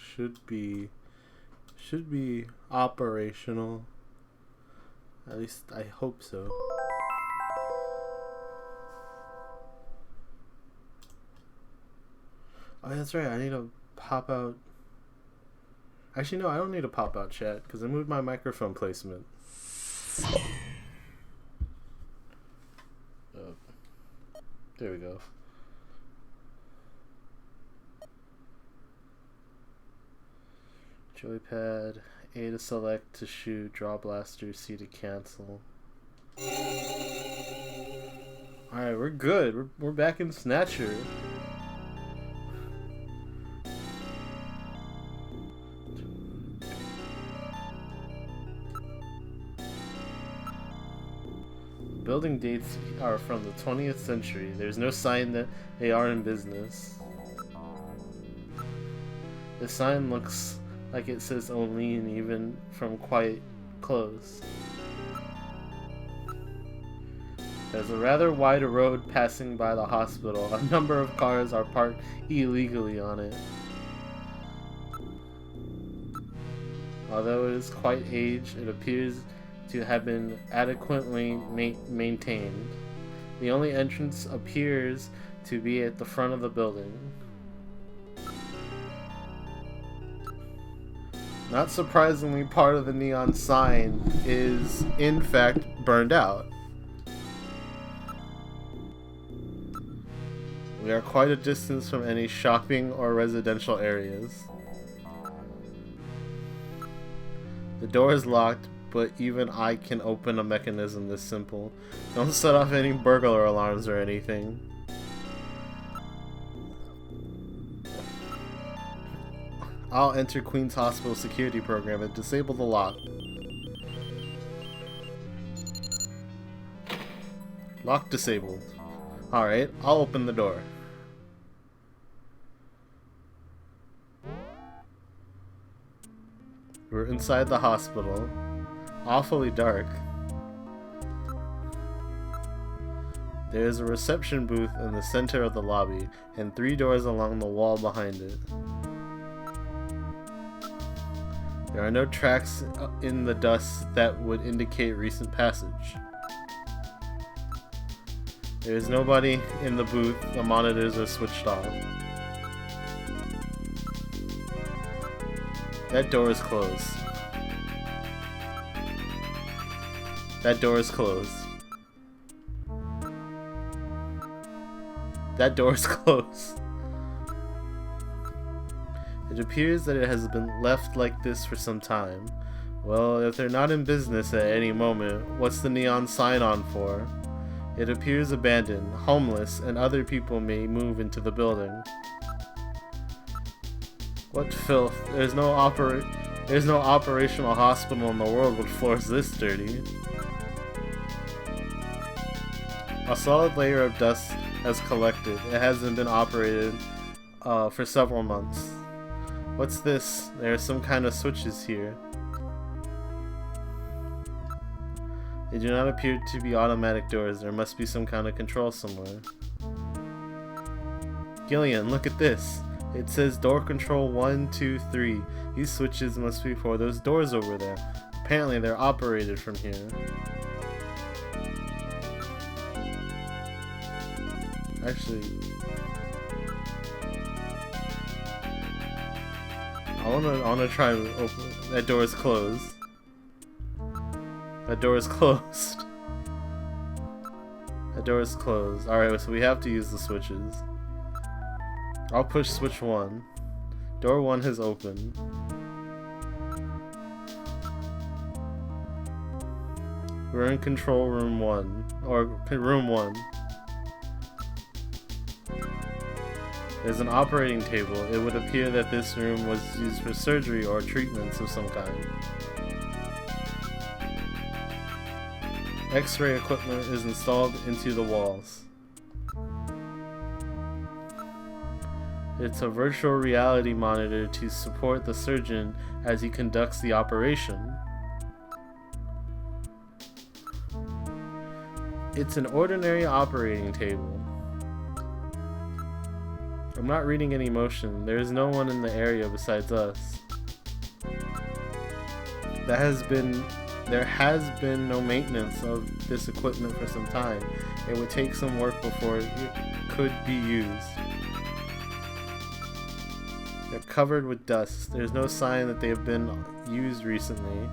should be operational. At least I hope so. Oh, that's right. I need to pop out. Actually, no, I don't need to pop out chat because I moved my microphone placement. Oh, there we go. Joypad, A to select, to shoot, draw blaster, C to cancel. Alright, we're good. We're back in Snatcher. Building dates are from the 20th century. There's no sign that they are in business. The sign looks like it says Olean even from quite close. There's a rather wide road passing by the hospital. A number of cars are parked illegally on it. Although it is quite aged, it appears to have been adequately maintained. The only entrance appears to be at the front of the building. Not surprisingly, part of the neon sign is, in fact, burned out. We are quite a distance from any shopping or residential areas. The door is locked, but even I can open a mechanism this simple. Don't set off any burglar alarms or anything. I'll enter Queen's Hospital security program and disable the lock. Lock disabled. Alright, I'll open the door. We're inside the hospital. Awfully dark. There is a reception booth in the center of the lobby, and 3 doors along the wall behind it. There are no tracks in the dust that would indicate recent passage. There is nobody in the booth. The monitors are switched off. That door is closed. That door is closed. That door is closed. It appears that it has been left like this for some time. Well, if they're not in business at any moment, what's the neon sign on for? It appears abandoned, homeless, and other people may move into the building. What filth. There's no operational hospital in the world with floors this dirty. A solid layer of dust has collected. It hasn't been operated for several months. What's this? There are some kind of switches here. They do not appear to be automatic doors. There must be some kind of control somewhere. Gillian, look at this. It says door control 1, 2, 3. These switches must be for those doors over there. Apparently they're operated from here. Actually, I wanna try and open. That door is closed. That door is closed. That door is closed. Alright, so we have to use the switches. I'll push switch 1. Door 1 has opened. We're in control room 1. Or room 1. There's an operating table. It would appear that this room was used for surgery or treatments of some kind. X-ray equipment is installed into the walls. It's a virtual reality monitor to support the surgeon as he conducts the operation. It's an ordinary operating table. I'm not reading any motion. There is no one in the area besides us. There has been no maintenance of this equipment for some time. It would take some work before it could be used. They're covered with dust. There's no sign that they have been used recently.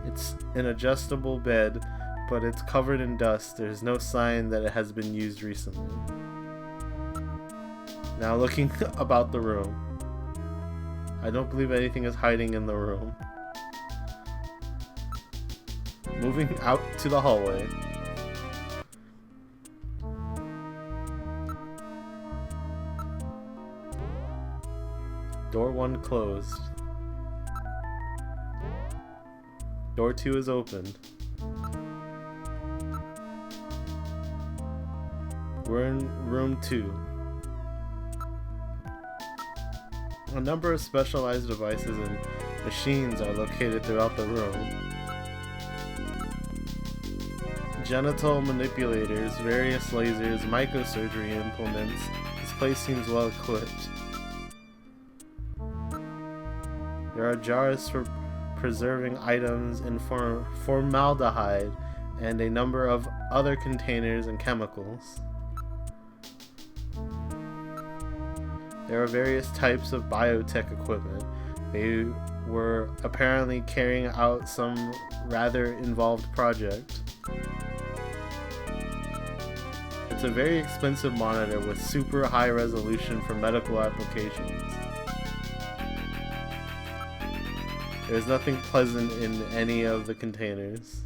It's an adjustable bed, but it's covered in dust. There's no sign that it has been used recently. Now looking about the room. I don't believe anything is hiding in the room. Moving out to the hallway. Door 1 closed. Door 2 is opened. We're in room 2. A number of specialized devices and machines are located throughout the room. Genital manipulators, various lasers, microsurgery implements. This place seems well equipped. There are jars for preserving items in formaldehyde and a number of other containers and chemicals. There are various types of biotech equipment. They were apparently carrying out some rather involved project. It's a very expensive monitor with super high resolution for medical applications. There's nothing pleasant in any of the containers.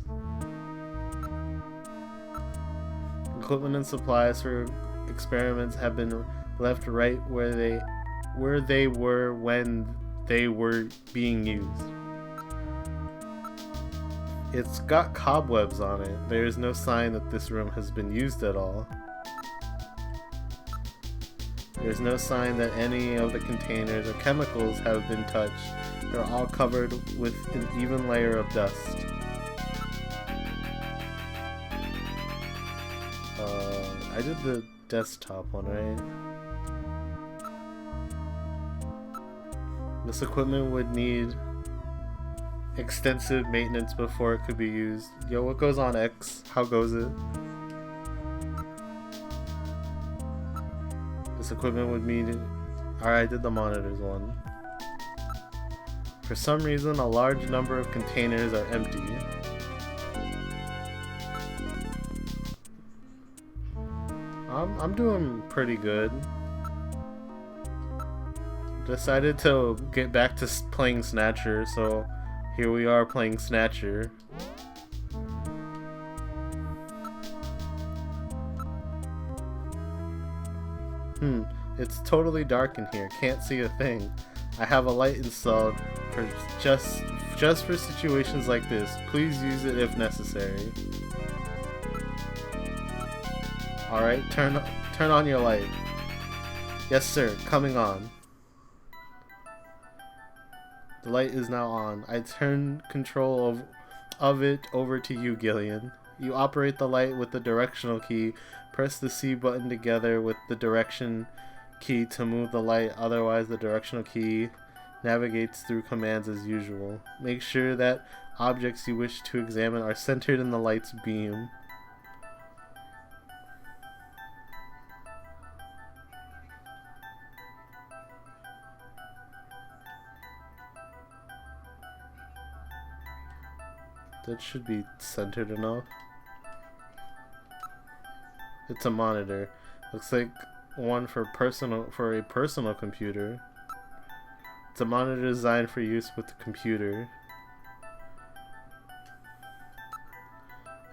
Equipment and supplies for experiments have been left right where they were when they were being used. It's got cobwebs on it. There is no sign that this room has been used at all. There's no sign that any of the containers or chemicals have been touched. They're all covered with an even layer of dust. I did the desktop one, right? This equipment would need extensive maintenance before it could be used. Yo, what goes on X? How goes it? This equipment would need... Alright, I did the monitors one. For some reason, a large number of containers are empty. I'm doing pretty good. Decided to get back to playing Snatcher, so here we are playing Snatcher. It's totally dark in here. Can't see a thing. I have a light installed for just for situations like this. Please use it if necessary. Alright, turn on your light. Yes sir, coming on. The light is now on. I turn control of it over to you, Gillian. You operate the light with the directional key. Press the C button together with the direction key to move the light. Otherwise, the directional key navigates through commands as usual. Make sure that objects you wish to examine are centered in the light's beam. That should be centered enough. It's a monitor. Looks like one for a personal computer. It's a monitor designed for use with the computer.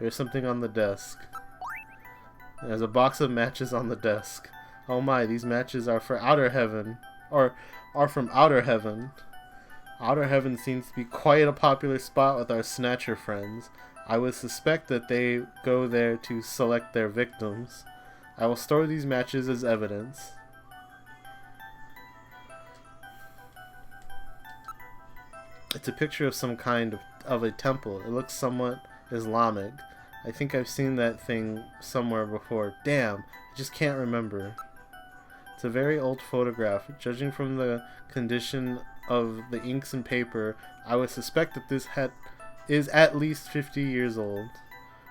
There's something on the desk. There's a box of matches on the desk. Oh my, these matches are for outer heaven. Or are from outer heaven. Outer heaven seems to be quite a popular spot with our Snatcher friends. I would suspect that they go there to select their victims. I will store these matches as evidence. It's a picture of some kind of a temple. It looks somewhat Islamic. I think I've seen that thing somewhere before. Damn, I just can't remember. It's a very old photograph. Judging from the condition of the inks and paper, I would suspect that this is at least 50 years old.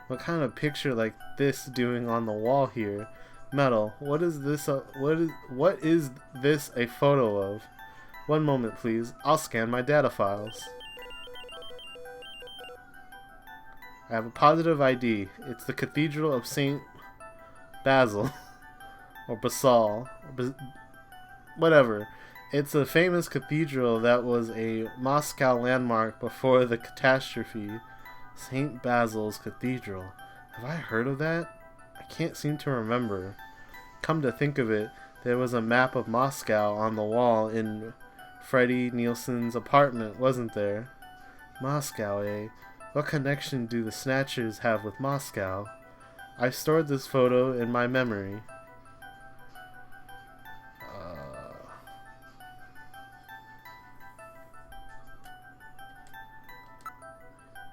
What kind of picture like this doing on the wall here? Metal. What is this? What is this a photo of? One moment, please. I'll scan my data files. I have a positive ID. It's the Cathedral of Saint Basil. Or Basal. Whatever. It's a famous cathedral that was a Moscow landmark before the catastrophe. Saint Basil's Cathedral. Have I heard of that? I can't seem to remember. Come to think of it, there was a map of Moscow on the wall in Freddie Nielsen's apartment, wasn't there? Moscow, eh? What connection do the Snatchers have with Moscow? I've stored this photo in my memory.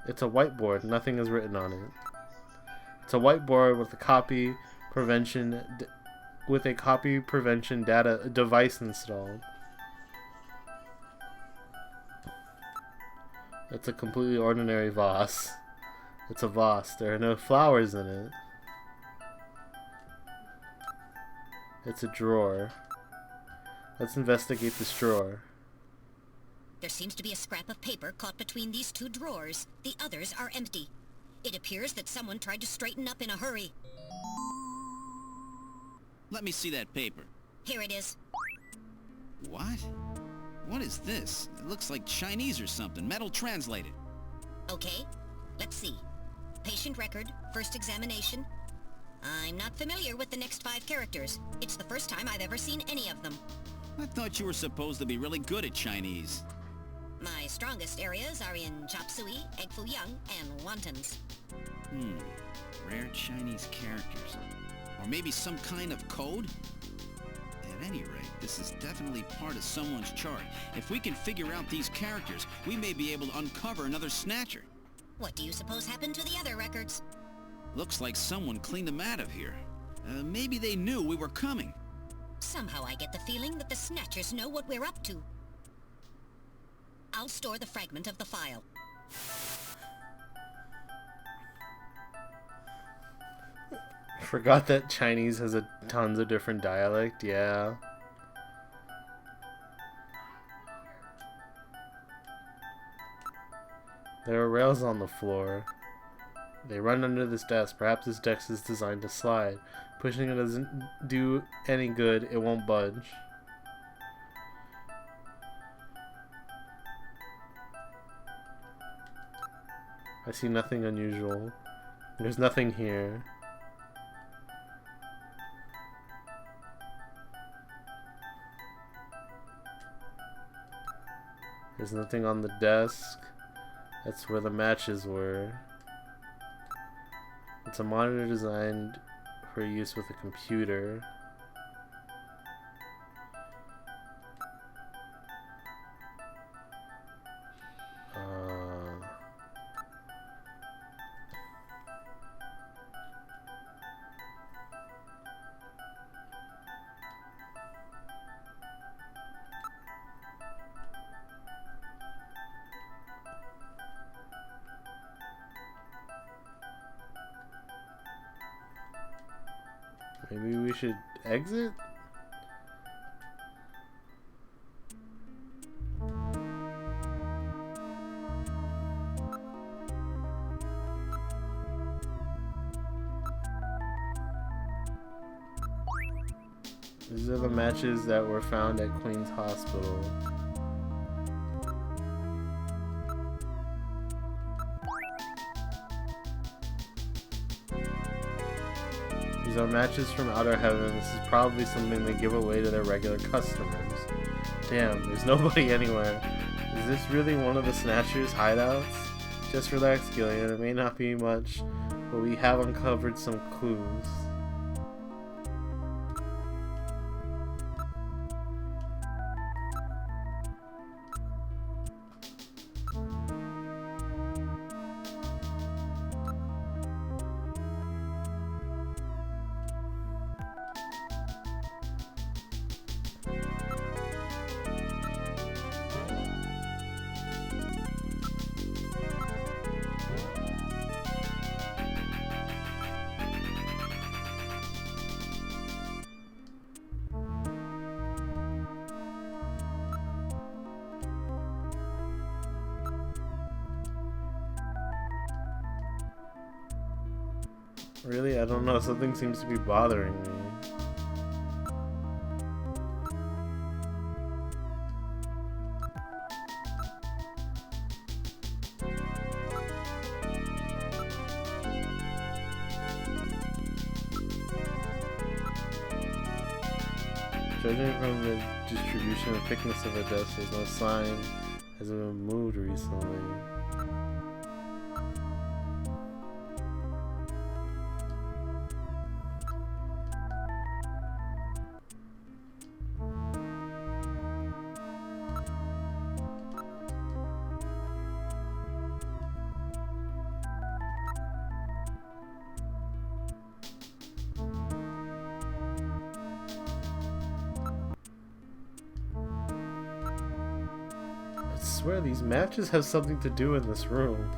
It's a whiteboard. Nothing is written on it. It's a whiteboard with a copy prevention data device installed. It's a completely ordinary vase. It's a vase. There are no flowers in it. It's a drawer. Let's investigate this drawer. There seems to be a scrap of paper caught between these two drawers. The others are empty. It appears that someone tried to straighten up in a hurry. Let me see that paper. Here it is. What? What is this? It looks like Chinese or something. Metal translated. Okay, let's see. Patient record, first examination. I'm not familiar with the next 5 characters. It's the first time I've ever seen any of them. I thought you were supposed to be really good at Chinese. My strongest areas are in chop suey, egg foo young, and wontons. Rare Chinese characters. Or maybe some kind of code? At any rate, this is definitely part of someone's chart. If we can figure out these characters, we may be able to uncover another Snatcher. What do you suppose happened to the other records? Looks like someone cleaned them out of here. Maybe they knew we were coming. Somehow I get the feeling that the Snatchers know what we're up to. I'll store the fragment of the file. Forgot that Chinese has tons of different dialect, yeah. There are rails on the floor. They run under this desk. Perhaps this desk is designed to slide. Pushing it doesn't do any good. It won't budge. I see nothing unusual. There's nothing here. There's nothing on the desk. That's where the matches were. It's a monitor designed for use with a computer. Maybe we should exit? These are the matches that were found at Queen's Hospital. These are matches from Outer Heaven. This is probably something they give away to their regular customers. Damn, there's nobody anywhere. Is this really one of the Snatchers' hideouts? Just relax, Gillian. It may not be much, but we have uncovered some clues. Really? I don't know. Something seems to be bothering me. Judging from the distribution and thickness of her desk, there's no sign has been moved recently. I swear these matches have something to do in this room.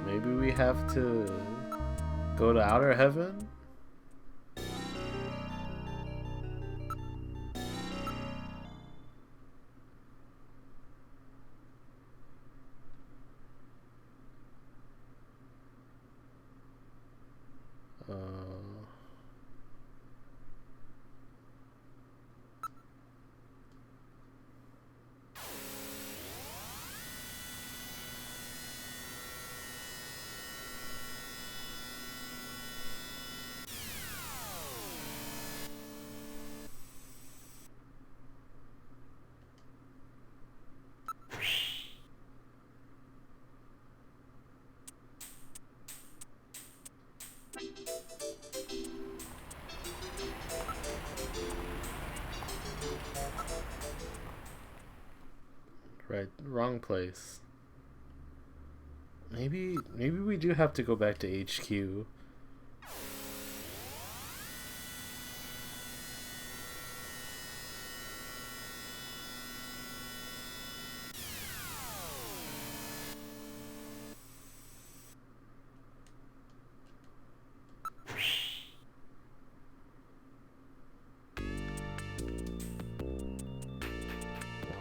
Maybe we have to go to outer heaven? Right, wrong place. Maybe we do have to go back to HQ.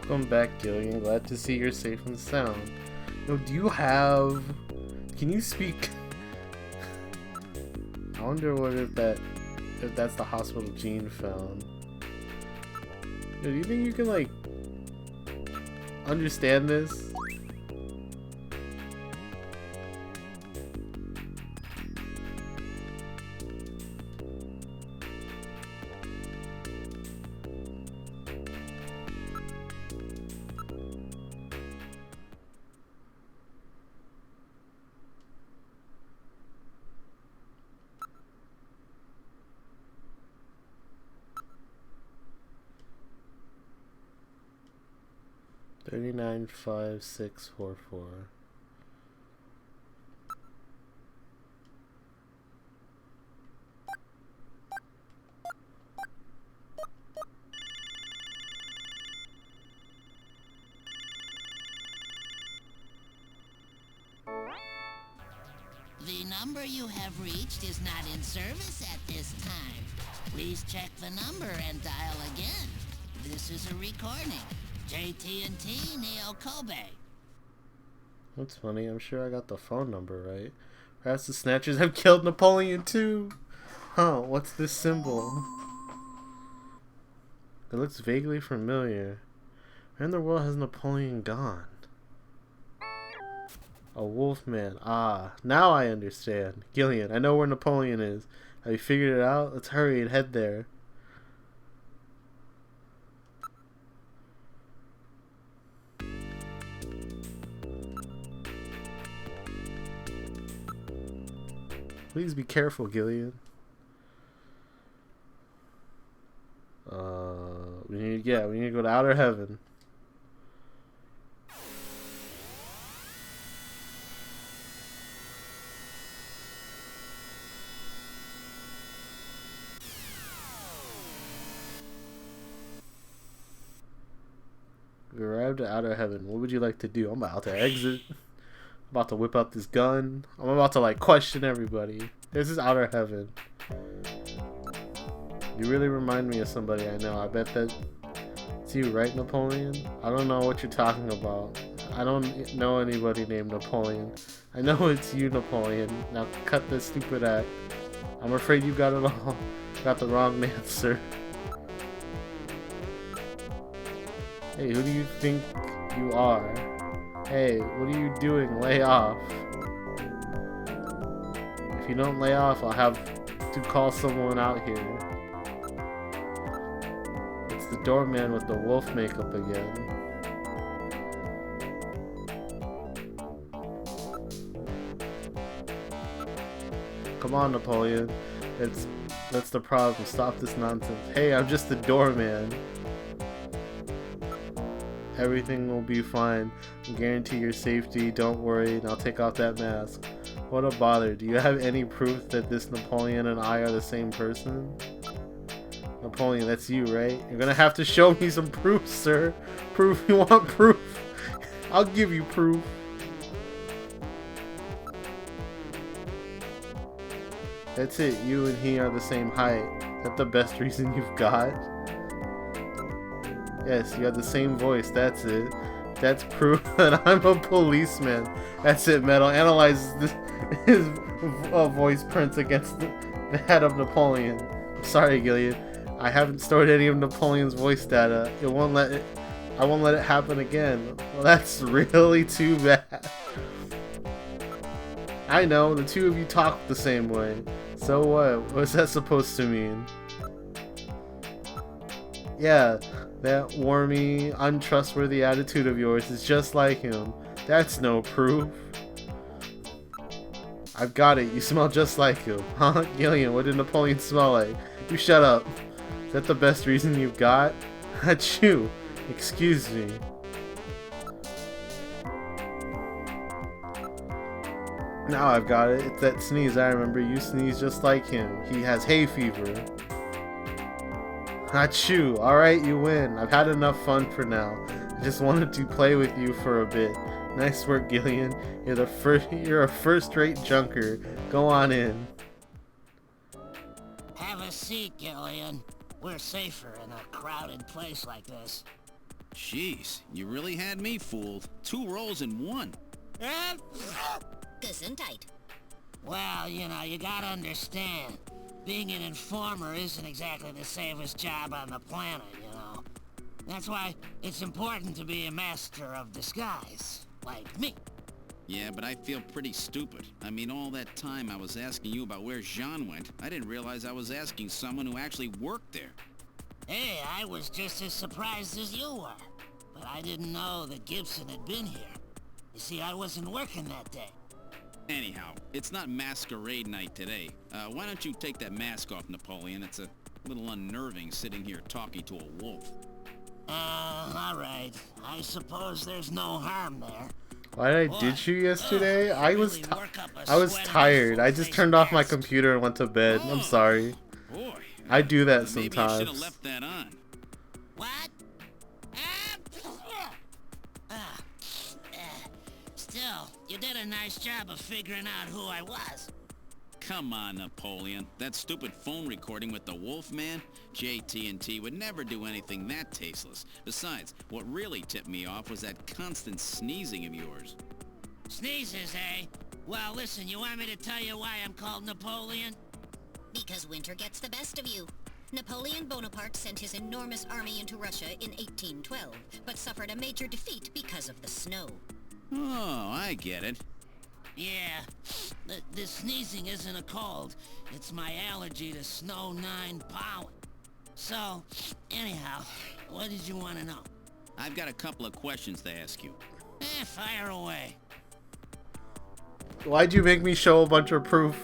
Welcome back, Gillian. Glad to see you're safe and sound. Yo, do you have... Can you speak? I wonder if that's the hospital Jean found. Yo, do you think you can, like, understand this? $39,564. The number you have reached is not in service at this time. Please check the number and dial again. This is a recording. JT&T Neo Kobe. That's funny. I'm sure I got the phone number right. Perhaps the Snatchers have killed Napoleon too. Huh, what's this symbol? It looks vaguely familiar. Where in the world has Napoleon gone? A wolfman. Ah, now I understand. Gillian, I know where Napoleon is. Have you figured it out? Let's hurry and head there. Please be careful, Gillian. We need to go to outer heaven. We arrived at outer heaven. What would you like to do? I'm about to exit. I'm about to whip out this gun. I'm about to like question everybody. This is outer heaven. You really remind me of somebody I know. I bet that it's you, right, Napoleon? I don't know what you're talking about. I don't know anybody named Napoleon. I know it's you, Napoleon. Now cut this stupid act. I'm afraid you got it all. Got the wrong answer. Hey, who do you think you are? Hey, what are you doing? Lay off. If you don't lay off, I'll have to call someone out here. It's the doorman with the wolf makeup again. Come on, Napoleon. That's the problem. Stop this nonsense. Hey, I'm just the doorman. Everything will be fine. I guarantee your safety. Don't worry, and I'll take off that mask. What a bother. Do you have any proof that this Napoleon and I are the same person? Napoleon, that's you, right? You're gonna have to show me some proof, sir. Proof? You want proof? I'll give you proof. That's it. You and he are the same height. Is that the best reason you've got? Yes, you have the same voice. That's it. That's proof that I'm a policeman. That's it, Metal. Analyze his voice prints against the head of Napoleon. I'm sorry, Gilead. I haven't stored any of Napoleon's voice data. I won't let it happen again. Well, that's really too bad. I know, the two of you talk the same way. So what? What's that supposed to mean? Yeah, that wormy, untrustworthy attitude of yours is just like him. That's no proof. I've got it. You smell just like him. Huh? Gillian, what did Napoleon smell like? You shut up. Is that the best reason you've got? Achoo. Excuse me. Now I've got it. It's that sneeze. I remember you sneeze just like him. He has hay fever. Achoo. Alright, you win. I've had enough fun for now. I just wanted to play with you for a bit. Nice work, Gillian. You're a first-rate junker. Go on in. Have a seat, Gillian. We're safer in a crowded place like this. Jeez, you really had me fooled. 2 roles in 1. Gesundheit. Well, you know, you gotta understand. Being an informer isn't exactly the safest job on the planet, you know. That's why it's important to be a master of disguise, like me. Yeah, but I feel pretty stupid. I mean, all that time I was asking you about where Jean went, I didn't realize I was asking someone who actually worked there. Hey, I was just as surprised as you were. But I didn't know that Gibson had been here. You see, I wasn't working that day. Anyhow, it's not masquerade night today. Why don't you take that mask off, Napoleon? It's a little unnerving sitting here talking to a wolf. Alright. I suppose there's no harm there. Why did I ditch you yesterday? I was tired. I just turned off my computer and went to bed. I'm sorry. Boy, I do that maybe you should have sometimes. left that on. What? Still, you did a nice job of figuring out who I was. Come on, Napoleon. That stupid phone recording with the Wolfman? JT&T would never do anything that tasteless. Besides, what really tipped me off was that constant sneezing of yours. Sneezes, eh? Well, listen, you want me to tell you why I'm called Napoleon? Because winter gets the best of you. Napoleon Bonaparte sent his enormous army into Russia in 1812, but suffered a major defeat because of the snow. Oh, I get it. Yeah, the sneezing isn't a cold. It's my allergy to snow 9 pollen. So, anyhow, what did you want to know? I've got a couple of questions to ask you. Fire away. Why'd you make me show a bunch of proof?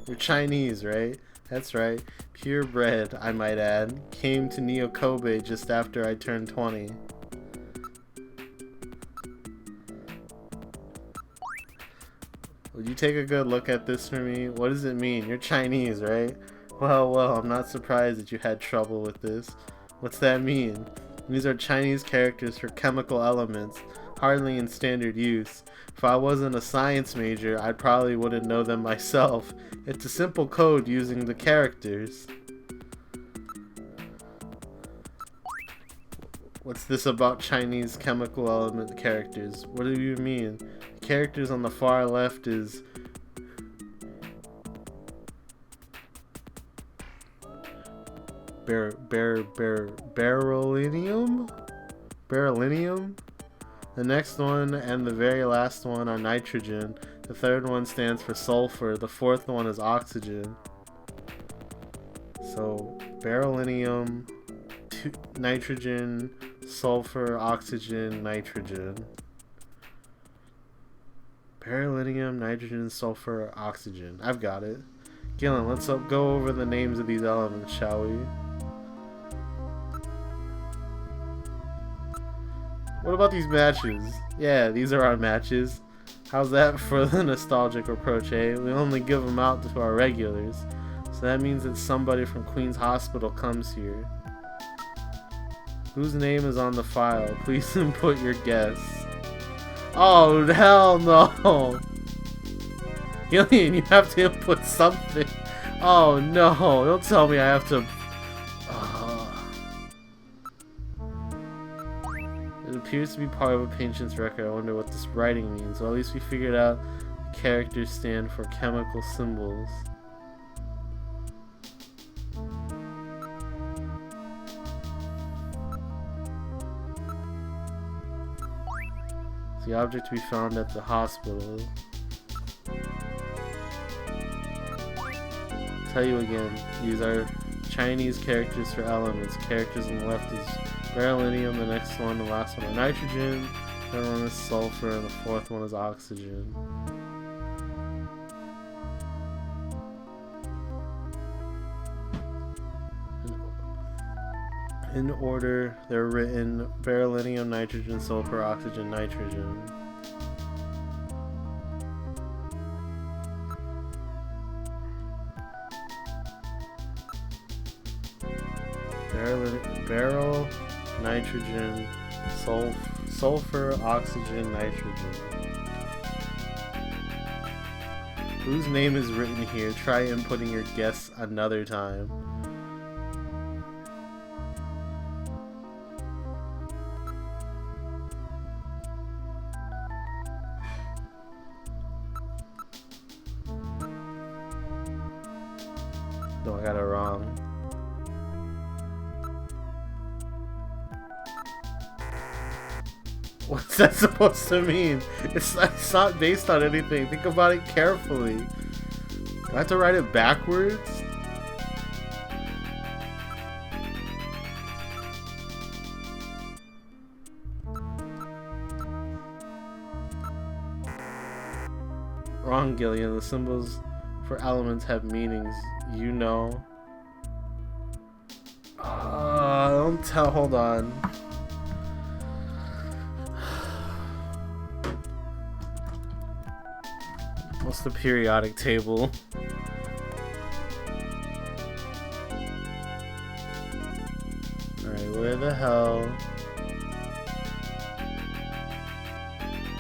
You're Chinese, right? That's right. Purebred, I might add. Came to Neo Kobe just after I turned 20. Would you take a good look at this for me? What does it mean? You're Chinese, right? Well, I'm not surprised that you had trouble with this. What's that mean? These are Chinese characters for chemical elements, hardly in standard use. If I wasn't a science major, I probably wouldn't know them myself. It's a simple code using the characters. What's this about Chinese chemical element characters? What do you mean? The characters on the far left is beryllium? Beryllium? The next one and the very last one are nitrogen. The third one stands for sulfur. The fourth one is oxygen. So, beryllium, nitrogen, sulfur, oxygen, nitrogen. Beryllium, nitrogen, sulfur, oxygen. I've got it. Gillen, let's go over the names of these elements, shall we? What about these matches? Yeah, these are our matches. How's that for the nostalgic approach, eh? We only give them out to our regulars. So that means that somebody from Queen's Hospital comes here. Whose name is on the file? Please input your guess. Oh, hell no! Gillian, you have to input something. Oh no, don't tell me I have to... It appears to be part of a patient's record. I wonder what this writing means. Well, at least we figured out the characters stand for chemical symbols. It's the object to be found at the hospital. Tell you again, these are Chinese characters for elements. Characters on the left is beryllium, the next one, the last one are nitrogen, the third one is sulfur, and the fourth one is oxygen. In order, they're written beryllium, nitrogen, sulfur, oxygen, nitrogen. Beryl, nitrogen, sulfur, oxygen, nitrogen. Whose name is written here? Try inputting your guess another time. No, I got it wrong. What's that supposed to mean? It's not based on anything. Think about it carefully. Do I have to write it backwards? Wrong, Gillian. The symbols for elements have meanings. You know. Don't tell. Hold on. What's the periodic table? Alright, where the hell?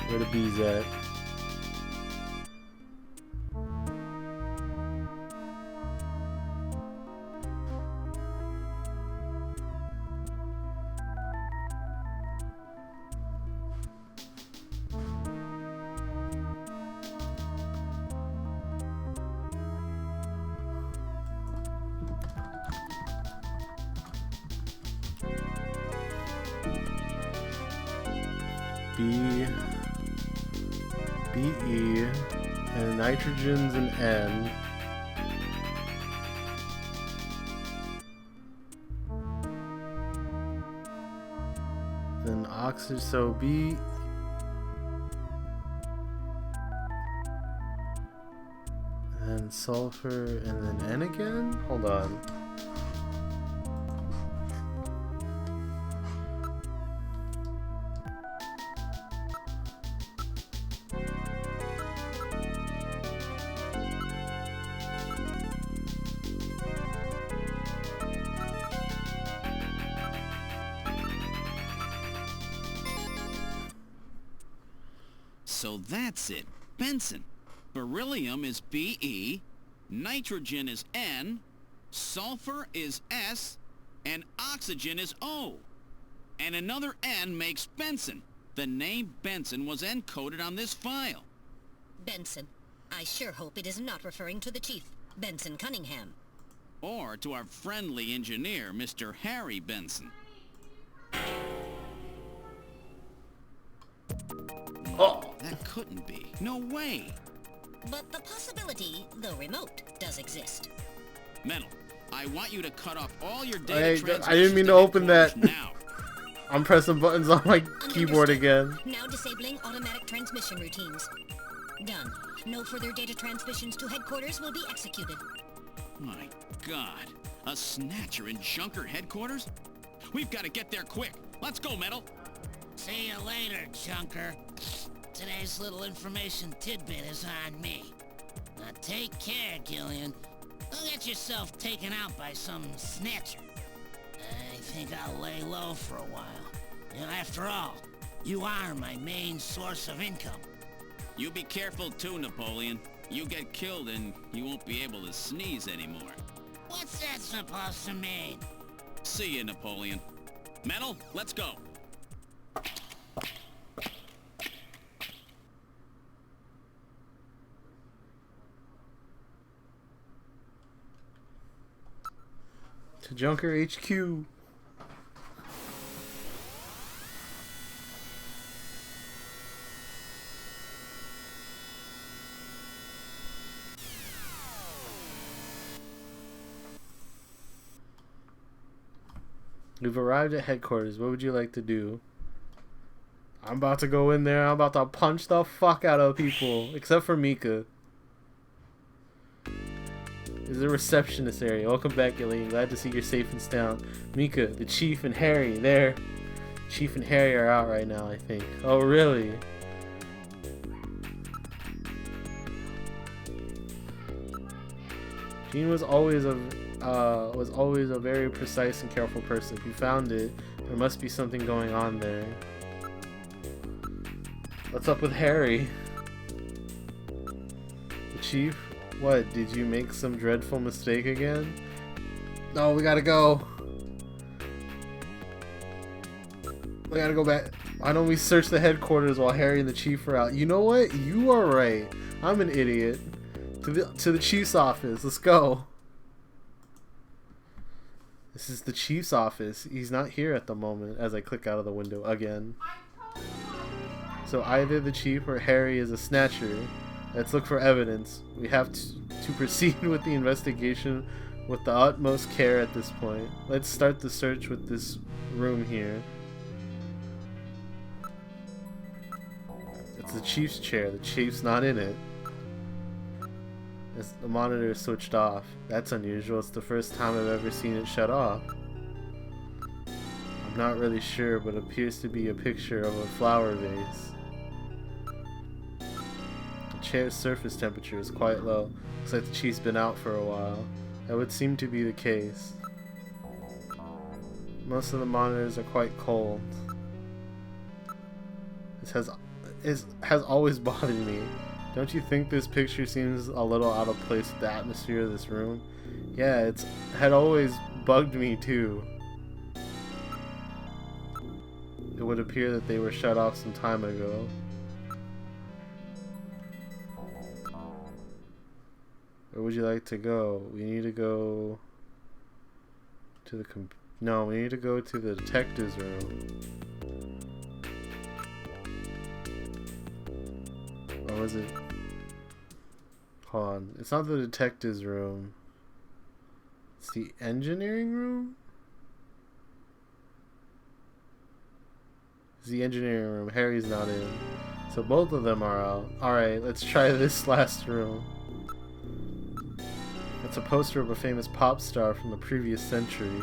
Where the bees at? B, BE, and nitrogen's an N. Then oxygen, so B. And then sulfur, and then N again? Hold on. So that's it. Benson. Beryllium is Be, nitrogen is N, sulfur is S, and oxygen is O. And another N makes Benson. The name Benson was encoded on this file. Benson. I sure hope it is not referring to the chief, Benson Cunningham. Or to our friendly engineer, Mr. Harry Benson. Oh! That couldn't be. No way. But the possibility, though remote, does exist. Metal, I want you to cut off all your data Hey, transmissions I didn't mean to open that. now. I'm pressing buttons on my keyboard again. Now disabling automatic transmission routines. Done. No further data transmissions to headquarters will be executed. My God. A Snatcher in Junker headquarters? We've got to get there quick. Let's go, Metal. See you later, Junker. Today's little information tidbit is on me. Now take care, Gillian. Don't get yourself taken out by some Snatcher. I think I'll lay low for a while. And after all, you are my main source of income. You be careful too, Napoleon. You get killed and you won't be able to sneeze anymore. What's that supposed to mean? See you, Napoleon. Metal, let's go. To Junker HQ. We've arrived at headquarters. What would you like to do? I'm about to go in there. I'm about to punch the fuck out of people. Except for Mika. This is a receptionist area. Welcome back, Gillian. Glad to see you're safe and sound. Mika, the Chief, and Harry, there. Chief and Harry are out right now, I think. Oh, really? Jean was always a very precise and careful person. If you found it, there must be something going on there. What's up with Harry? The Chief? What, did you make some dreadful mistake again? No, we gotta go. We gotta go back. Why don't we search the headquarters while Harry and the Chief are out? You know what? You are right. I'm an idiot. To the Chief's office. Let's go. This is the Chief's office. He's not here at the moment as I click out of the window again. So either the Chief or Harry is a Snatcher. Let's look for evidence. We have to proceed with the investigation with the utmost care at this point. Let's start the search with this room here. It's the Chief's chair. The Chief's not in it. The monitor is switched off. That's unusual. It's the first time I've ever seen it shut off. I'm not really sure, but it appears to be a picture of a flower vase. The chair's surface temperature is quite low. Looks like the Chief's been out for a while. That would seem to be the case. Most of the monitors are quite cold. This has always bothered me. Don't you think this picture seems a little out of place with the atmosphere of this room? Yeah, it had always bugged me too. It would appear that they were shut off some time ago. Where would you like to go? We need to go to the we need to go to the detective's room. Or was it? Hold on. It's not the detective's room. It's the engineering room? It's the engineering room. Harry's not in. So both of them are out. Alright, let's try this last room. It's a poster of a famous pop star from the previous century.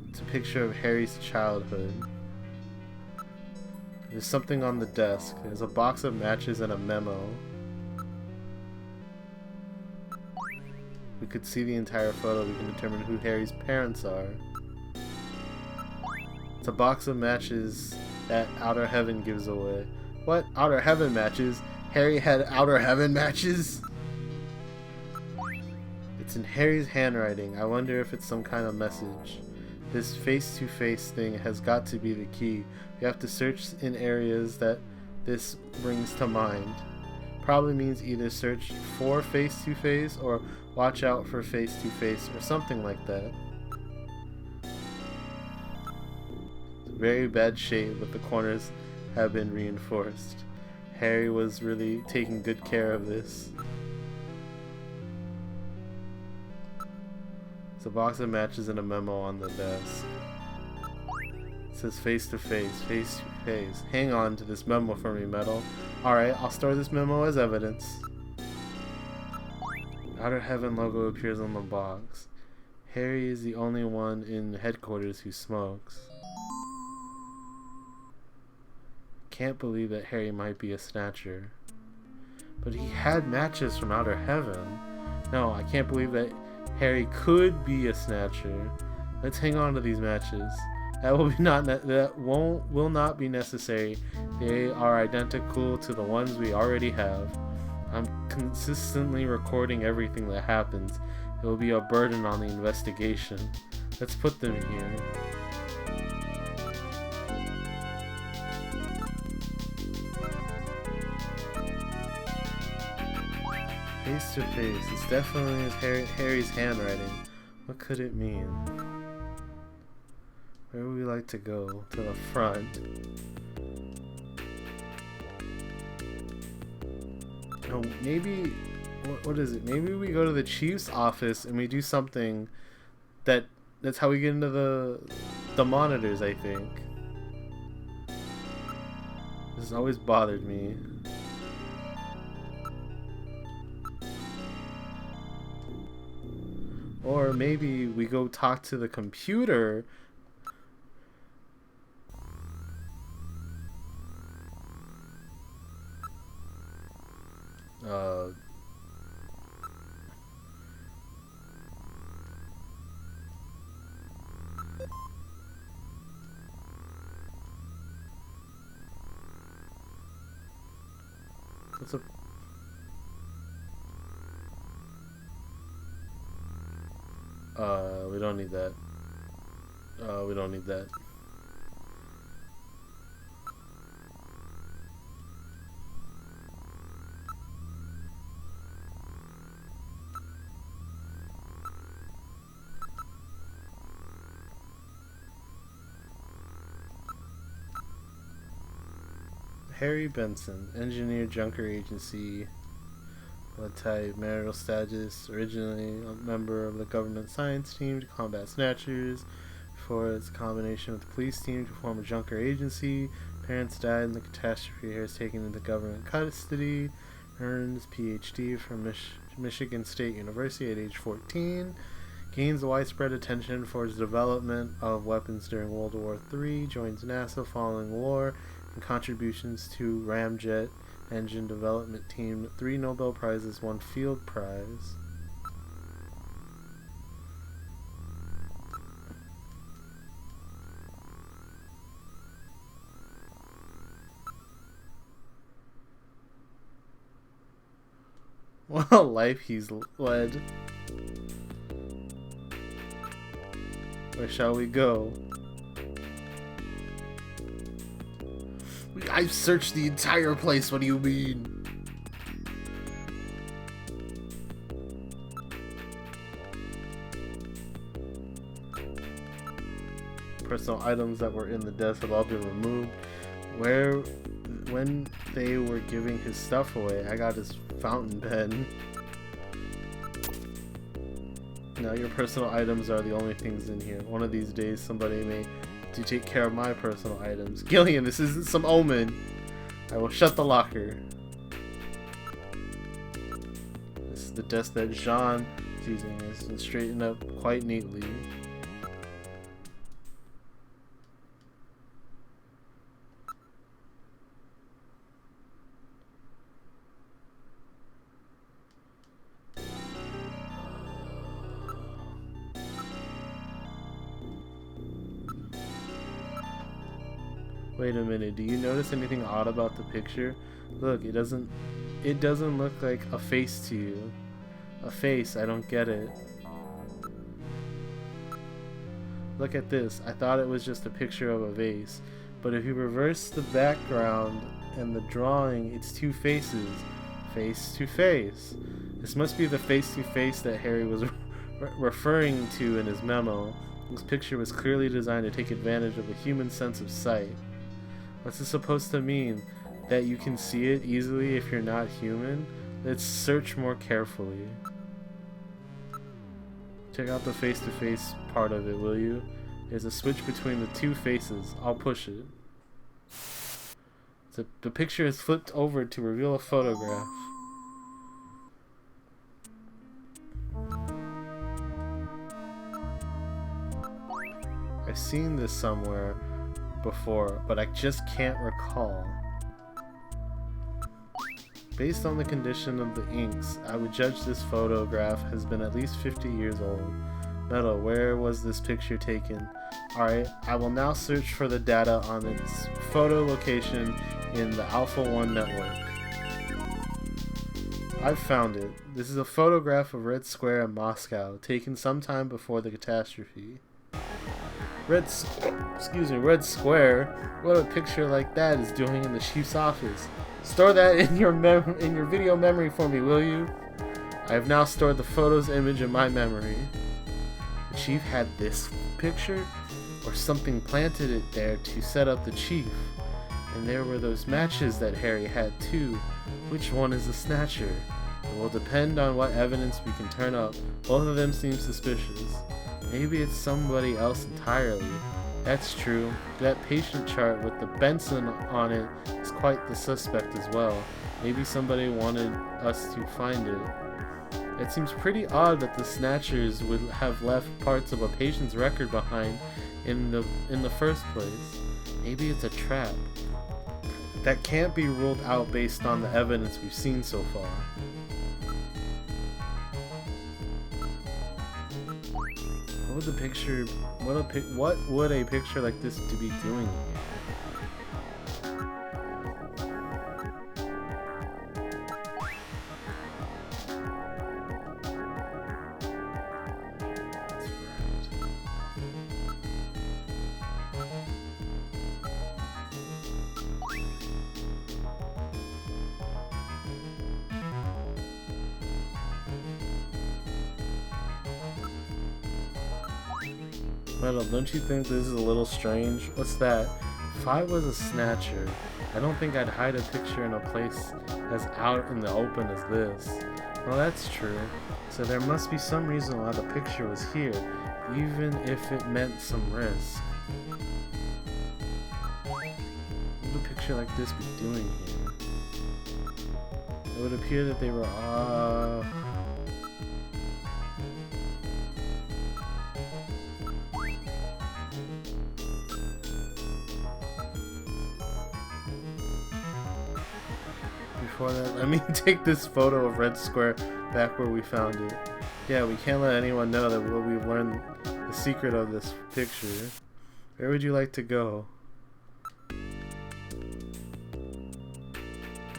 It's a picture of Harry's childhood. There's something on the desk. There's a box of matches and a memo. We could see the entire photo. We can determine who Harry's parents are. It's a box of matches that Outer Heaven gives away. What? Outer Heaven matches? Harry had Outer Heaven matches? It's in Harry's handwriting. I wonder if it's some kind of message. This face-to-face thing has got to be the key. We have to search in areas that this brings to mind. Probably means either search for face-to-face or watch out for face-to-face or something like that. Very bad shape, but the corners have been reinforced. Harry was really taking good care of this. It's a box of matches and a memo on the desk. It says face to face, face to face. Hang on to this memo for me, Metal. Alright, I'll store this memo as evidence. Outer Heaven logo appears on the box. Harry is the only one in headquarters who smokes. Can't believe that Harry might be a Snatcher. But he had matches from Outer Heaven. No, I can't believe that Harry could be a Snatcher. Let's hang on to these matches. That will not be necessary. They are identical to the ones we already have. I'm consistently recording everything that happens. It will be a burden on the investigation. Let's put them in here. Face to face. It's definitely Harry's handwriting. What could it mean? Where would we like to go? To the front. Oh, maybe... What is it? Maybe we go to the chief's office and we do something that's how we get into the monitors, I think. This has always bothered me. Or maybe we go talk to the computer. What's up? We don't need that. We don't need that. Harry Benson, engineer, Junker Agency. What type? Marital status. Originally a member of the government science team to combat Snatchers. Before its combination with the police team to form a Junker Agency. Parents died in the catastrophe. Harry is taken into government custody. Earns PhD from Michigan State University at age 14. Gains widespread attention for his development of weapons during World War III. Joins NASA following war. And contributions to ramjet engine development team. 3 Nobel Prizes, 1 Field Prize. What a life he's led. Where shall we go? I've searched the entire place, what do you mean? Personal items that were in the desk have all been removed. Where when they were giving his stuff away, I got his fountain pen. Now your personal items are the only things in here. One of these days somebody may to take care of my personal items. Gillian, this isn't some omen. I will shut the locker. This is the desk that Jean is using. It's been straightened up quite neatly. Wait a minute, do you notice anything odd about the picture? Look, it doesn't look like a face to you. A face, I don't get it. Look at this, I thought it was just a picture of a vase. But if you reverse the background and the drawing, it's two faces. Face to face. This must be the face to face that Harry was referring to in his memo. This picture was clearly designed to take advantage of the human sense of sight. What's this supposed to mean? That you can see it easily if you're not human? Let's search more carefully. Check out the face-to-face part of it, will you? There's a switch between the two faces. I'll push it. So the picture is flipped over to reveal a photograph. I've seen this somewhere before, but I just can't recall. Based on the condition of the inks, I would judge this photograph has been at least 50 years old. Meadow, where was this picture taken? Alright, I will now search for the data on its photo location in the Alpha 1 network. I've found it. This is a photograph of Red Square in Moscow, taken sometime before the catastrophe. Red Square? What a picture like that is doing in the chief's office. Store that in your video memory for me, will you? I have now stored the photo's image in my memory. The chief had this picture, or something planted it there to set up the chief. And there were those matches that Harry had too. Which one is the Snatcher? It will depend on what evidence we can turn up. Both of them seem suspicious. Maybe it's somebody else entirely. That's true. That patient chart with the Benson on it is quite the suspect as well. Maybe somebody wanted us to find it. It seems pretty odd that the Snatchers would have left parts of a patient's record behind in the first place. Maybe it's a trap. That can't be ruled out based on the evidence we've seen so far. What would a picture like this to be doing here? Metal, don't you think this is a little strange? What's that? If I was a Snatcher, I don't think I'd hide a picture in a place as out in the open as this. Well, that's true. So there must be some reason why the picture was here, even if it meant some risk. What would a picture like this be doing here? It would appear that they were before that, let me take this photo of Red Square back where we found it. Yeah, we can't let anyone know that we've learned the secret of this picture. Where would you like to go? I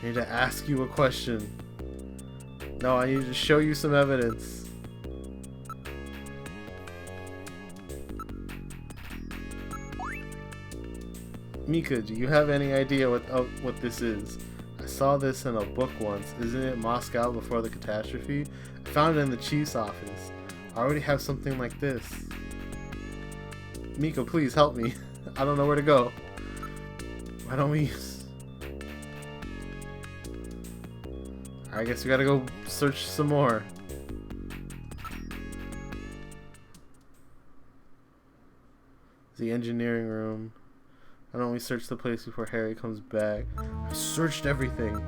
need to ask you a question. No, I need to show you some evidence. Mika, do you have any idea what this is? I saw this in a book once. Isn't it Moscow before the catastrophe? I found it in the chief's office. I already have something like this. Mika, please help me. I don't know where to go. Why don't we I guess we gotta go search some more. The engineering room. Why don't we search the place before Harry comes back? I searched everything.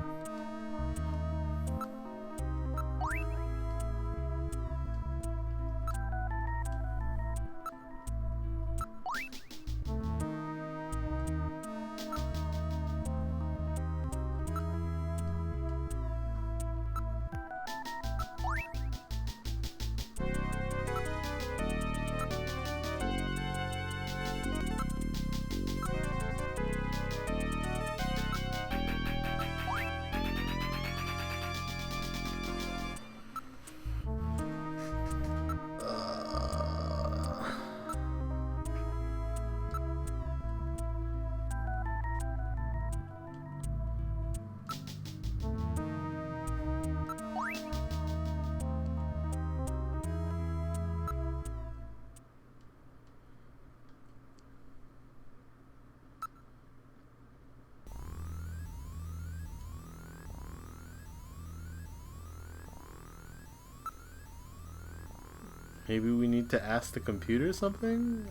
Maybe we need to ask the computer something?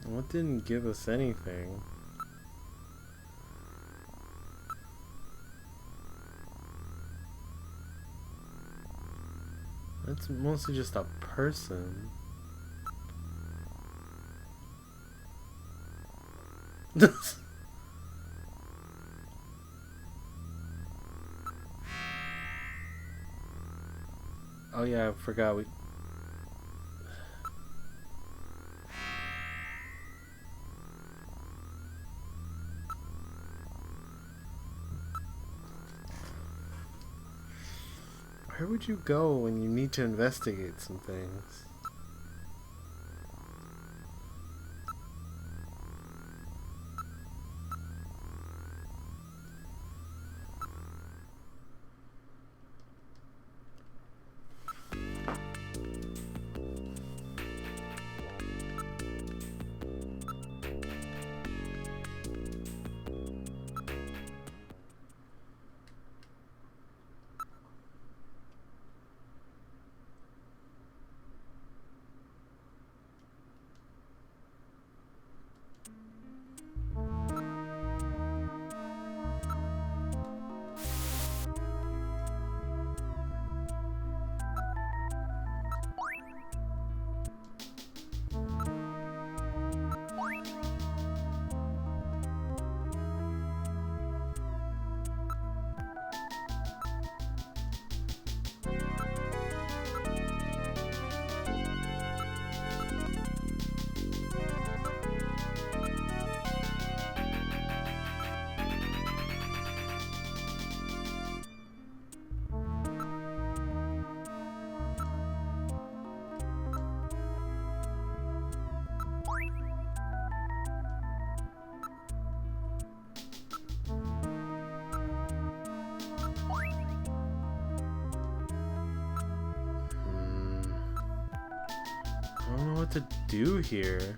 What didn't give us anything? It's mostly just a person. Oh yeah, I forgot we... Where would you go when you need to investigate some things? I don't know what to do here.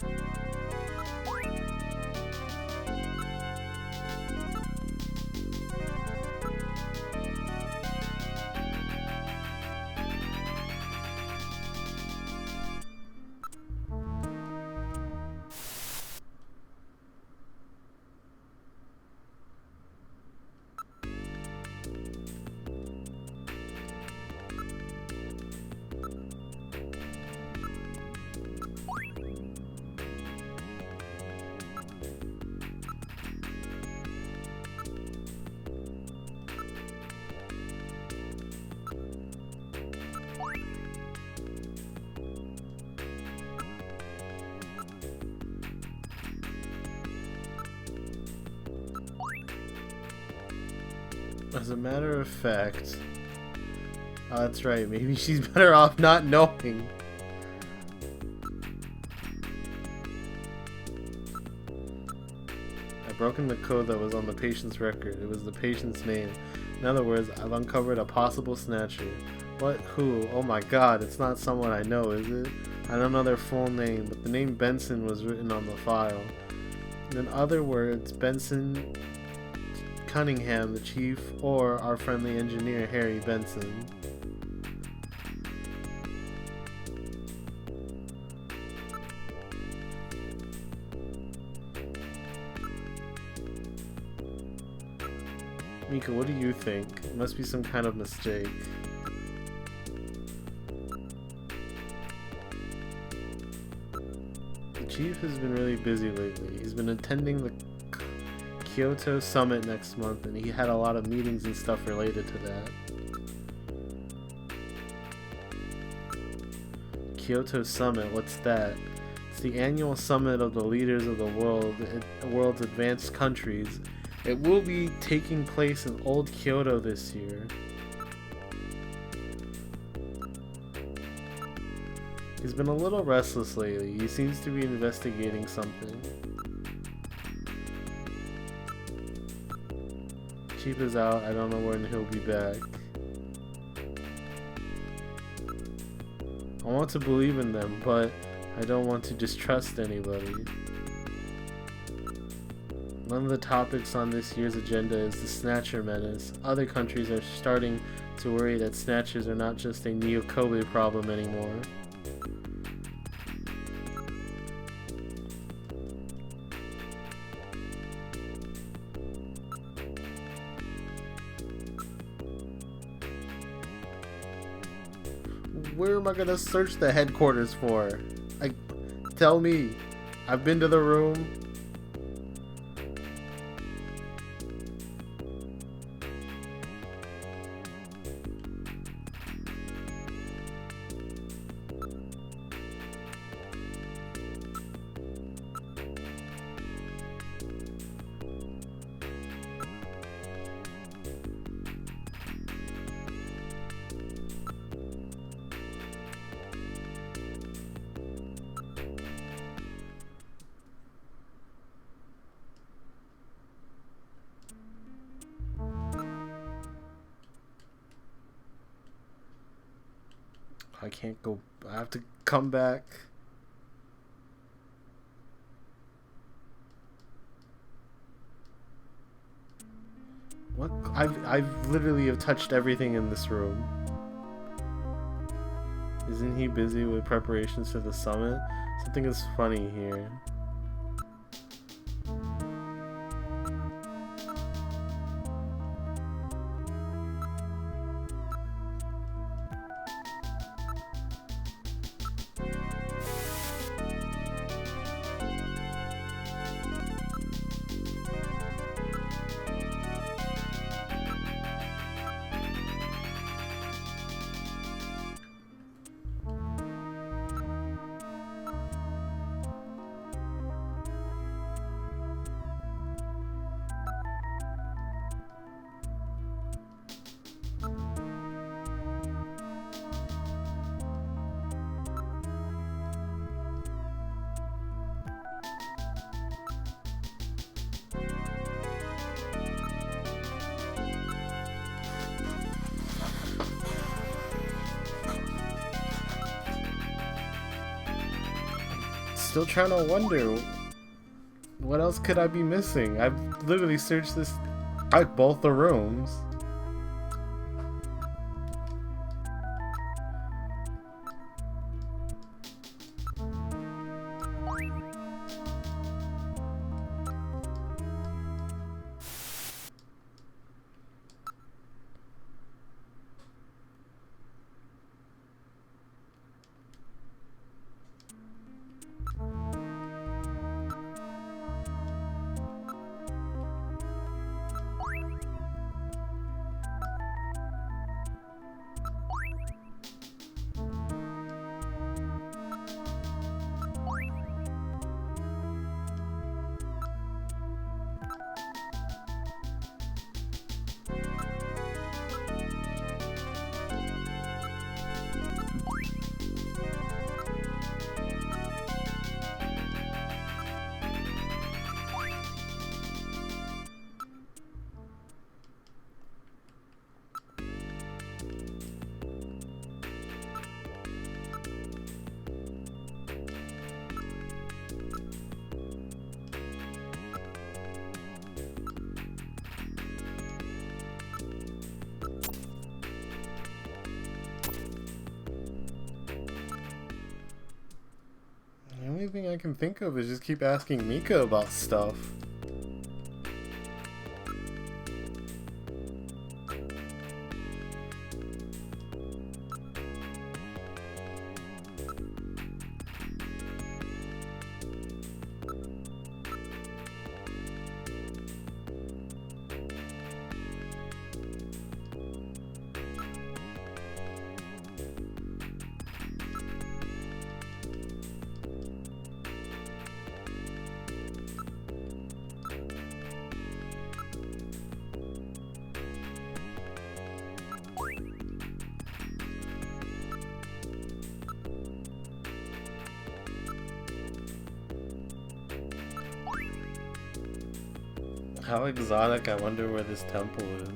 As a matter of fact, oh, that's right, maybe she's better off not knowing. I've broken the code that was on the patient's record. It was the patient's name. In other words, I've uncovered a possible snatcher. What? Who? Oh my god, it's not someone I know, is it? I don't know their full name, but the name Benson was written on the file. In other words, Benson Cunningham, the chief, or our friendly engineer, Harry Benson. Mika, what do you think? It must be some kind of mistake. The chief has been really busy lately. He's been attending the Kyoto Summit next month, and he had a lot of meetings and stuff related to that. Kyoto Summit, what's that? It's the annual summit of the leaders of the world's advanced countries. It will be taking place in Old Kyoto this year. He's been a little restless lately. He seems to be investigating something. Chief is out. I don't know when he'll be back. I want to believe in them, but I don't want to distrust anybody. One of the topics on this year's agenda is the Snatcher menace. Other countries are starting to worry that Snatchers are not just a Neo-Kobe problem anymore. Where am I gonna search the headquarters for? Tell me. I've been to the room. I can't go. I have to come back. What? I've literally have touched everything in this room. Isn't he busy with preparations for the summit? Something is funny here. Still trying to wonder what else could I be missing. I've literally searched both the rooms. thing I can think of is just keep asking Mika about stuff. How exotic, I wonder where this temple is.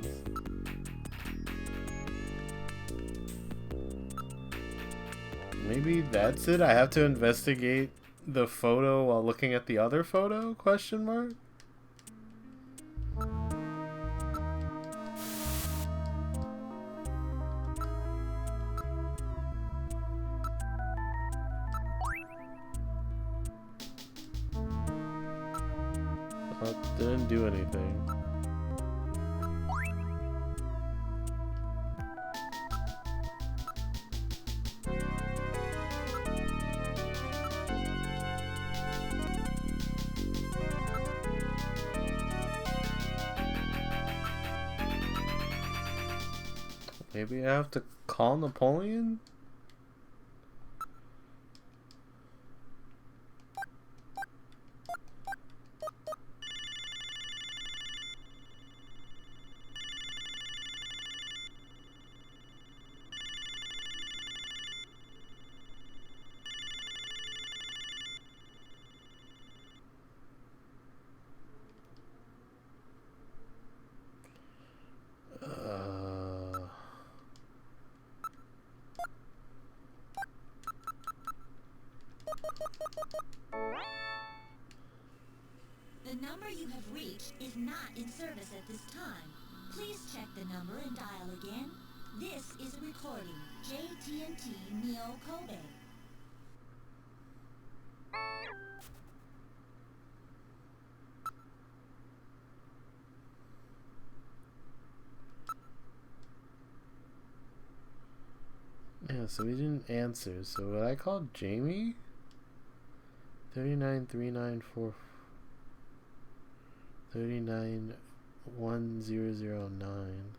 Maybe that's it? I have to investigate the photo while looking at the other photo? Question mark? Didn't do anything. Maybe I have to call Napoleon? The number you have reached is not in service at this time. Please check the number and dial again. This is a recording. JTNT Neo Kobe. Yeah, so he didn't answer. So what I called Jamie? 393944 391009.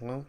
Well,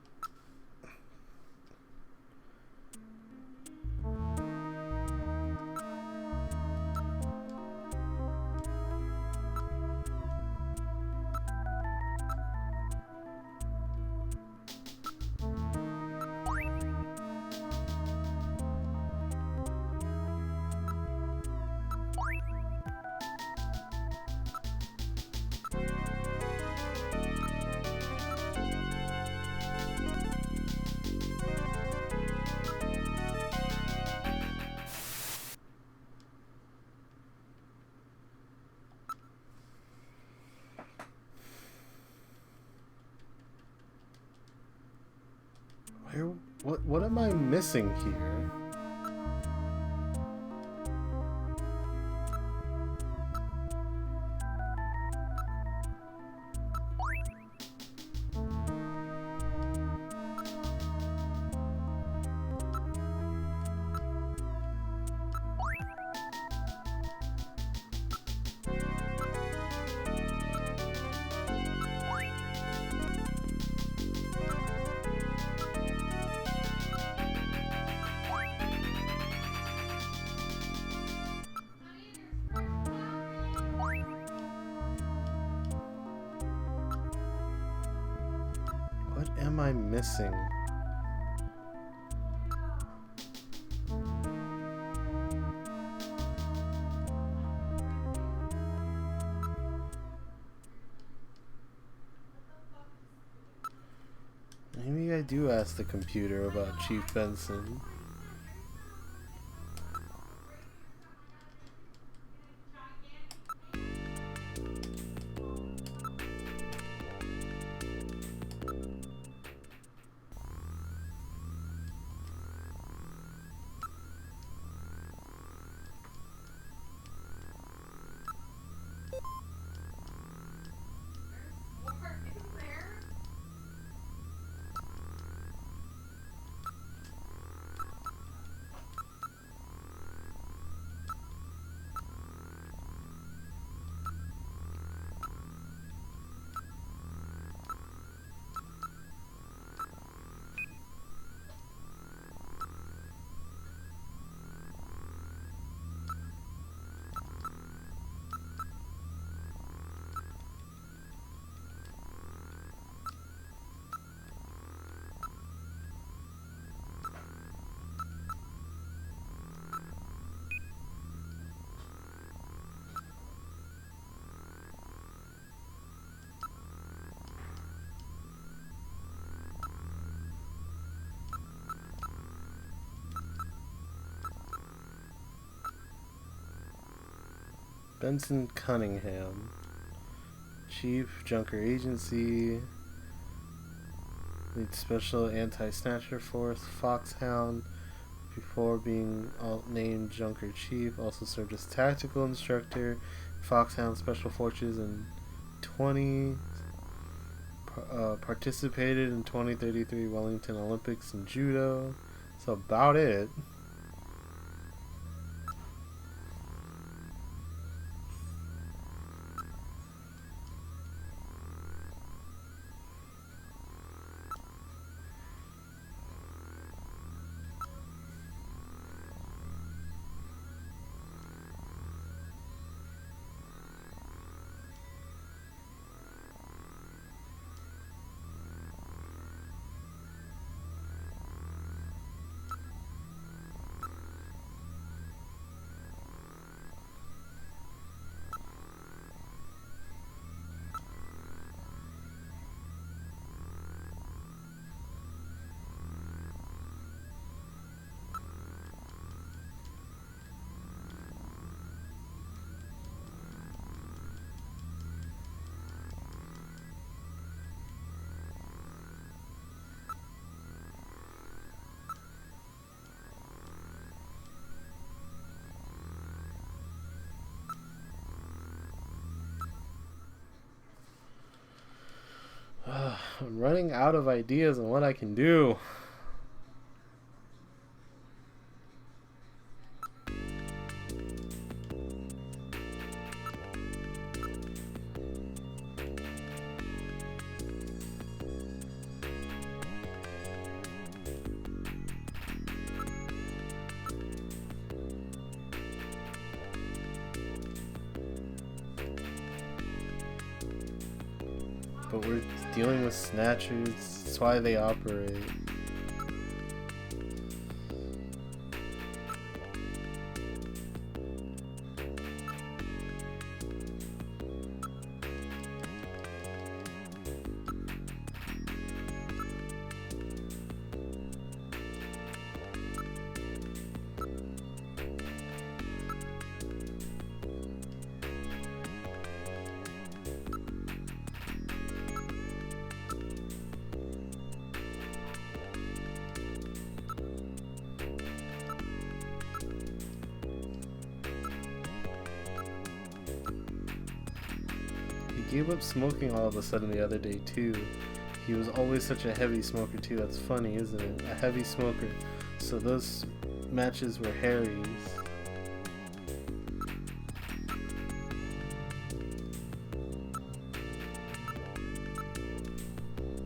what am I missing here? What am I missing? do ask the computer about Chief Benson. Benson Cunningham, Chief, Junker Agency, lead Special Anti-Snatcher Force, Foxhound, before being named Junker Chief, also served as Tactical Instructor, Foxhound Special Forces in 20, participated in 2033 Wellington Olympics in Judo. That's about it. I'm running out of ideas on what I can do. But we're dealing with Snatchers, that's why they operate. He gave up smoking all of a sudden the other day too. He was always such a heavy smoker too. That's funny, isn't it? A heavy smoker. So those matches were Harry's.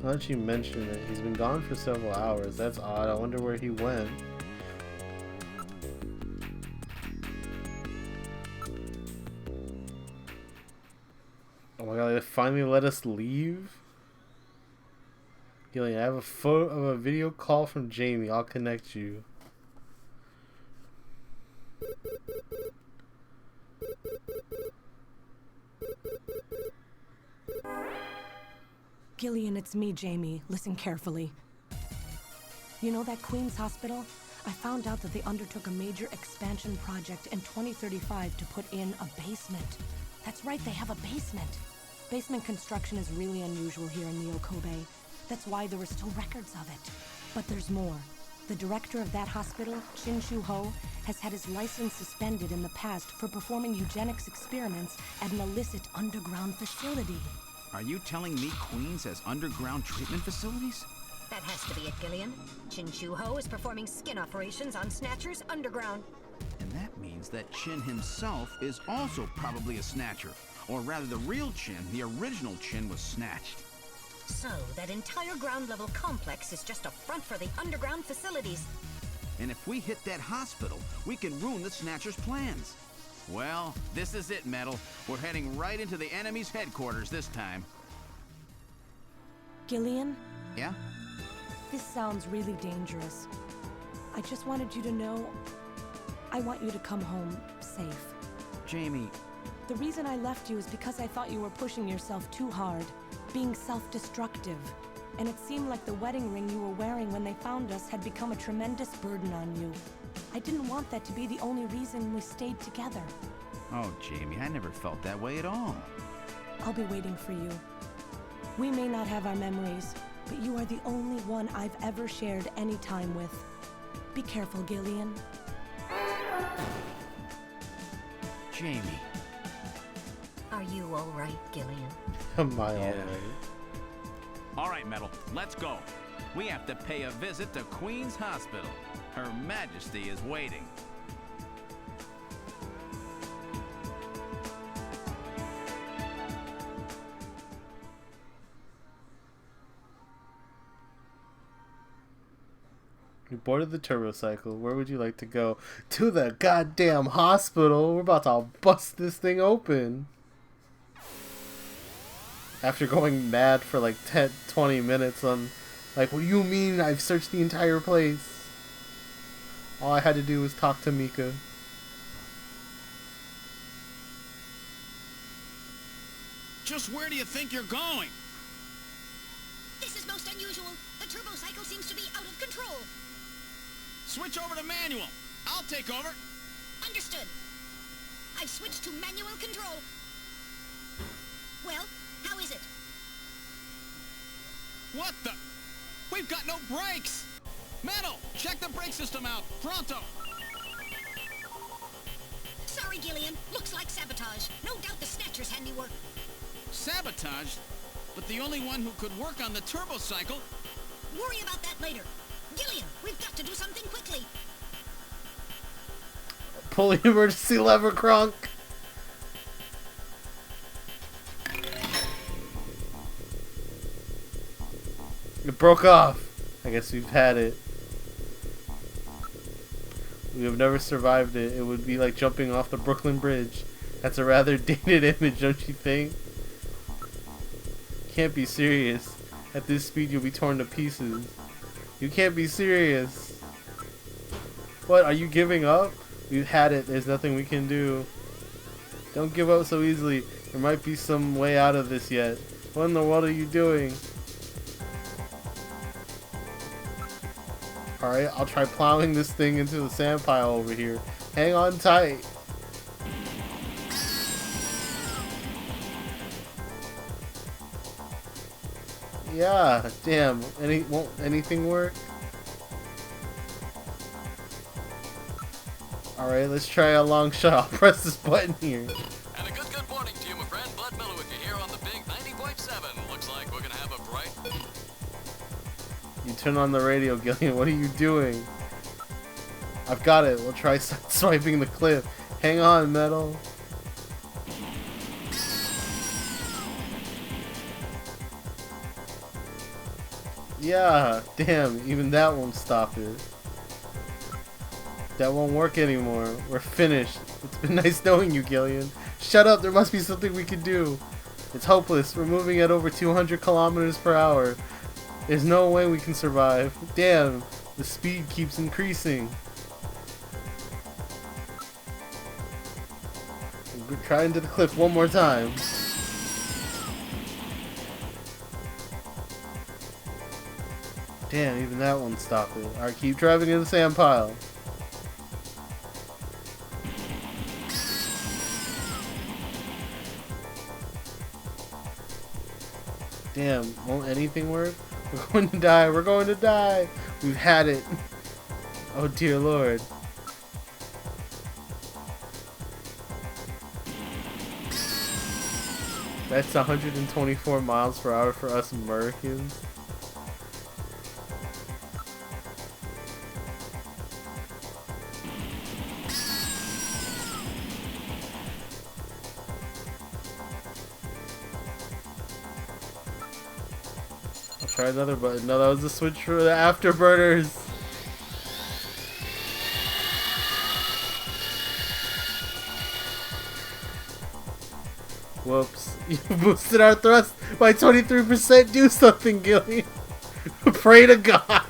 Now that you mention it, he's been gone for several hours. That's odd. I wonder where he went. Oh my god, they finally let us leave? Gillian, I have a photo of a video call from Jamie. I'll connect you. Gillian, it's me, Jamie. Listen carefully. You know that Queens hospital? I found out that they undertook a major expansion project in 2035 to put in a basement. That's right, they have a basement. Basement construction is really unusual here in Neo Kobe. That's why there are still records of it. But there's more. The director of that hospital, Shin Shu-ho, has had his license suspended in the past for performing eugenics experiments at an illicit underground facility. Are you telling me Queens has underground treatment facilities? That has to be it, Gillian. Shin Shu-ho is performing skin operations on Snatchers underground. And that means that Chin himself is also probably a Snatcher. Or rather, the real Chin, the original Chin, was snatched. So, that entire ground-level complex is just a front for the underground facilities. And if we hit that hospital, we can ruin the Snatcher's plans. Well, this is it, Metal. We're heading right into the enemy's headquarters this time. Gillian? Yeah? This sounds really dangerous. I just wanted you to know, I want you to come home safe. Jamie... The reason I left you is because I thought you were pushing yourself too hard, being self-destructive. And it seemed like the wedding ring you were wearing when they found us had become a tremendous burden on you. I didn't want that to be the only reason we stayed together. Oh, Jamie, I never felt that way at all. I'll be waiting for you. We may not have our memories, but you are the only one I've ever shared any time with. Be careful, Gillian. Jamie. Are you all right, Gillian? Am I Yeah. alright? All right, Metal, let's go. We have to pay a visit to Queen's Hospital. Her Majesty is waiting. You boarded the turbo cycle. Where would you like to go? To the goddamn hospital. We're about to bust this thing open. After going mad for like 10, 20 minutes on, like, what do you mean I've searched the entire place? All I had to do was talk to Mika. Just where do you think you're going? This is most unusual. The turbo cycle seems to be out of control. Switch over to manual. I'll take over. Understood. I've switched to manual control. Well, how is it? What the? We've got no brakes! Metal, check the brake system out. Pronto! Sorry, Gillian. Looks like sabotage. No doubt the Snatcher's handiwork. Sabotage? But the only one who could work on the turbo cycle... Worry about that later. Gillian, we've got to do something quickly. Pull the emergency lever, Kronk. It broke off. I guess we've had it. We have never survived it. It would be like jumping off the Brooklyn Bridge. That's a rather dated image, don't you think? Can't be serious. At this speed, you'll be torn to pieces. You can't be serious. What, are you giving up? We've had it. There's nothing we can do. Don't give up so easily. There might be some way out of this yet. What in the world are you doing? Alright, I'll try plowing this thing into the sand pile over here. Hang on tight. Yeah, damn. Won't anything work? Alright, let's try a long shot. I'll press this button here. And a good morning to you, my friend. Bud Miller with you here on the big 90.7. Looks like we're gonna have a bright... You turn on the radio, Gillian. What are you doing? I've got it. We'll try swiping the cliff. Hang on, Metal. Yeah, damn. Even that won't stop it. That won't work anymore. We're finished. It's been nice knowing you, Gillian. Shut up. There must be something we can do. It's hopeless. We're moving at over 200 kilometers per hour. There's no way we can survive. Damn, the speed keeps increasing. We're trying to the cliff one more time. Damn, even that won't stop it. Alright, keep driving in the sand pile. Damn, won't anything work? We're going to die. We're going to die. We've had it. Oh dear Lord. That's 124 miles per hour for us Americans. I'll try another button. No, that was the switch for the afterburners. Whoops. You boosted our thrust by 23%. Do something, Gillian. Pray to God.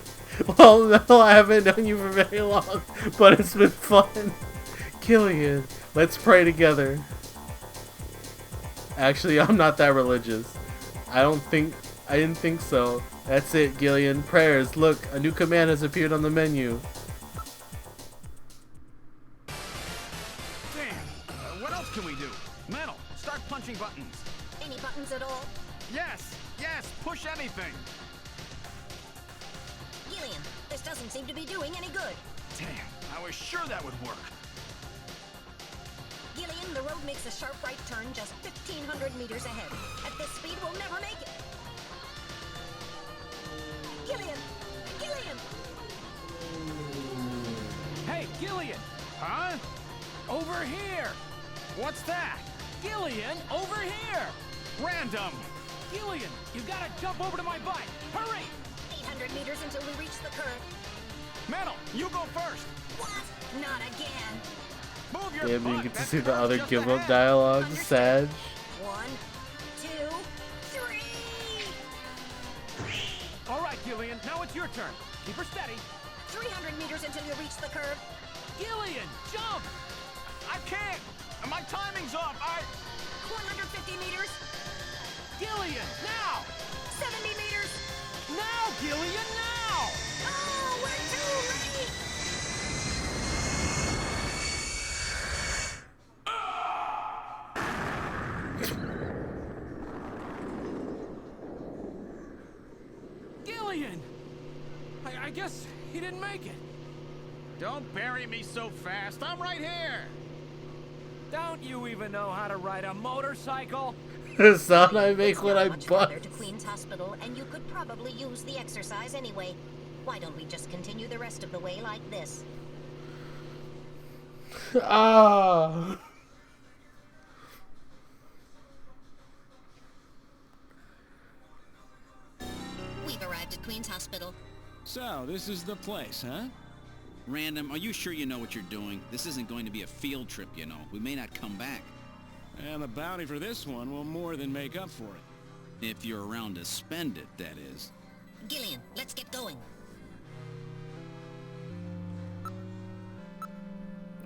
Well, no, I haven't known you for very long, but it's been fun. Gillian, let's pray together. Actually, I'm not that religious. I didn't think so. That's it, Gillian. Prayers. Look, a new command has appeared on the menu. Damn. What else can we do? Metal, start punching buttons. Any buttons at all? Yes, push anything. Gillian, this doesn't seem to be doing any good. Damn, I was sure that would work. Gillian, the road makes a sharp right turn just 1,500 meters ahead. At this speed, we'll never make it. Gillian! Gillian! Hey, Gillian! Huh? Over here! What's that? Gillian, over here! Random! Gillian, you gotta jump over to my bike! Hurry! 800 meters until we reach the curve. Metal, you go first! What? Not again. Move your Yeah, but you butt. get to That see the curve's other just give up ahead. dialogue. Sag. 1, 2, 3! All right, Gillian, now it's your turn. Keep her steady. 300 meters until you reach the curve. Gillian, jump! I can't! My timing's off! 150 meters. Gillian, now! 70 meters. Now, Gillian, now! Oh, we're too late! Gillian! I guess he didn't make it. Don't bury me so fast. I'm right here. Don't you even know how to ride a motorcycle? The sound I make when I Much bust. farther to Queen's Hospital, and you could probably use the exercise anyway. Why don't we just continue the rest of the way like this? Ah. We've arrived at Queen's Hospital. So, this is the place, huh? Random, are you sure you know what you're doing? This isn't going to be a field trip, you know. We may not come back. And the bounty for this one will more than make up for it. If you're around to spend it, that is. Gillian, let's get going.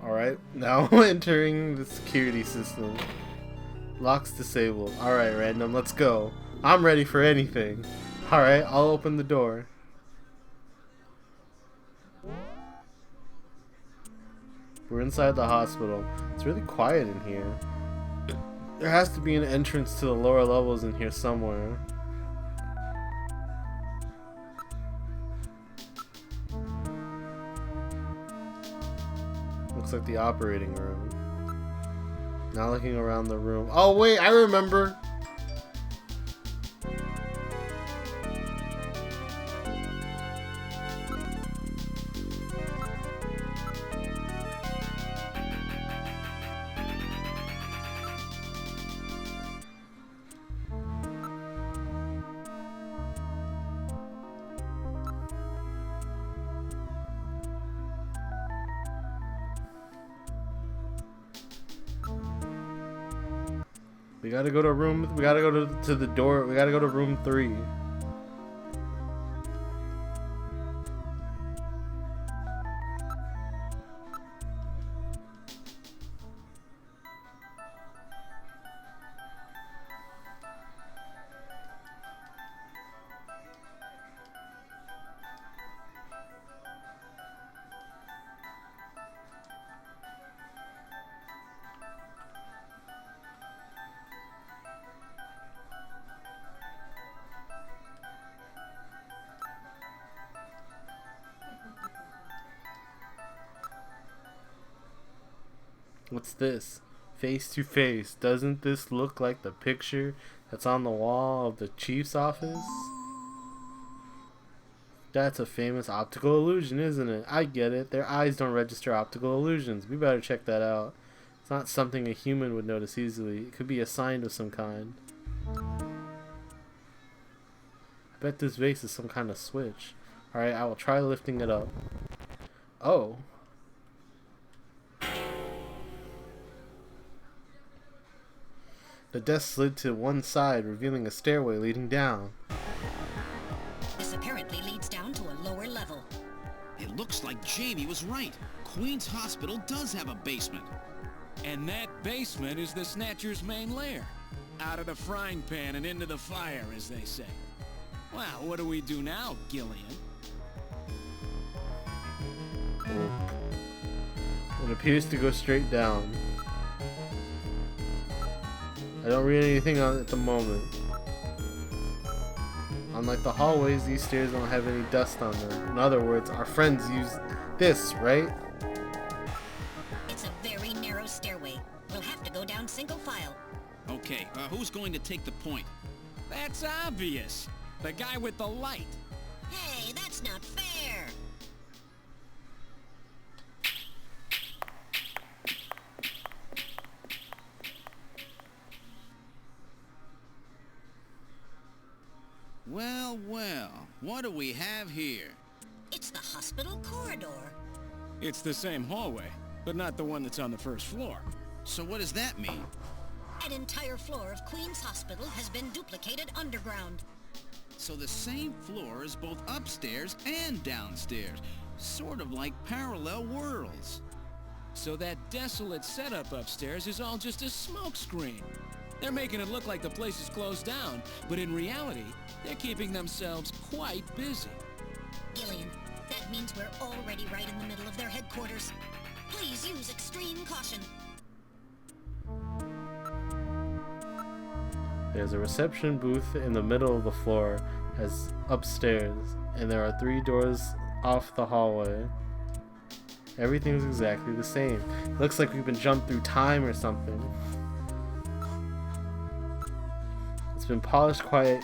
Alright, now entering the security system. Locks disabled. Alright, Random, let's go. I'm ready for anything. Alright, I'll open the door. We're inside the hospital. It's really quiet in here. There has to be an entrance to the lower levels in here somewhere. Looks like the operating room. Now looking around the room. Oh wait, I remember! We gotta go to room. We gotta go to the door. We gotta go to room 3. What's this? Face to face. Doesn't this look like the picture that's on the wall of the chief's office? That's a famous optical illusion, isn't it? I get it. Their eyes don't register optical illusions. We better check that out. It's not something a human would notice easily. It could be a sign of some kind. I bet this vase is some kind of switch. Alright, I will try lifting it up. Oh. The desk slid to one side, revealing a stairway leading down. This apparently leads down to a lower level. It looks like Jamie was right. Queen's Hospital does have a basement. And that basement is the Snatcher's main lair. Out of the frying pan and into the fire, as they say. Well, what do we do now, Gillian? It appears to go straight down. I don't read anything on it at the moment. Unlike the hallways, these stairs don't have any dust on them. In other words, our friends use this, right? It's a very narrow stairway. We'll have to go down single file. Okay, who's going to take the point? That's obvious. The guy with the light. Hey, that's not fair! Well, well, what do we have here? It's the hospital corridor. It's the same hallway, but not the one that's on the first floor. So what does that mean? An entire floor of Queen's Hospital has been duplicated underground. So the same floor is both upstairs and downstairs. Sort of like parallel worlds. So that desolate setup upstairs is all just a smokescreen. They're making it look like the place is closed down, but in reality, they're keeping themselves quite busy. Gillian, that means we're already right in the middle of their headquarters. Please use extreme caution. There's a reception booth in the middle of the floor as upstairs, and there are 3 doors off the hallway. Everything's exactly the same. It looks like we've been jumped through time or something. It's been polished quite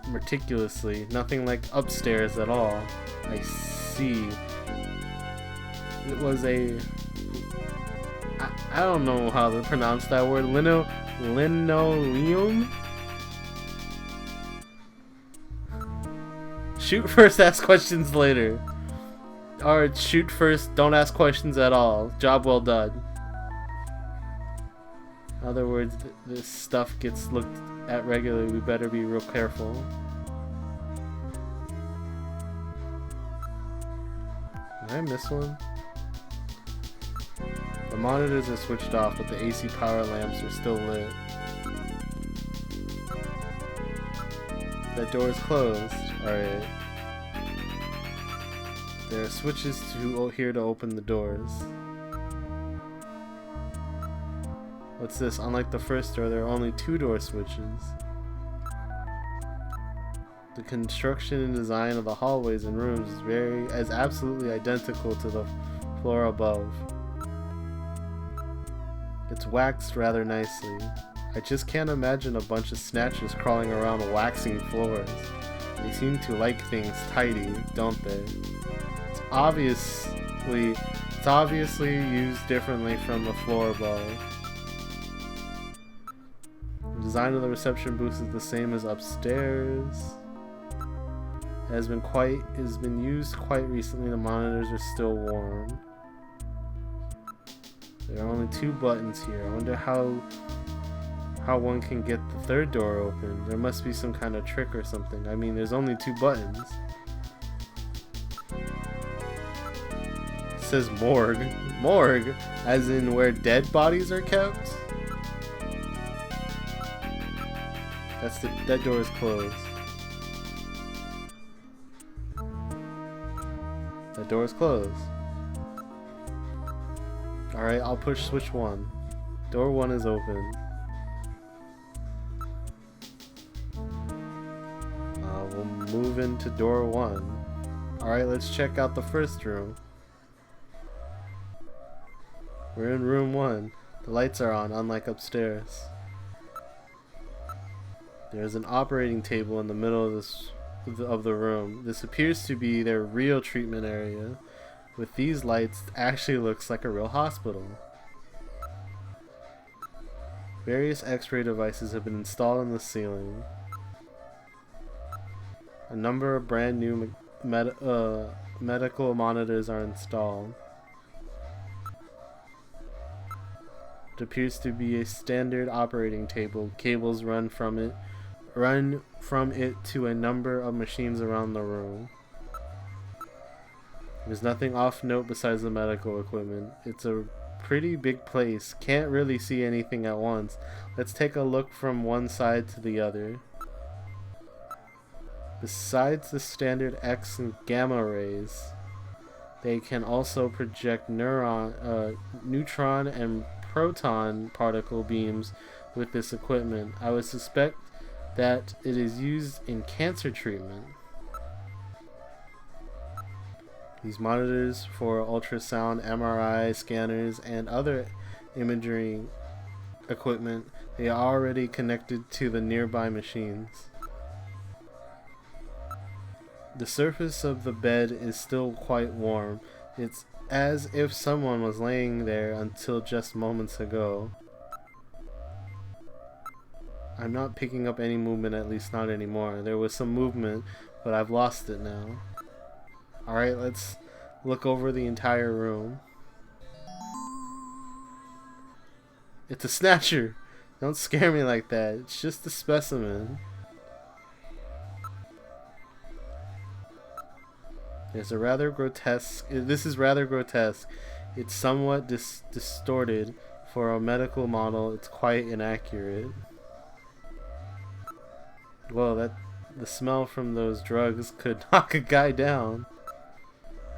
meticulously, nothing like upstairs at all. I see. It was a... I don't know how to pronounce that word. Linoleum? Shoot first, ask questions later. Or shoot first, don't ask questions at all. Job well done. In other words, this stuff gets looked at regularly. We better be real careful. Did I miss one? The monitors are switched off, but the AC power lamps are still lit. That door is closed. Alright. There are switches here to open the doors. What's this? Unlike the first door, there are only 2 door switches. The construction and design of the hallways and rooms is absolutely identical to the floor above. It's waxed rather nicely. I just can't imagine a bunch of snatchers crawling around waxing floors. They seem to like things tidy, don't they? It's obviously used differently from the floor above. The design of the reception booth is the same as upstairs. It has been used quite recently. The monitors are still warm. There are only 2 buttons here. I wonder how one can get the 3rd door open. There must be some kind of trick or something. I mean, there's only 2 buttons. It says morgue. Morgue, as in where dead bodies are kept? That door is closed. That door is closed. Alright, I'll push switch 1. Door 1 is open. We'll move into door 1. Alright, let's check out the first room. We're in room 1. The lights are on, unlike upstairs. There is an operating table in the middle of the room. This appears to be their real treatment area. With these lights, it actually looks like a real hospital. Various X-ray devices have been installed in the ceiling. A number of brand new medical monitors are installed. It appears to be a standard operating table. Cables run from it to a number of machines around the room. There's nothing off note besides the medical equipment. It's a pretty big place. Can't really see anything at once. Let's take a look from one side to the other. Besides the standard X and gamma rays, they can also project neutron and proton particle beams with this equipment. I would suspect that it is used in cancer treatment. These monitors for ultrasound, MRI scanners, and other imaging equipment, they are already connected to the nearby machines. The surface of the bed is still quite warm. It's as if someone was laying there until just moments ago. I'm not picking up any movement, at least not anymore. There was some movement, but I've lost it now. Alright, let's look over the entire room. It's a Snatcher! Don't scare me like that. It's just a specimen. There's a rather grotesque... This is rather grotesque. It's somewhat distorted. For a medical model, it's quite inaccurate. Well, the smell from those drugs could knock a guy down.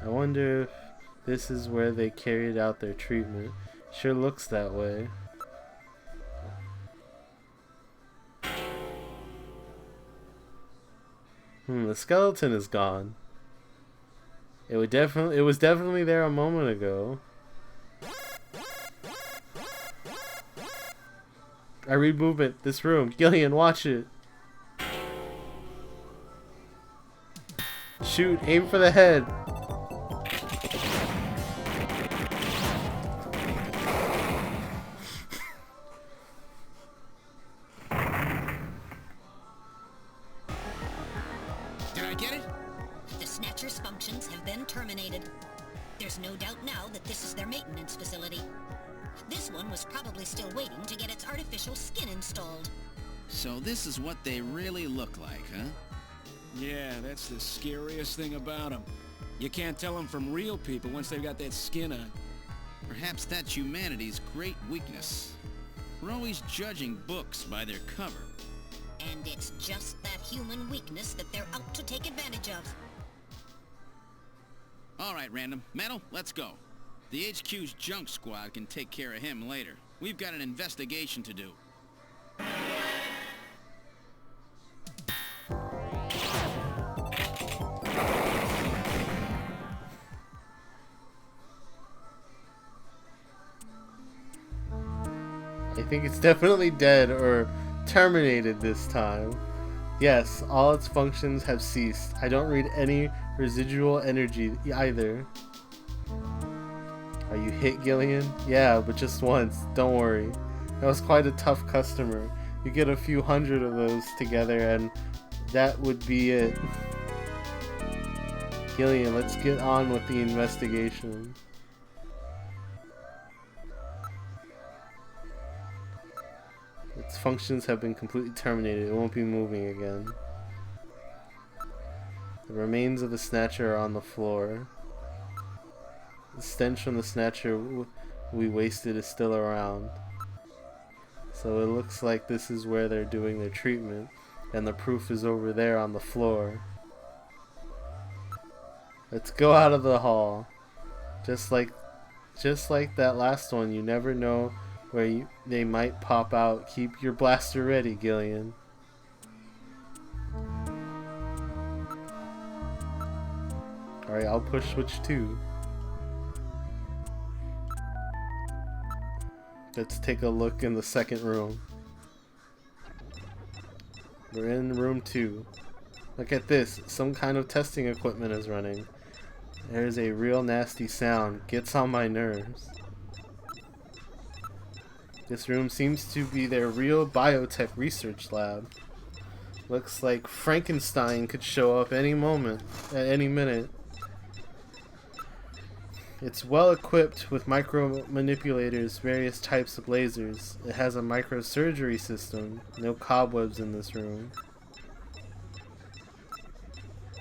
I wonder if this is where they carried out their treatment. Sure looks that way. The skeleton is gone. It was definitely there a moment ago. I read movement. This room. Gillian, watch it. Shoot, aim for the head. Did I get it? The Snatcher's functions have been terminated. There's no doubt now that this is their maintenance facility. This one was probably still waiting to get its artificial skin installed. So this is what they really look like, huh? Yeah, that's the scariest thing about them. You can't tell them from real people once they've got that skin on. Perhaps that's humanity's great weakness. We're always judging books by their cover. And it's just that human weakness that they're out to take advantage of. Alright, Random. Metal, let's go. The HQ's junk squad can take care of him later. We've got an investigation to do. I think it's definitely dead or terminated this time. Yes, all its functions have ceased. I don't read any residual energy either. Are you hit, Gillian? Yeah, but just once. Don't worry. That was quite a tough customer. You get a few hundred of those together and that would be it. Gillian, let's get on with the investigation. Its functions have been completely terminated. It won't be moving again. The remains of the Snatcher are on the floor. The stench from the Snatcher we wasted is still around. So it looks like this is where they're doing their treatment, and the proof is over there on the floor. Let's go out of the hall. Just like that last one, you never know where they might pop out. Keep your blaster ready, Gillian. Alright, I'll push switch 2. Let's take a look in the second room. We're in room 2. Look at this. Some kind of testing equipment is running. There's a real nasty sound. Gets on my nerves. This room seems to be their real biotech research lab. Looks like Frankenstein could show up any moment, at any minute. It's well equipped with micro manipulators, various types of lasers. It has a microsurgery system. No cobwebs in this room.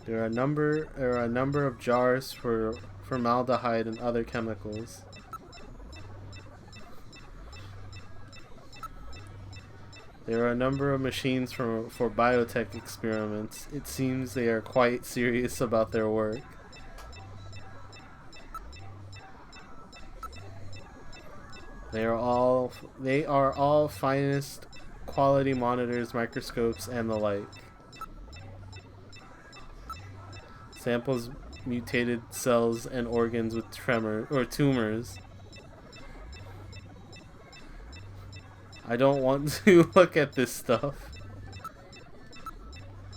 There are a number of jars for formaldehyde and other chemicals. There are a number of machines for biotech experiments. It seems they are quite serious about their work. They are all finest quality monitors, microscopes, and the like. Samples mutated cells and organs with tumors. I don't want to look at this stuff.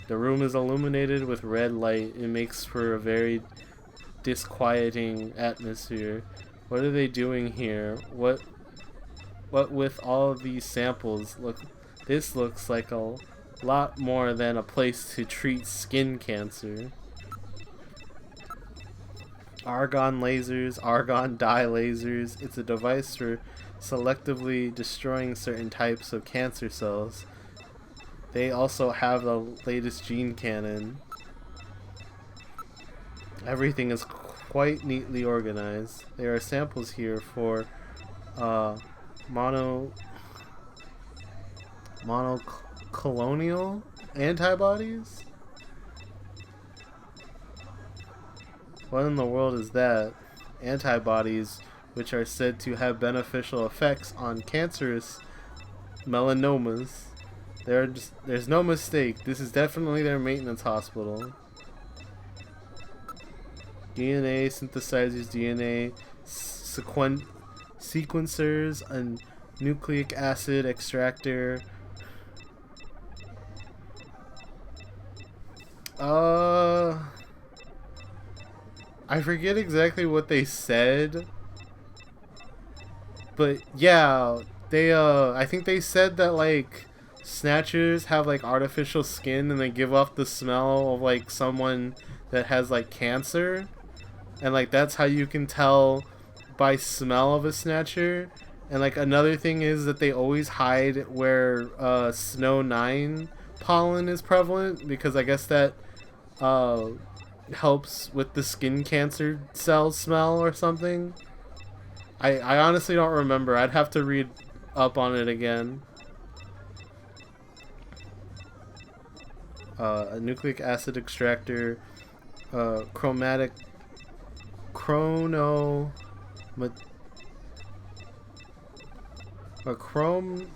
The room is illuminated with red light. It makes for a very disquieting atmosphere. What are they doing here? What with all of these samples? Look, this looks like a lot more than a place to treat skin cancer. Argon lasers, argon dye lasers. It's a device for selectively destroying certain types of cancer cells. They also have the latest gene cannon. Everything is quite neatly organized. There are samples here for monoclonal antibodies? What in the world is that? Antibodies, which are said to have beneficial effects on cancerous melanomas. There's no mistake. This is definitely their maintenance hospital. DNA synthesizers, DNA sequencers, a nucleic acid extractor. I forget exactly what they said. But yeah, they I think they said that like Snatchers have like artificial skin and they give off the smell of like someone that has like cancer, and like that's how you can tell by smell of a Snatcher. And like another thing is that they always hide where Snow 9 pollen is prevalent, because I guess that helps with the skin cancer cell smell or something. I honestly don't remember. I'd have to read up on it again. A nucleic acid extractor, chromatic chrono a chrome.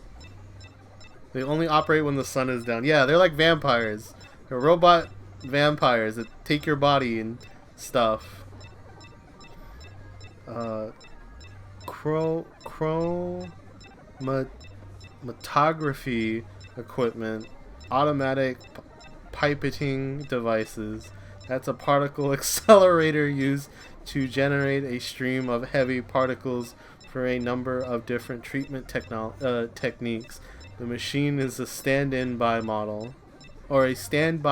They only operate when the sun is down. Yeah, they're like vampires. They're robot vampires that take your body and stuff. Chromatography equipment, automatic pipetting devices. That's a particle accelerator used to generate a stream of heavy particles for a number of different treatment techniques. The machine is a standby model. It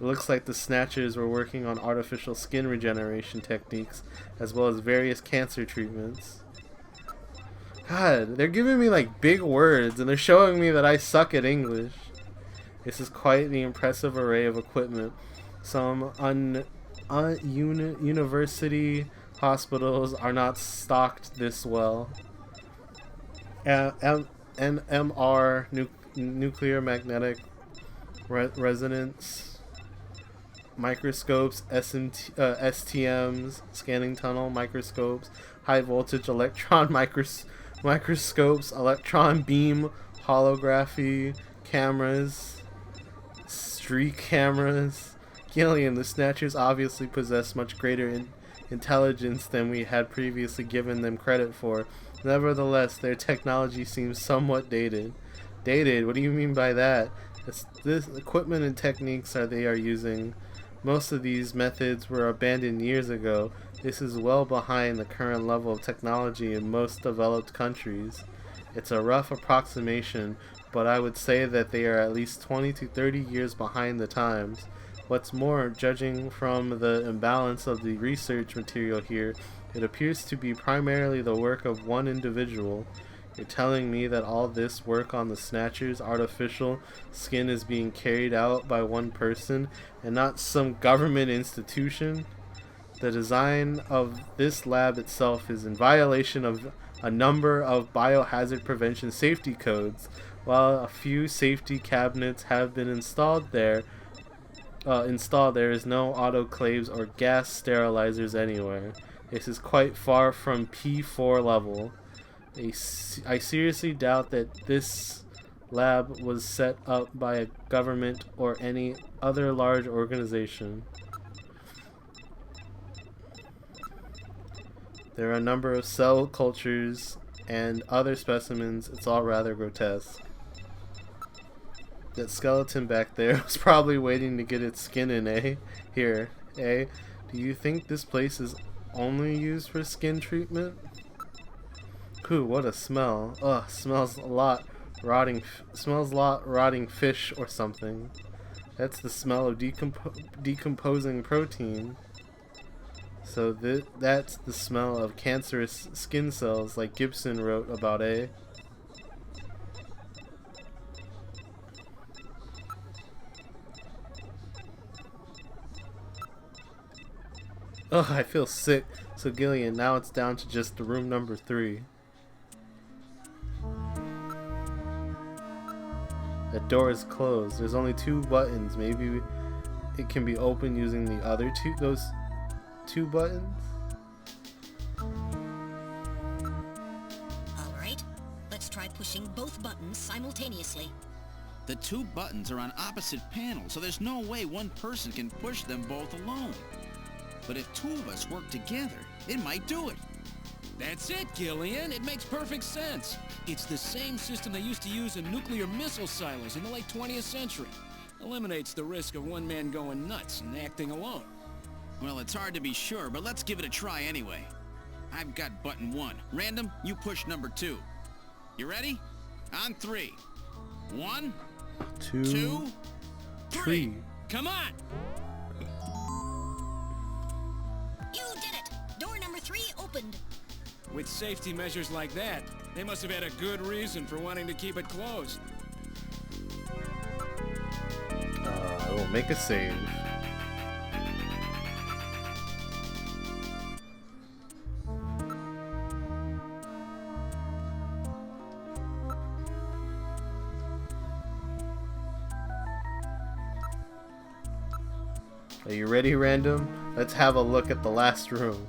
looks like the Snatchers were working on artificial skin regeneration techniques, as well as various cancer treatments. God, they're giving me like big words, and they're showing me that I suck at English. This is quite the impressive array of equipment. Some university hospitals are not stocked this well. NMR, nuclear magnetic resonance microscopes, STMs, scanning tunnel microscopes, high voltage electron microscopes, electron beam holography cameras, streak cameras. Gillian, the Snatchers obviously possess much greater intelligence than we had previously given them credit for. Nevertheless, their technology seems somewhat dated. Dated? What do you mean by that? This equipment and techniques they are using. Most of these methods were abandoned years ago. This is well behind the current level of technology in most developed countries. It's a rough approximation, but I would say that they are at least 20 to 30 years behind the times. What's more, judging from the imbalance of the research material here, it appears to be primarily the work of one individual. You're telling me that all this work on the Snatcher's artificial skin is being carried out by one person and not some government institution? The design of this lab itself is in violation of a number of biohazard prevention safety codes. While a few safety cabinets have been installed, there is no autoclaves or gas sterilizers anywhere. This is quite far from P4 level. I seriously doubt that this lab was set up by a government or any other large organization. There are a number of cell cultures and other specimens. It's all rather grotesque. That skeleton back there was probably waiting to get its skin in, eh? Here, eh? Do you think this place is only used for skin treatment? Ooh, what a smell. Ugh, smells a lot rotting fish or something. That's the smell of decomposing protein. So that's the smell of cancerous skin cells, like Gibson wrote about, eh? Ugh, I feel sick. So Gillian, now it's down to just the room number 3. That door is closed. There's only 2 buttons. Maybe it can be opened using the other those 2 buttons? Alright, let's try pushing both buttons simultaneously. The 2 buttons are on opposite panels, so there's no way one person can push them both alone. But if 2 of us work together, it might do it. That's it, Gillian. It makes perfect sense. It's the same system they used to use in nuclear missile silos in the late 20th century. Eliminates the risk of one man going nuts and acting alone. Well, it's hard to be sure, but let's give it a try anyway. I've got button 1. Random, you push number 2. You ready? On 3. 1, 2, 3. Come on! You did it! Door number 3 opened. With safety measures like that, they must have had a good reason for wanting to keep it closed. I will make a save. Are you ready, Random? Let's have a look at the last room.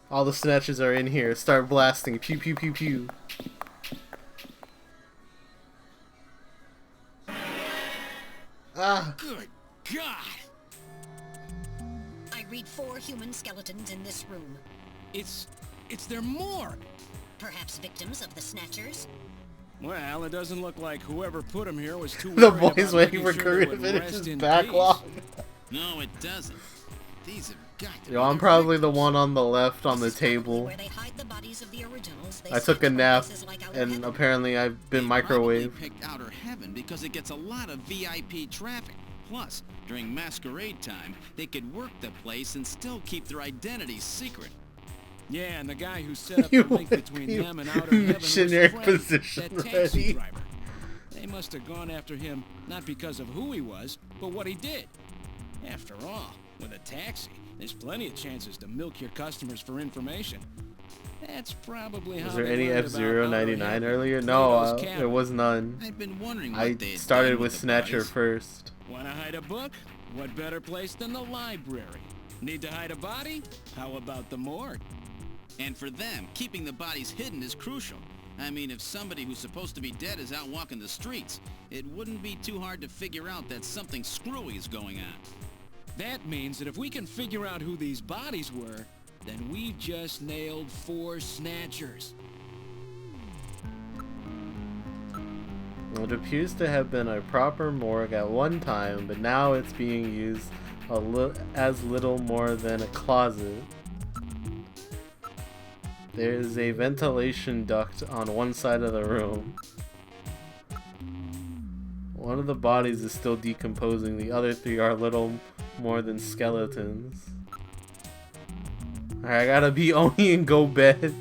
All the Snatchers are in here. Start blasting. Pew pew pew pew. Ah! Good God! I read 4 human skeletons in this room. It's their morgue. Perhaps victims of the Snatchers? Well, it doesn't look like whoever put them here was too The worried boy's about waiting making for sure Curry they to would finish rest his in backlog. peace. No, it doesn't. These have got to Yo, be I'm the probably the victims. one on the left on the This is probably table. where they hide the bodies of the originals. They I took a sent nap, places like Outer and Heaven. apparently I've been They probably microwaved. picked Outer Heaven because it gets a lot of VIP traffic. Plus, during masquerade time, they could work the place and still keep their identities secret. Yeah, and the guy who set up You the link wanna between be them and Outer Heaven was missionary Freddy, position that taxi ready. driver. They must have gone after him not because of who he was, but what he did. After all, with a taxi, there's plenty of chances to milk your customers for information. That's probably how Was there they any learned about F-Zero Outer 99 Heaven. earlier? No, Plato's there cabin. was none. I've been wondering what I they had started done with the Snatcher bodies. first. Want to hide a book? What better place than the library? Need to hide a body? How about the morgue? And for them, keeping the bodies hidden is crucial. I mean, if somebody who's supposed to be dead is out walking the streets, it wouldn't be too hard to figure out that something screwy is going on. That means that if we can figure out who these bodies were, then we've just nailed 4 Snatchers. It appears to have been a proper morgue at one time, but now it's being used as little more than a closet. There is a ventilation duct on one side of the room. One of the bodies is still decomposing, the other 3 are little more than skeletons. Alright, I gotta be Oni and go bed.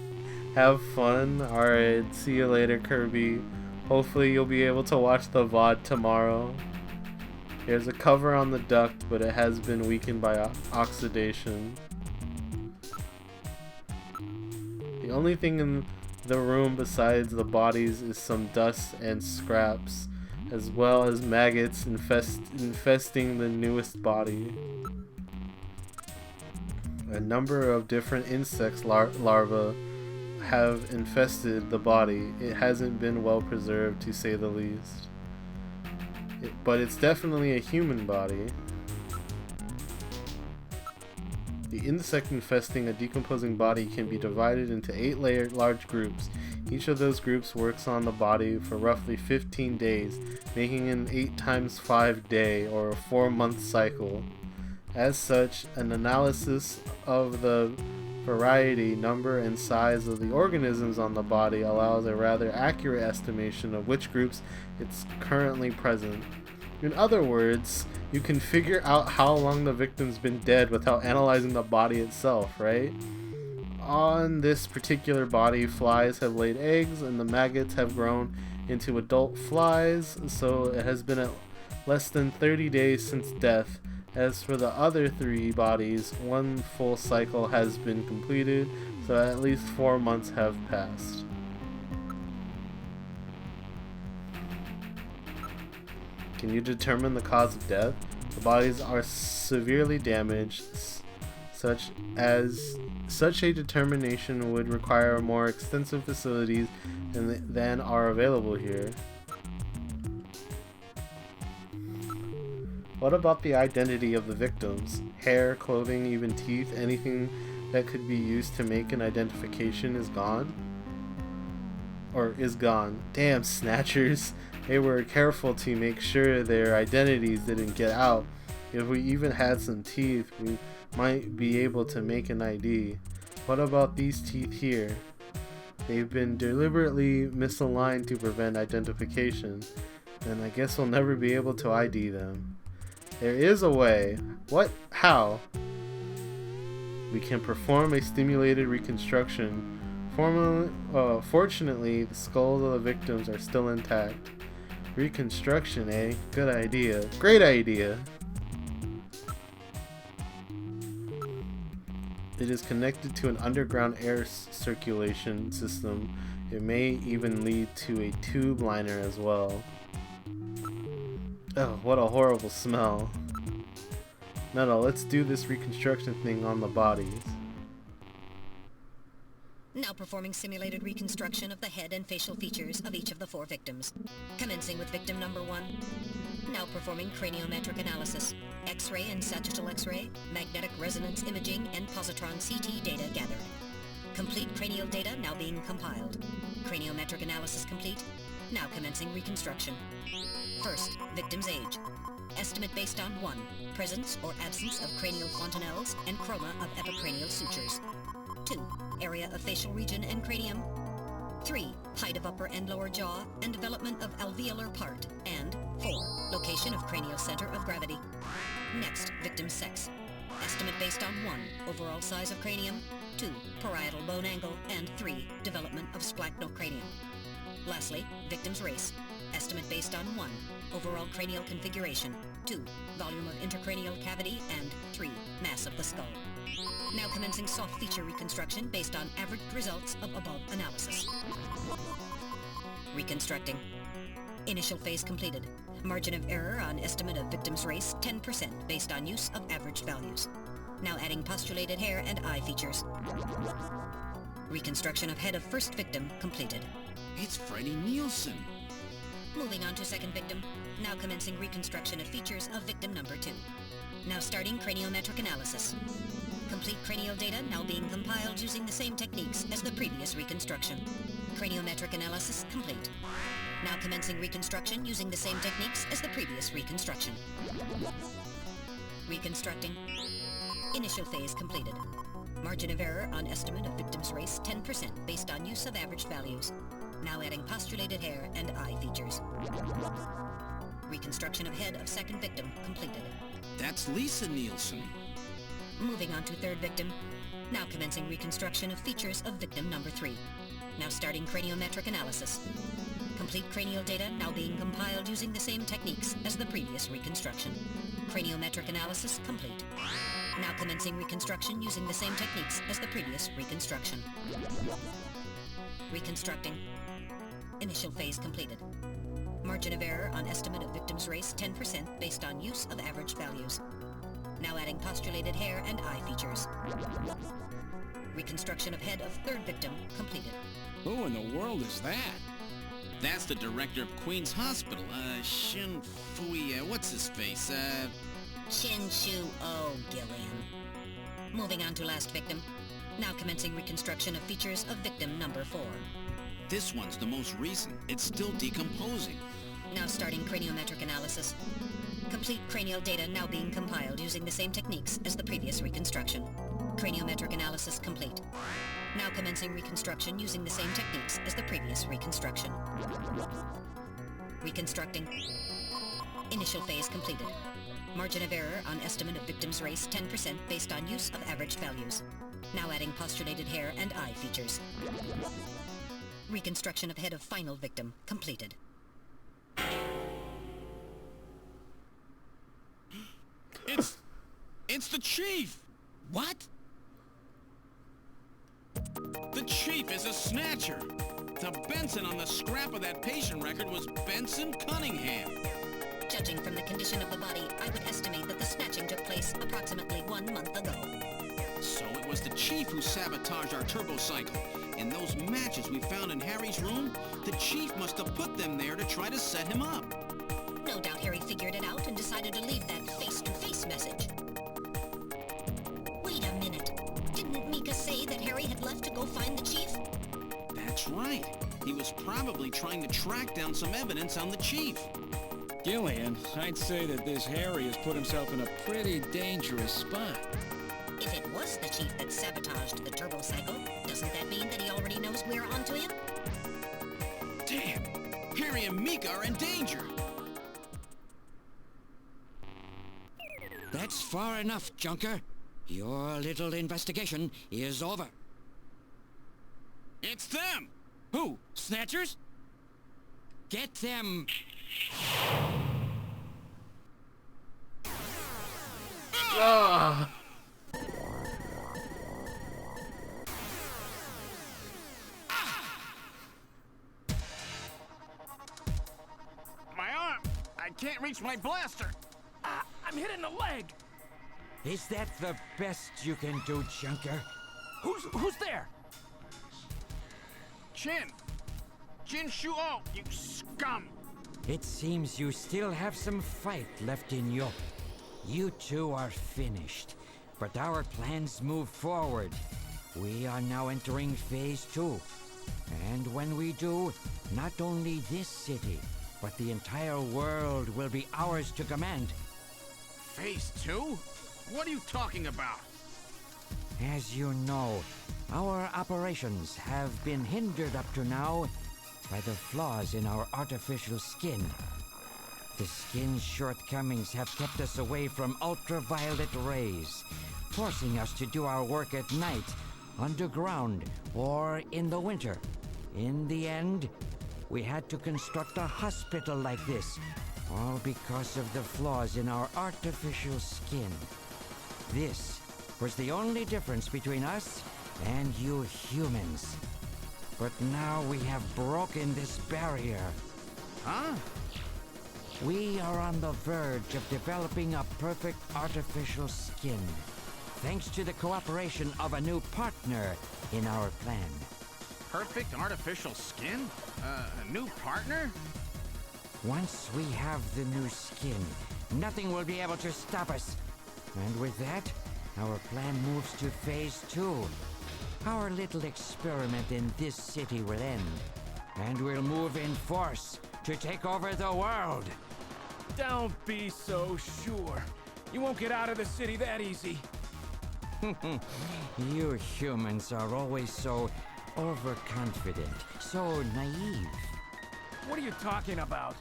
Have fun. Alright, see you later, Kirby. Hopefully you'll be able to watch the VOD tomorrow. There's a cover on the duct, but it has been weakened by oxidation. The only thing in the room besides the bodies is some dust and scraps, as well as maggots infesting the newest body. A number of different insects larvae have infested the body. It hasn't been well preserved, to say the least. But it's definitely a human body. The insect infesting a decomposing body can be divided into 8 large groups. Each of those groups works on the body for roughly 15 days, making an 8 times 5 day or a 4-month cycle. As such, an analysis of the variety, number, and size of the organisms on the body allows a rather accurate estimation of which groups it's currently present. In other words, you can figure out how long the victim's been dead without analyzing the body itself, right? On this particular body, flies have laid eggs and the maggots have grown into adult flies, so it has been at less than 30 days since death. As for the other 3 bodies, 1 full cycle has been completed, so at least 4 months have passed. Can you determine the cause of death? The bodies are severely damaged, such a determination would require more extensive facilities than are available here. What about the identity of the victims? Hair, clothing, even teeth, anything that could be used to make an identification is gone? Or is gone. Damn, Snatchers. They were careful to make sure their identities didn't get out. If we even had some teeth, we might be able to make an ID. What about these teeth here? They've been deliberately misaligned to prevent identification, and I guess we'll never be able to ID them. There is a way. What? How? We can perform a stimulated reconstruction. Fortunately, the skulls of the victims are still intact. Reconstruction, eh? Good idea. Great idea! It is connected to an underground air circulation system. It may even lead to a tube liner as well. Oh, what a horrible smell. No, let's do this reconstruction thing on the bodies. Now performing simulated reconstruction of the head and facial features of each of the 4 victims. Commencing with victim number 1. Now performing craniometric analysis. X-ray and sagittal X-ray, magnetic resonance imaging, and positron CT data gathered. Complete cranial data now being compiled. Craniometric analysis complete. Now commencing reconstruction. First, victim's age. Estimate based on 1. Presence or absence of cranial fontanelles and chroma of epicranial sutures. 2. Area of facial region and cranium. 3. Height of upper and lower jaw and development of alveolar part. And 4. Location of cranial center of gravity. Next, victim's sex. Estimate based on 1. Overall size of cranium. 2. Parietal bone angle. And 3. Development of splachnocranium. Lastly, victim's race. Estimate based on 1. Overall cranial configuration. 2. Volume of intercranial cavity. And 3. Mass of the skull. Now commencing soft feature reconstruction based on averaged results of above analysis. Reconstructing. Initial phase completed. Margin of error on estimate of victim's race 10% based on use of averaged values. Now adding postulated hair and eye features. Reconstruction of head of first victim completed. It's Freddie Nielsen. Moving on to second victim. Now commencing reconstruction of features of victim number 2. Now starting craniometric analysis. Complete cranial data now being compiled using the same techniques as the previous reconstruction. Craniometric analysis complete. Now commencing reconstruction using the same techniques as the previous reconstruction. Reconstructing. Initial phase completed. Margin of error on estimate of victim's race 10% based on use of averaged values. Now adding postulated hair and eye features. Reconstruction of head of second victim completed. That's Lisa Nielsen. Moving on to third victim. Now commencing reconstruction of features of victim number 3. Now starting craniometric analysis. Complete cranial data now being compiled using the same techniques as the previous reconstruction. Craniometric analysis complete. Now commencing reconstruction using the same techniques as the previous reconstruction. Reconstructing. Initial phase completed. Margin of error on estimate of victim's race 10% based on use of averaged values. Now adding postulated hair and eye features. Reconstruction of head of third victim completed. Who in the world is that? That's the director of Queen's Hospital, Shin Fui, what's his face, Chin Shu O Gillian. Moving on to last victim. Now commencing reconstruction of features of victim number 4. This one's the most recent. It's still decomposing. Now starting craniometric analysis. Complete cranial data now being compiled using the same techniques as the previous reconstruction. Craniometric analysis complete. Now commencing reconstruction using the same techniques as the previous reconstruction. Reconstructing. Initial phase completed. Margin of error on estimate of victim's race 10% based on use of averaged values. Now adding postulated hair and eye features. Reconstruction of head of final victim completed. It's the chief! What? The chief is a snatcher! The Benson on the scrap of that patient record was Benson Cunningham. Judging from the condition of the body, I would estimate that the snatching took place approximately 1 month ago. So it was the chief who sabotaged our turbocycle. And those matches we found in Harry's room, the chief must have put them there to try to set him up. No doubt Harry figured it out and decided to leave that face-to-face message. Wait a minute. Didn't Mika say that Harry had left to go find the chief? That's right. He was probably trying to track down some evidence on the chief. Gillian, I'd say that this Harry has put himself in a pretty dangerous spot. If it was the chief that sabotaged the turbocycle, doesn't that mean that he already knows we're onto him? Damn! Harry and Mika are in danger! That's far enough, Junker. Your little investigation is over. It's them! Who? Snatchers? Get them! Ah! My arm! I can't reach my blaster! I'm hit in the leg. Is that the best you can do, Junker? Who's there? Chin Shu-O, you scum! It seems you still have some fight left in you. You two are finished, but our plans move forward. We are now entering Phase 2. And when we do, not only this city, but the entire world will be ours to command. Phase 2? What are you talking about? As you know, our operations have been hindered up to now by the flaws in our artificial skin. The skin's shortcomings have kept us away from ultraviolet rays, forcing us to do our work at night, underground, or in the winter. In the end, we had to construct a hospital like this, all because of the flaws in our artificial skin. This was the only difference between us and you humans. But now we have broken this barrier. Huh? We are on the verge of developing a perfect artificial skin, thanks to the cooperation of a new partner in our plan. Perfect artificial skin? A new partner? Once we have the new skin, nothing will be able to stop us. And with that, our plan moves to phase 2. Our little experiment in this city will end, and we'll move in force to take over the world. Don't be so sure. You won't get out of the city that easy. You humans are always so overconfident, so naive. What are you talking about?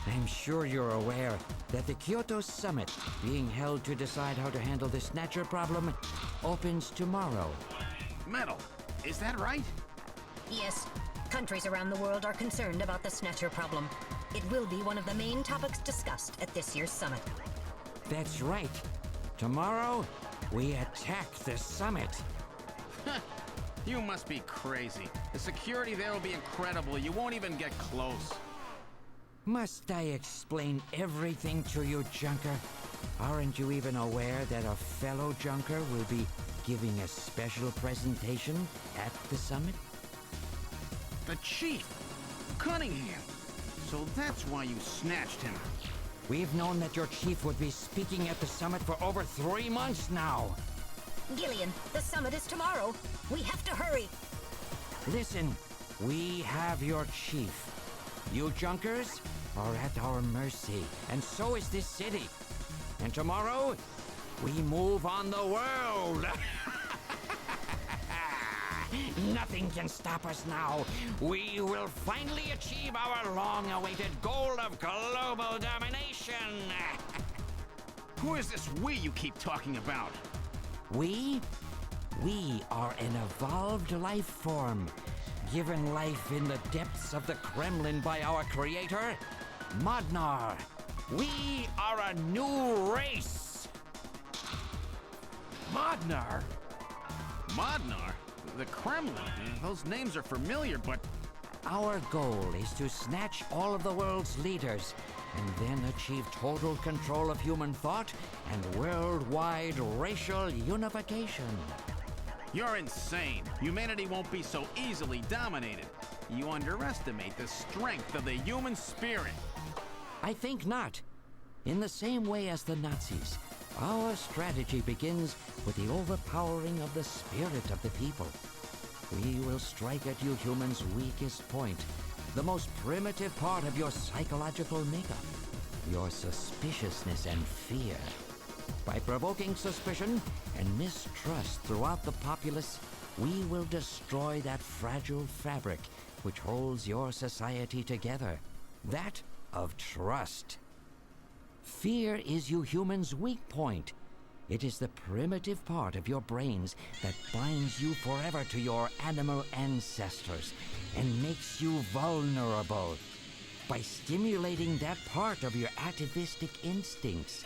I'm sure you're aware that the Kyoto Summit, being held to decide how to handle the Snatcher problem, opens tomorrow. Metal, is that right? Yes. Countries around the world are concerned about the Snatcher problem. It will be one of the main topics discussed at this year's summit. That's right. Tomorrow, we attack the summit. You must be crazy. The security there will be incredible. You won't even get close. Must I explain everything to you, Junker? Aren't you even aware that a fellow Junker will be giving a special presentation at the summit? The Chief! Cunningham! So that's why you snatched him. We've known that your chief would be speaking at the summit for over 3 months now. Gillian, the summit is tomorrow. We have to hurry. Listen, we have your chief. You Junkers are at our mercy, and so is this city. And tomorrow, we move on the world. Nothing can stop us now. We will finally achieve our long-awaited goal of global domination. Who is this we you keep talking about? We are an evolved life form, given life in the depths of the Kremlin by our creator, Modnar. We are a new race. Modnar? Modnar? The Kremlin? Those names are familiar, but... Our goal is to snatch all of the world's leaders, and then achieve total control of human thought and worldwide racial unification. You're insane. Humanity won't be so easily dominated. You underestimate the strength of the human spirit. I think not. In the same way as the Nazis, our strategy begins with the overpowering of the spirit of the people. We will strike at you humans' weakest point, the most primitive part of your psychological makeup, your suspiciousness and fear. By provoking suspicion and mistrust throughout the populace, we will destroy that fragile fabric which holds your society together, that of trust. Fear is you humans' weak point. It is the primitive part of your brains that binds you forever to your animal ancestors and makes you vulnerable. By stimulating that part of your atavistic instincts,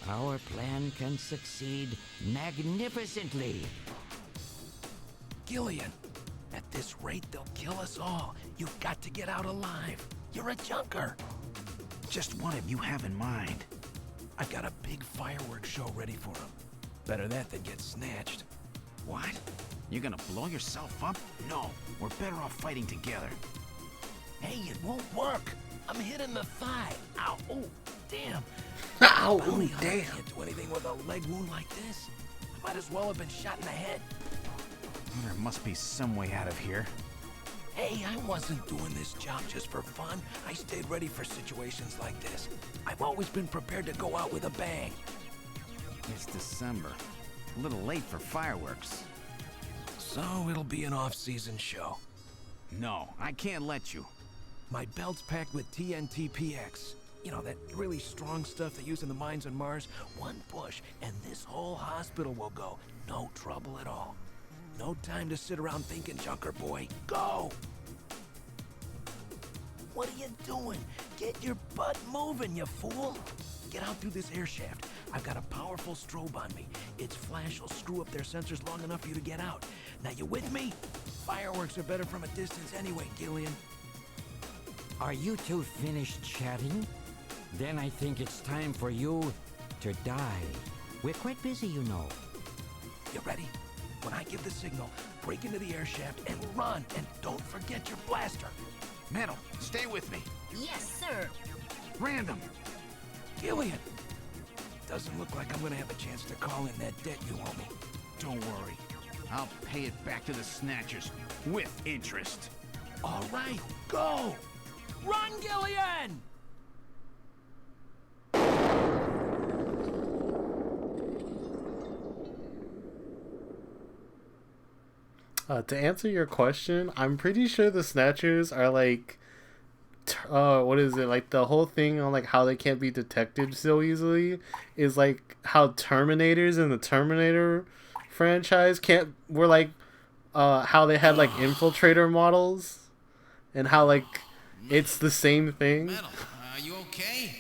our plan can succeed magnificently. Gillian, at this rate they'll kill us all. You've got to get out alive. You're a junker. Just what have you have in mind? I've got a big fireworks show ready for him. Better that than get snatched. What? You're gonna blow yourself up? No, we're better off fighting together. Hey, it won't work. I'm hit in the thigh. Ow, oh, damn. Ow, Bounty oh, hunter damn. can't do anything with a leg wound like this. I might as well have been shot in the head. There must be some way out of here. Hey, I wasn't doing this job just for fun. I stayed ready for situations like this. I've always been prepared to go out with a bang. It's December. A little late for fireworks. So it'll be an off-season show. No, I can't let you. My belt's packed with TNT PX. You know, that really strong stuff they use in the mines on Mars. One push, and this whole hospital will go. No trouble at all. No time to sit around thinking, Junker boy. Go! What are you doing? Get your butt moving, you fool! Get out through this air shaft. I've got a powerful strobe on me. Its flash will screw up their sensors long enough for you to get out. Now, you with me? Fireworks are better from a distance anyway, Gillian. Are you two finished chatting? Then I think it's time for you to die. We're quite busy, you know. You ready? When I give the signal, break into the air shaft and run, and don't forget your blaster. Metal, stay with me. Yes, sir. Random. Gillian, Doesn't look like I'm gonna have a chance to call in that debt you owe me. Don't worry. I'll pay it back to the Snatchers with interest. All right, go! Run, Gillian! To answer your question, I'm pretty sure the Snatchers are like, what is it? Like the whole thing on like how they can't be detected so easily is like how Terminators in the Terminator franchise were like, how they had like infiltrator models, and how like it's the same thing. Metal, are you okay?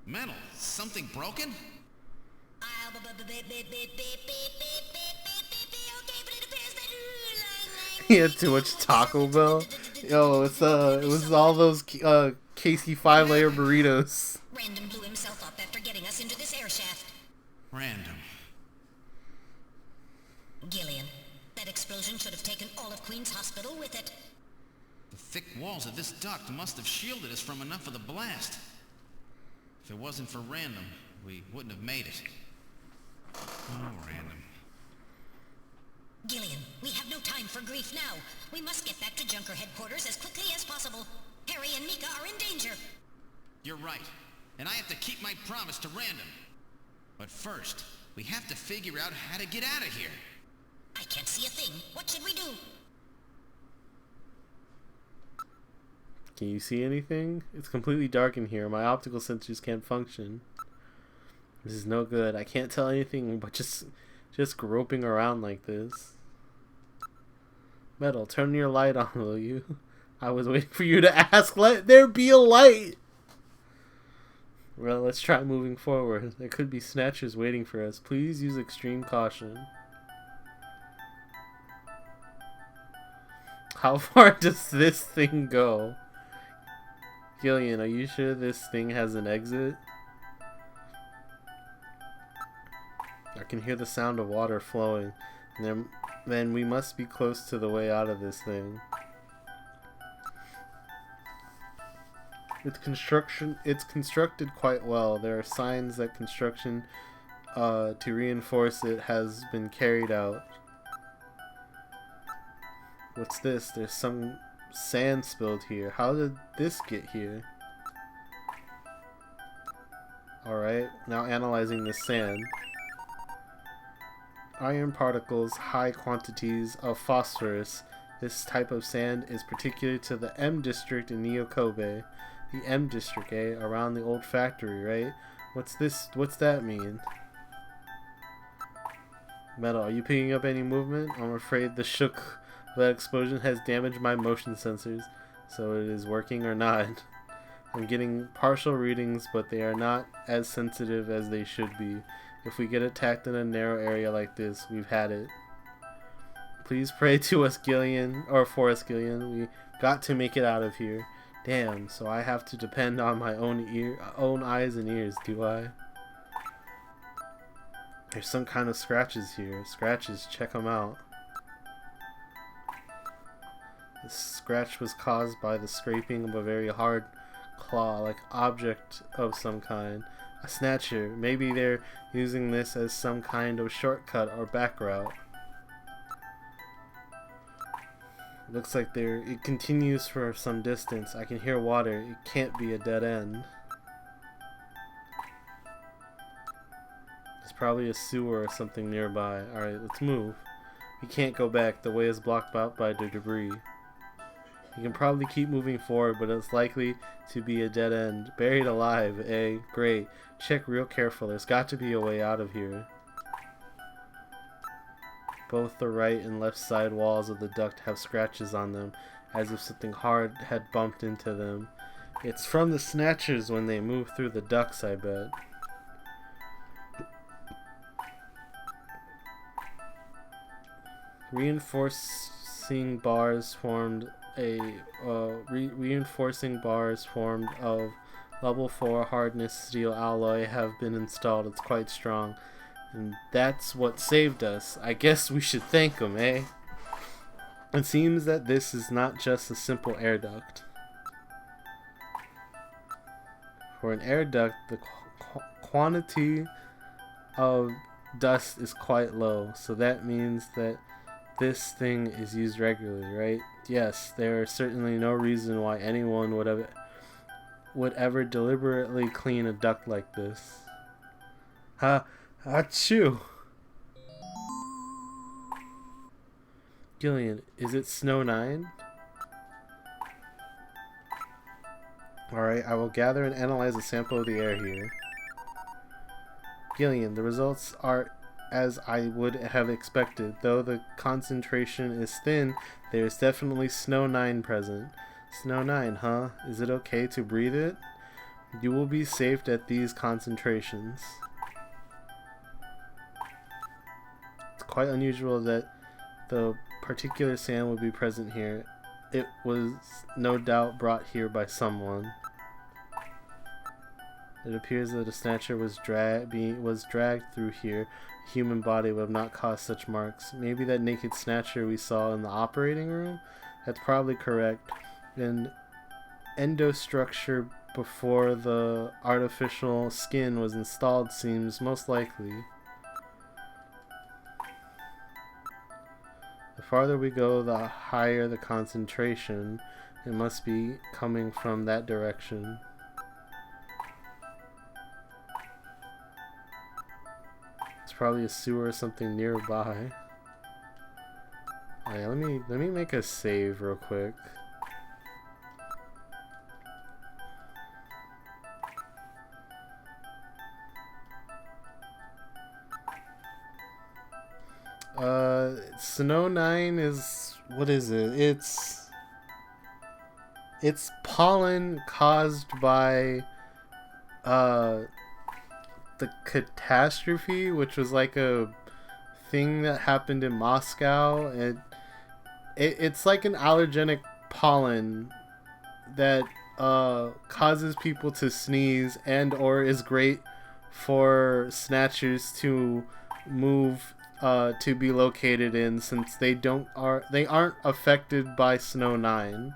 Metal, something broken? He had too much Taco Bell. Yo, it was all those KC 5-layer burritos. Random blew himself up after getting us into this air shaft. Random. Gillian, that explosion should have taken all of Queen's Hospital with it. The thick walls of this duct must have shielded us from enough of the blast. If it wasn't for Random, we wouldn't have made it. Oh, Random. Gillian, we have no time for grief now. We must get back to Junker headquarters as quickly as possible. Harry and Mika are in danger. You're right. And I have to keep my promise to Random. But first, we have to figure out how to get out of here. I can't see a thing. What should we do? Can you see anything? It's completely dark in here. My optical sensors can't function. This is no good. I can't tell anything but just groping around like this. Metal, turn your light on, will you? I was waiting for you to ask. Let there be a light! Well, let's try moving forward. There could be Snatchers waiting for us. Please use extreme caution. How far does this thing go? Gillian, are you sure this thing has an exit? I can hear the sound of water flowing. And then we must be close to the way out of this thing. It's constructed quite well. There are signs that construction to reinforce it has been carried out. What's this? There's some sand spilled here. How did this get here? Alright, now analyzing the sand. Iron particles, high quantities of phosphorus. This type of sand is particular to the M district in Neo Kobe. The M district, eh? Around the old factory, right? What's this? What's that mean? Metal, are you picking up any movement? I'm afraid the shook of that explosion has damaged my motion sensors, so it is working or not. I'm getting partial readings, but they are not as sensitive as they should be. If we get attacked in a narrow area like this, we've had it. Please pray to us, Gillian, or for us, Gillian. We got to make it out of here. Damn, so I have to depend on my own eyes and ears, do I? There's some kind of scratches here. Scratches, check them out. The scratch was caused by the scraping of a very hard claw-like object of some kind. A snatcher. Maybe they're using this as some kind of shortcut or back route. Looks like it continues for some distance. I can hear water. It can't be a dead end. There's probably a sewer or something nearby. Alright, let's move. We can't go back. The way is blocked out by the debris. You can probably keep moving forward, but it's likely to be a dead end. Buried alive, eh? Great. Check real careful. There's got to be a way out of here. Both the right and left side walls of the duct have scratches on them, as if something hard had bumped into them. It's from the Snatchers when they move through the ducts, I bet. Reinforcing bars formed of level 4 hardness steel alloy have been installed. It's quite strong. And that's what saved us. I guess we should thank him, eh? It seems that this is not just a simple air duct. For an air duct, the quantity of dust is quite low, so that means that this thing is used regularly, right? Yes, there is certainly no reason why anyone would ever deliberately clean a duct like this. Achoo! Gillian, is it Snow 9? Alright, I will gather and analyze a sample of the air here. Gillian, the results are as I would have expected. Though the concentration is thin, there is definitely Snow 9 present. Snow 9, huh? Is it okay to breathe it? You will be safe at these concentrations. It's quite unusual that the particular sand would be present here. It was no doubt brought here by someone. It appears that a Snatcher was dragged through here. A human body would have not caused such marks. Maybe that naked Snatcher we saw in the operating room? That's probably correct. An endostructure before the artificial skin was installed seems most likely. The farther we go, the higher the concentration. It must be coming from that direction. It's probably a sewer or something nearby. Alright, let me make a save real quick. Snow 9 is, what is it? It's pollen caused by the catastrophe, which was like a thing that happened in Moscow, and it's like an allergenic pollen that causes people to sneeze and or is great for Snatchers to move to be located in, since they aren't affected by Snow 9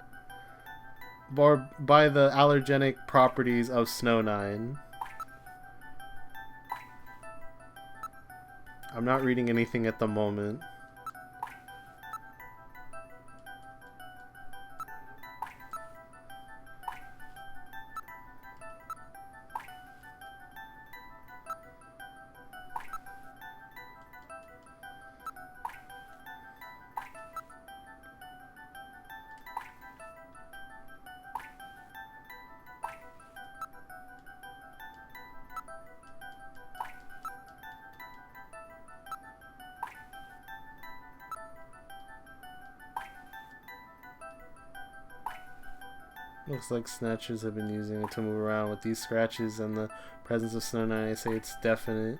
or by the allergenic properties of Snow 9. I'm not reading anything at the moment. Looks like Snatchers have been using it to move around. With these scratches and the presence of Snow 9, I say it's definite.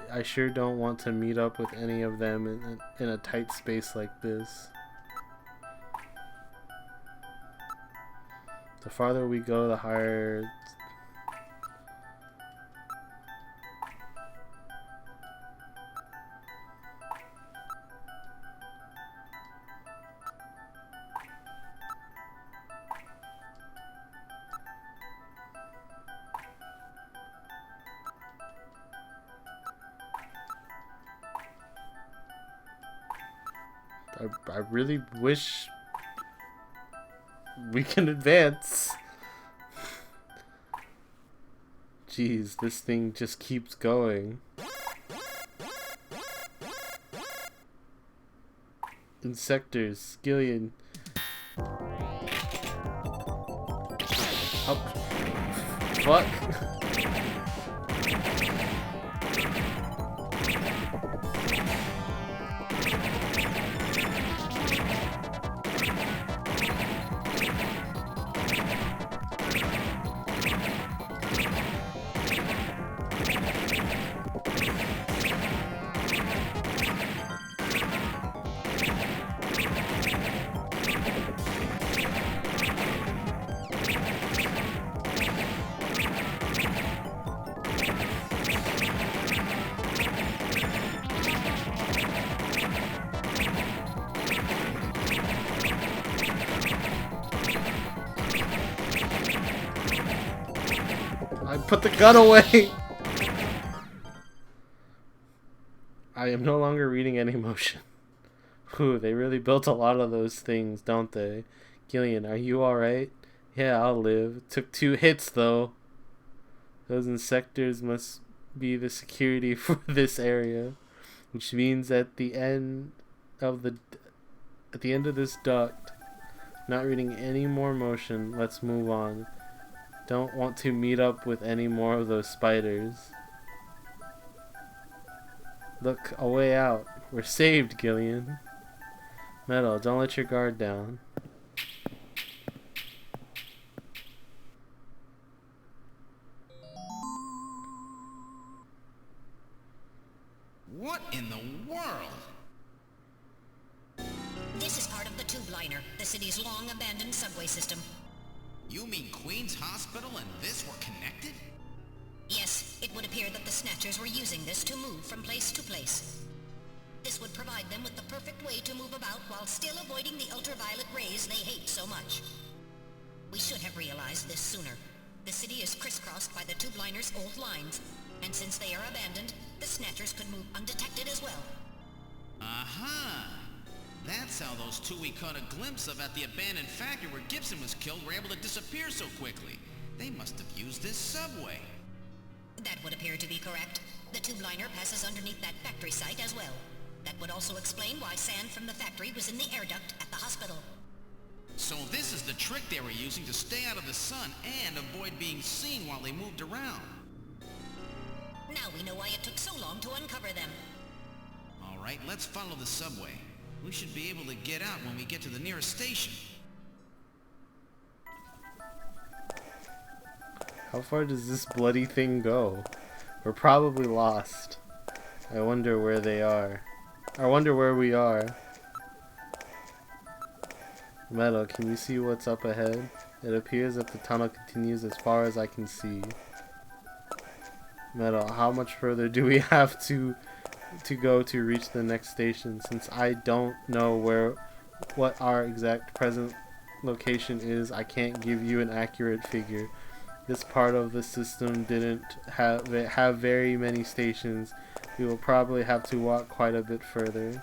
I sure don't want to meet up with any of them in a tight space like this. The farther we go, the higher... I really wish we can advance. Jeez, this thing just keeps going. Insectors, Gillian. Oh, fuck. Put the gun away! I am no longer reading any motion. Whew, they really built a lot of those things, don't they? Gillian, are you alright? Yeah, I'll live. Took 2 hits, though. Those insectors must be the security for this area. Which means at the end of this duct, not reading any more motion, let's move on. Don't want to meet up with any more of those spiders. Look, a way out. We're saved, Gillian. Metal, don't let your guard down. What in the world? This is part of the tube liner, the city's long-abandoned subway system. You mean Queen's Hospital and this were connected? Yes, it would appear that the Snatchers were using this to move from place to place. This would provide them with the perfect way to move about while still avoiding the ultraviolet rays they hate so much. We should have realized this sooner. The city is crisscrossed by the tube liner's old lines, and since they are abandoned, the Snatchers could move undetected as well. Aha! That's how those 2 we caught a glimpse of at the abandoned factory where Gibson was killed were able to disappear so quickly. They must have used this subway. That would appear to be correct. The tube liner passes underneath that factory site as well. That would also explain why sand from the factory was in the air duct at the hospital. So this is the trick they were using to stay out of the sun and avoid being seen while they moved around. Now we know why it took so long to uncover them. Alright, let's follow the subway. We should be able to get out when we get to the nearest station. How far does this bloody thing go? We're probably lost. I wonder where they are. I wonder where we are. Metal, can you see what's up ahead? It appears that the tunnel continues as far as I can see. Metal, how much further do we have to go to reach the next station? Since I don't know what our exact present location is, I can't give you an accurate figure. This part of the system didn't have very many stations. We will probably have to walk quite a bit further.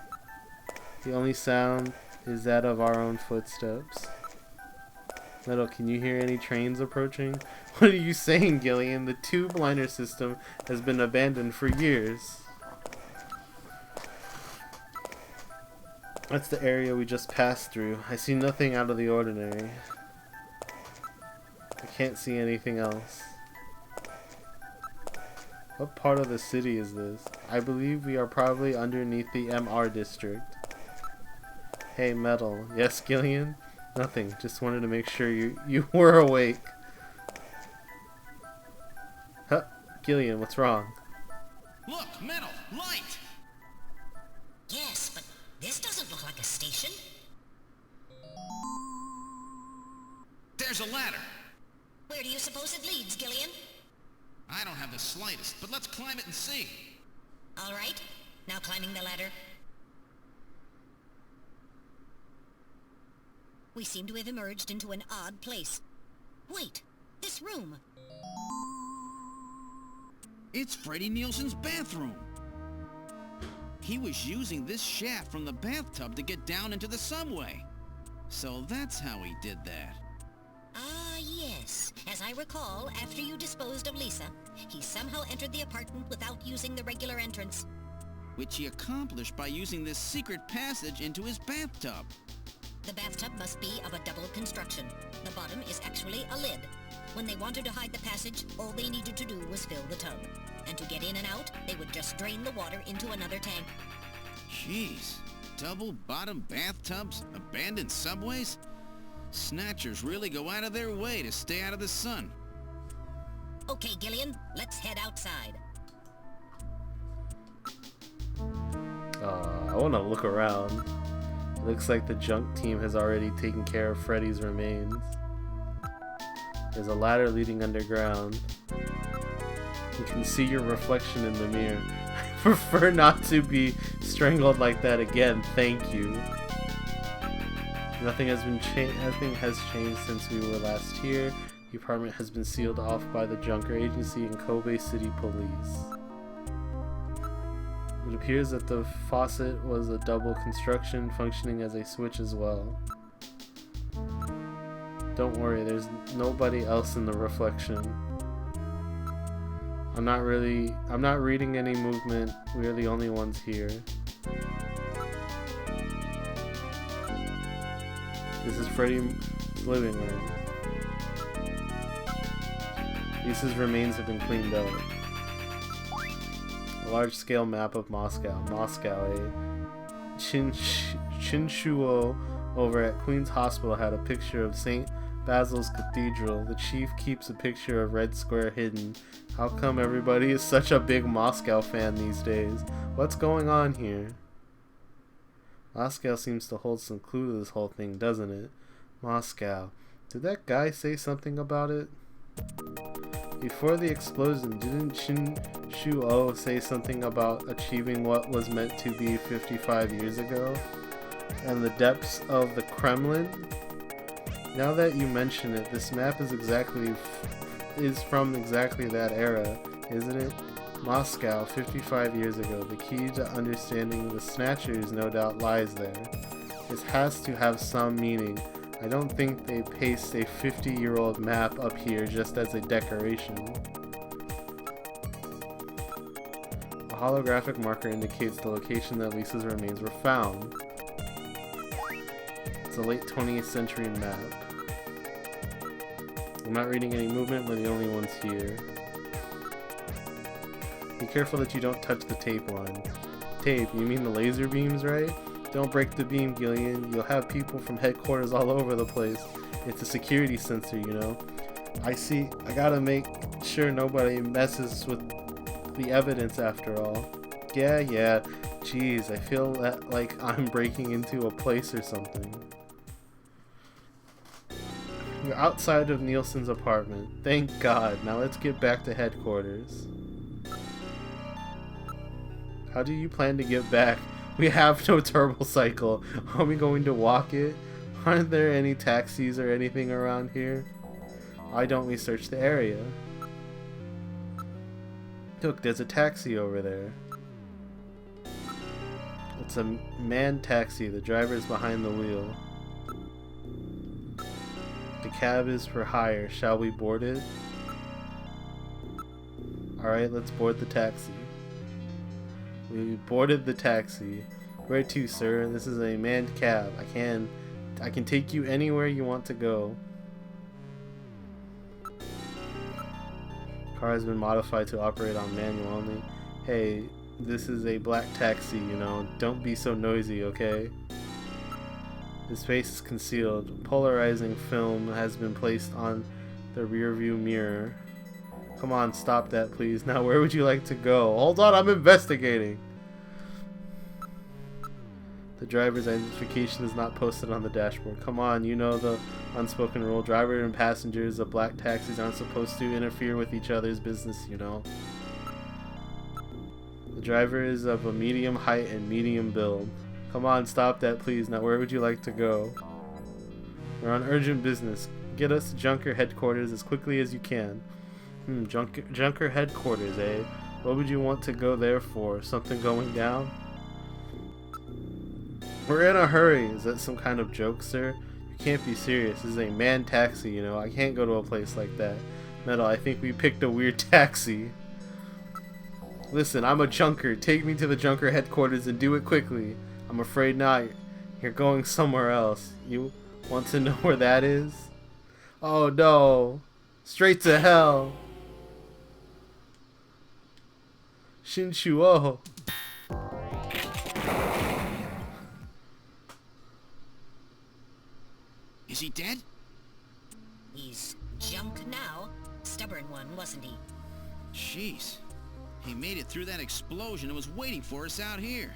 The only sound is that of our own footsteps. Metal, can you hear any trains approaching? What are you saying, Gillian? The tube liner system has been abandoned for years. That's the area we just passed through. I see nothing out of the ordinary. I can't see anything else. What part of the city is this? I believe we are probably underneath the MR district. Hey, Metal. Yes, Gillian? Nothing. Just wanted to make sure you were awake. Huh? Gillian, what's wrong? Look, Metal! Light! Yes, but this doesn't look like a station. There's a ladder! Where do you suppose it leads, Gillian? I don't have the slightest, but let's climb it and see. Alright, now climbing the ladder. We seem to have emerged into an odd place. Wait, this room. It's Freddie Nielsen's bathroom. He was using this shaft from the bathtub to get down into the subway. So that's how he did that. Ah, yes. As I recall, after you disposed of Lisa, he somehow entered the apartment without using the regular entrance. Which he accomplished by using this secret passage into his bathtub. The bathtub must be of a double construction. The bottom is actually a lid. When they wanted to hide the passage, all they needed to do was fill the tub. And to get in and out, they would just drain the water into another tank. Jeez. Double bottom bathtubs? Abandoned subways? Snatchers really go out of their way to stay out of the sun. Okay, Gillian, let's head outside. I want to look around. It looks like the junk team has already taken care of Freddy's remains. There's a ladder leading underground. You can see your reflection in the mirror. I prefer not to be strangled like that again, thank you. Nothing has changed since we were last here. The apartment has been sealed off by the Junker Agency and Kobe City Police. It appears that the faucet was a double construction, functioning as a switch as well. Don't worry, there's nobody else in the reflection. I'm not reading any movement. We are the only ones here. This is Freddy's living room. Lisa's remains have been cleaned up. A large-scale map of Moscow. A Chinshuo over at Queen's Hospital had a picture of St. Basil's Cathedral. The chief keeps a picture of Red Square hidden. How come everybody is such a big Moscow fan these days? What's going on here? Moscow seems to hold some clue to this whole thing, doesn't it? Moscow. Did that guy say something about it? Before the explosion, didn't Shu-O say something about achieving what was meant to be 55 years ago? And the depths of the Kremlin? Now that you mention it, this map is from exactly that era, isn't it? Moscow, 55 years ago. The key to understanding the Snatchers no doubt lies there. This has to have some meaning. I don't think they paste a 50-year-old map up here just as a decoration. A holographic marker indicates the location that Lisa's remains were found. It's a late 20th century map. I'm not reading any movement, we're the only ones here. Be careful that you don't touch the tape line. Tape, you mean the laser beams, right? Don't break the beam, Gillian. You'll have people from headquarters all over the place. It's a security sensor, you know. I gotta make sure nobody messes with the evidence after all. Yeah. Jeez, I feel like I'm breaking into a place or something. We're outside of Nielsen's apartment. Thank God. Now let's get back to headquarters. How do you plan to get back? We have no turbo cycle. Are we going to walk it? Aren't there any taxis or anything around here? Why don't we search the area? Look, there's a taxi over there. It's a manned taxi. The driver is behind the wheel. The cab is for hire. Shall we board it? Alright, let's board the taxi. We boarded the taxi. Where to, sir? This is a manned cab. I can take you anywhere you want to go. Car has been modified to operate on manual only. Hey, this is a black taxi, you know. Don't be so noisy, okay? His face is concealed. Polarizing film has been placed on the rear view mirror. Come on, stop that, please. Now, where would you like to go? Hold on, I'm investigating. The driver's identification is not posted on the dashboard. Come on, you know the unspoken rule. Driver and passengers of black taxis aren't supposed to interfere with each other's business, you know. The driver is of a medium height and medium build. Come on, stop that, please. Now, where would you like to go? We're on urgent business. Get us to Junker headquarters as quickly as you can. Junker headquarters, eh? What would you want to go there for? Something going down? We're in a hurry. Is that some kind of joke, sir? You can't be serious. This is a manned taxi, you know. I can't go to a place like that. Metal, I think we picked a weird taxi. Listen, I'm a junker. Take me to the Junker headquarters and do it quickly. I'm afraid not. You're going somewhere else. You want to know where that is? Oh no. Straight to hell. Shin-Shu-O. Is he dead? He's junk now. Stubborn one, wasn't he? Jeez. He made it through that explosion and was waiting for us out here.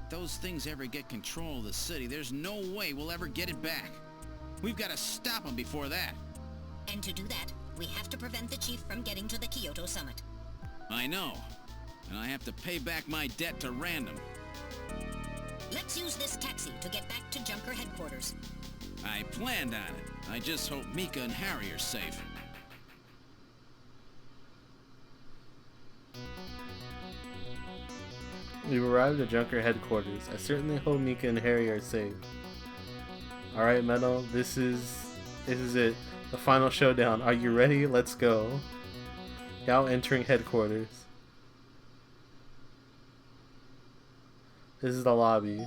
If those things ever get control of the city, there's no way we'll ever get it back. We've got to stop them before that. And to do that, we have to prevent the chief from getting to the Kyoto summit. I know. And I have to pay back my debt to Random. Let's use this taxi to get back to Junker headquarters. I planned on it. I just hope Mika and Harry are safe. We've arrived at Junker headquarters. I certainly hope Mika and Harry are safe. Alright, Metal, this is it. The final showdown. Are you ready? Let's go. Now entering headquarters. This is the lobby.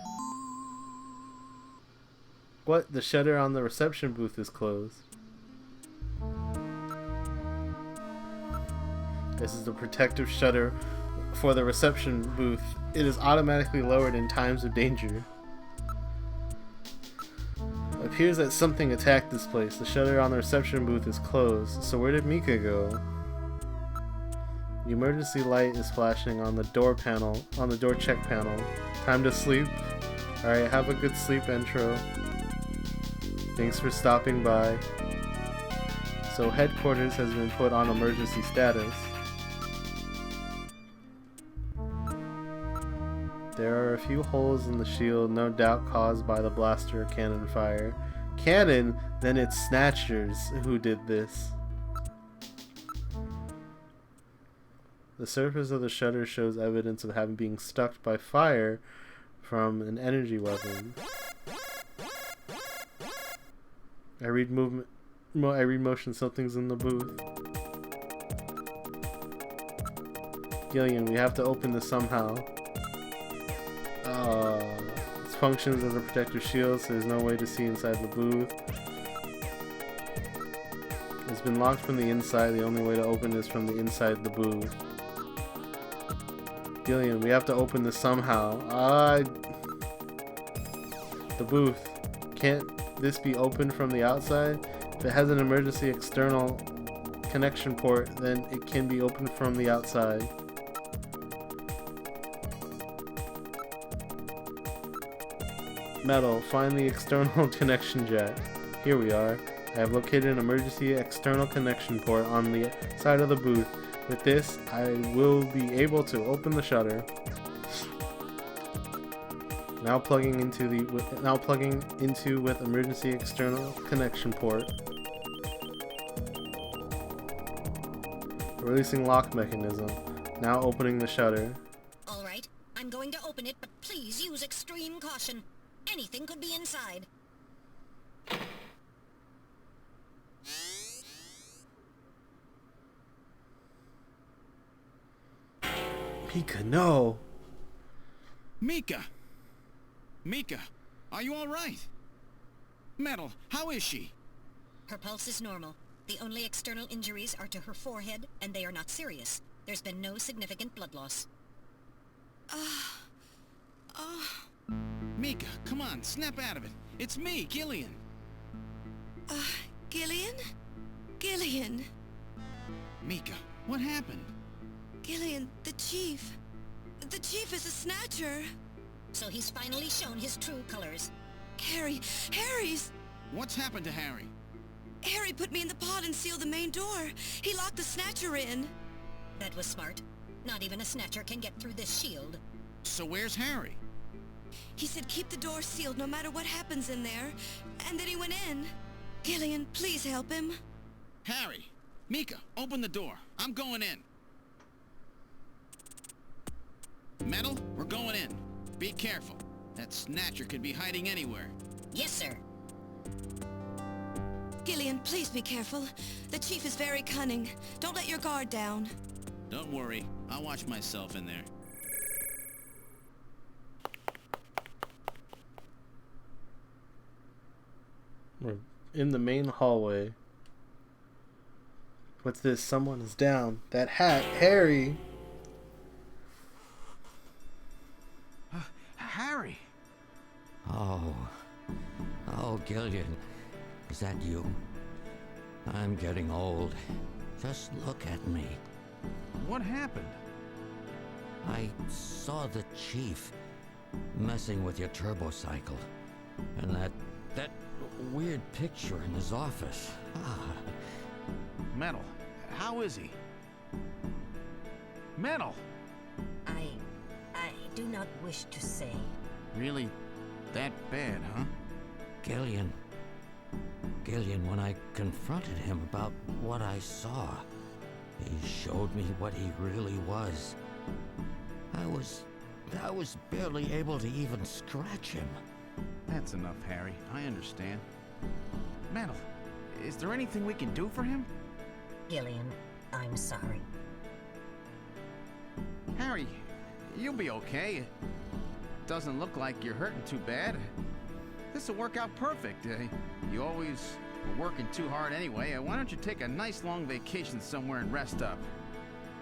What? The shutter on the reception booth is closed. This is the protective shutter for the reception booth. It is automatically lowered in times of danger. It appears that something attacked this place. The shutter on the reception booth is closed. So where did Mika go? The emergency light is flashing on the door panel, on the door check panel. Time to sleep. Alright, have a good sleep intro. Thanks for stopping by. So headquarters has been put on emergency status. There are a few holes in the shield, no doubt caused by the blaster or cannon fire. Cannon? Then it's Snatchers who did this. The surface of the shutter shows evidence of having been struck by fire from an energy weapon. I read motion, something's in the booth. Gillian, we have to open this somehow. It functions as a protective shield, so there's no way to see inside the booth. It's been locked from the inside. The only way to open it is from the inside the booth. Gillian, we have to open this somehow. The booth. Can't this be opened from the outside? If it has an emergency external connection port, then it can be opened from the outside. Metal, find the external connection jack. Here we are. I have located an emergency external connection port on the side of the booth. With this, I will be able to open the shutter. Now plugging into with emergency external connection port. Releasing lock mechanism. Now opening the shutter. All right, I'm going to open it, but please use extreme caution. Anything could be inside. Mika, no! Mika! Mika, are you alright? Metal, how is she? Her pulse is normal. The only external injuries are to her forehead, and they are not serious. There's been no significant blood loss. Mika, come on, snap out of it. It's me, Gillian. Gillian? Gillian. Mika, what happened? Gillian, the chief. The chief is a Snatcher. So he's finally shown his true colors. Harry's... What's happened to Harry? Harry put me in the pod and sealed the main door. He locked the Snatcher in. That was smart. Not even a Snatcher can get through this shield. So where's Harry? He said keep the door sealed no matter what happens in there. And then he went in. Gillian, please help him. Harry! Mika, open the door. I'm going in. Metal, we're going in. Be careful. That Snatcher could be hiding anywhere. Yes, sir. Gillian, please be careful. The chief is very cunning. Don't let your guard down. Don't worry. I'll watch myself in there. We're in the main hallway. What's this? Someone is down. That hat, Harry! Harry! Oh, Gillian. Is that you? I'm getting old. Just look at me. What happened? I saw the chief messing with your turbocycle. And that weird picture in his office. Metal, how is he? Metal! I do not wish to say. Really that bad, huh? Gillian, Gillian, when I confronted him about what I saw, he showed me what he really was. I was barely able to even scratch him. That's enough, Harry. I understand. Metal, is there anything we can do for him? Gillian, I'm sorry. Harry, you'll be okay. It doesn't look like you're hurting too bad. This'll work out perfect. You always were working too hard anyway. Why don't you take a nice long vacation somewhere and rest up?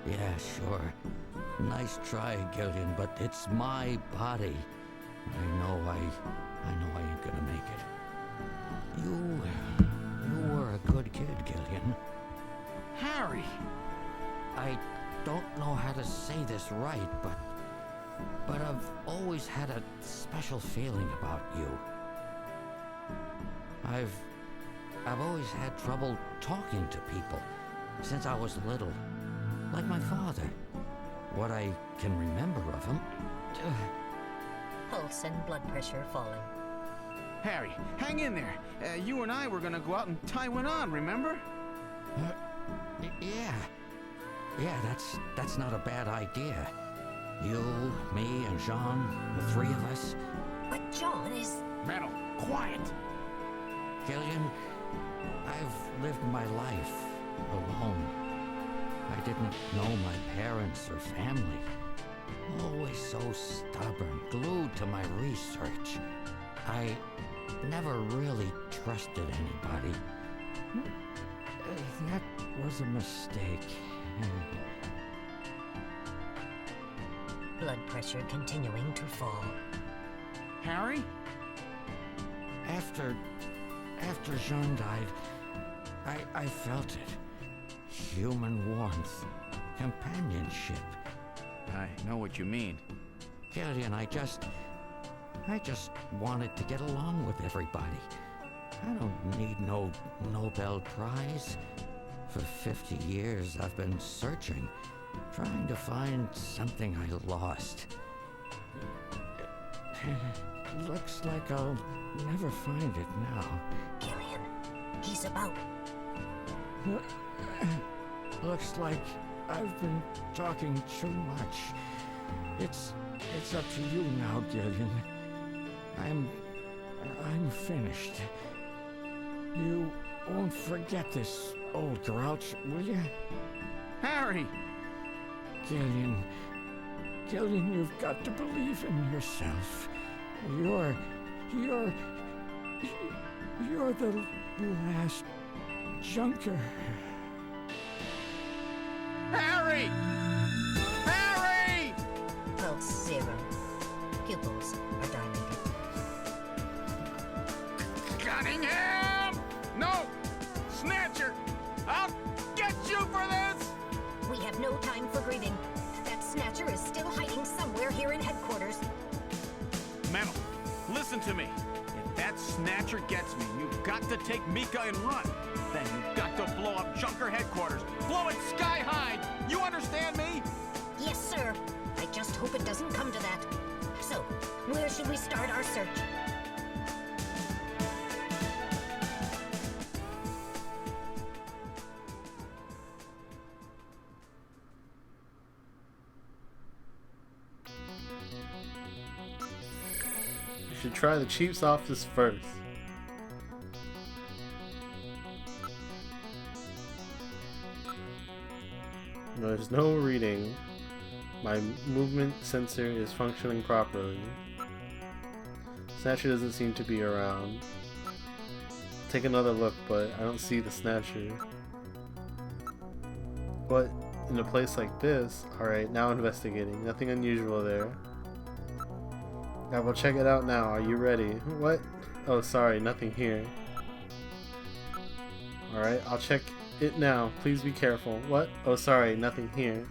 Yeah, sure. Nice try, Gillian, but it's my body. I know I ain't gonna make it. You were a good kid, Gillian. Harry! I don't know how to say this right, but I've always had a special feeling about you. I've always had trouble talking to people since I was little, like my father. What I can remember of him. Pulse and blood pressure falling. Harry, hang in there. You and I were gonna go out and tie one on, remember? Yeah, that's not a bad idea. You, me, and Jean, the three of us. But John is... Metal, quiet! Gillian, I've lived my life alone. I didn't know my parents or family. Always so stubborn, glued to my research. I never really trusted anybody. That was a mistake. Blood pressure continuing to fall. Harry? After Jean died, I felt it. Human warmth, companionship. I know what you mean. Gillian, I just wanted to get along with everybody. I don't need no Nobel Prize. For 50 years, I've been searching, trying to find something I lost. Looks like I'll never find it now. Gillian, he's about... Looks like I've been talking too much. It's up to you now, Gillian. I'm finished. You won't forget this, old grouch, will you? Harry! Gillian, you've got to believe in yourself. You're the last junker. Harry! Harry! Pulse 0. Pupils are dilated. Cunningham! No! Snatcher! I'll get you for this! We have no time for grieving. That Snatcher is still hiding somewhere here in headquarters. Metal, listen to me. If that Snatcher gets me, you've got to take Mika and run. Then you've got to blow up Junker headquarters. Blow it sky high! You understand me? Yes, sir. I just hope it doesn't come to that. So, where should we start our search? You should try the chief's office first. There's no reading. My movement sensor is functioning properly. Snatcher doesn't seem to be around. Take another look, but I don't see the Snatcher. But in a place like this, alright, now investigating. Nothing unusual there. Yeah, we'll check it out now. Are you ready? What? Oh, sorry, nothing here. Alright, I'll check it now. Please be careful. What? Oh, sorry, nothing here.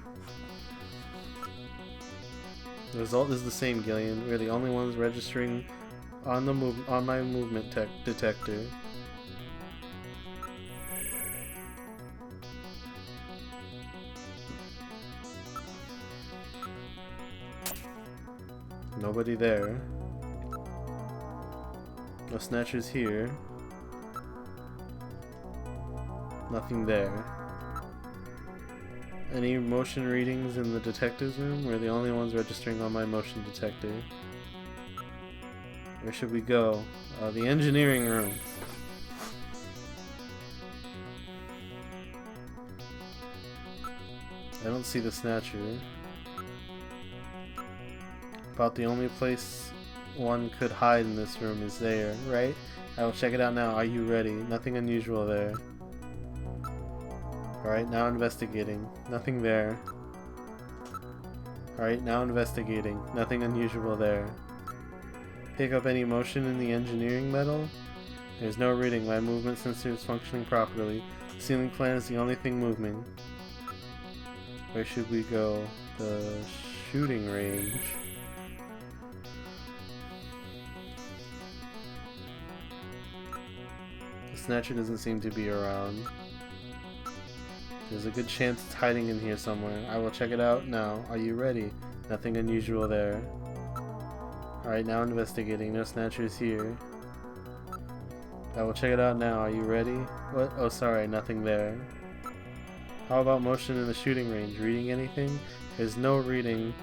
The result is the same, Gillian. We're the only ones registering on the on my movement detector. Nobody there. No Snatchers here. Nothing there. Any motion readings in the detective's room? We're the only ones registering on my motion detector. Where should we go? The engineering room. I don't see the Snatcher. About the only place one could hide in this room is there, right? I will check it out now. Are you ready? Nothing unusual there. Alright, now investigating. Nothing there. Alright, now investigating. Nothing unusual there. Pick up any motion in the engineering metal? There's no reading. My movement sensor is functioning properly. The ceiling fan is the only thing moving. Where should we go? The shooting range. The Snatcher doesn't seem to be around. There's a good chance it's hiding in here somewhere. I will check it out now. Are you ready? Nothing unusual there. Alright, now investigating. No Snatchers here. I will check it out now. Are you ready? What? Oh, sorry. Nothing there. How about motion in the shooting range? Reading anything? There's no reading.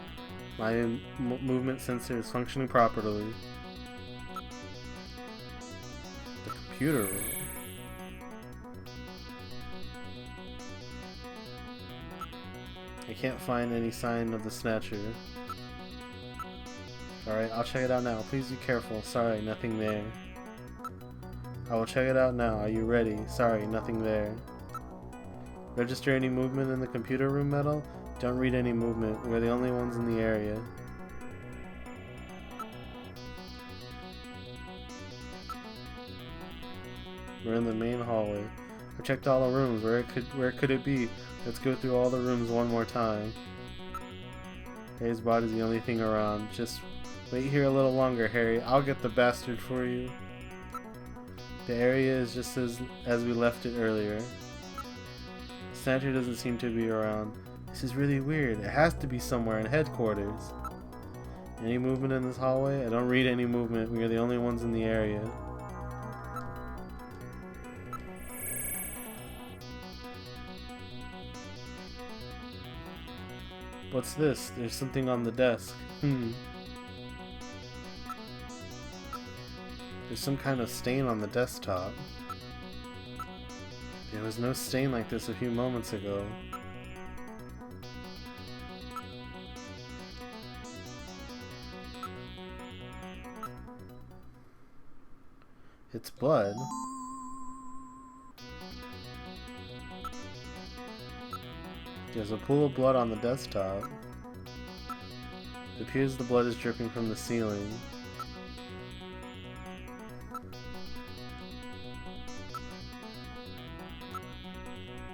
My movement sensor is functioning properly. The computer room. I can't find any sign of the Snatcher. Alright, I'll check it out now. Please be careful. Sorry, nothing there. I will check it out now. Are you ready? Sorry, nothing there. Register any movement in the computer room metal? Don't read any movement. We're the only ones in the area. We're in the main hallway. I checked all the rooms. Where could it be? Let's go through all the rooms one more time. Harry's body's the only thing around. Just wait here a little longer, Harry. I'll get the bastard for you. The area is just as we left it earlier. Snatcher doesn't seem to be around. This is really weird. It has to be somewhere in headquarters. Any movement in this hallway? I don't read any movement. We are the only ones in the area. What's this? There's something on the desk. There's some kind of stain on the desktop. There was no stain like this a few moments ago. It's blood. There's a pool of blood on the desktop. It appears the blood is dripping from the ceiling.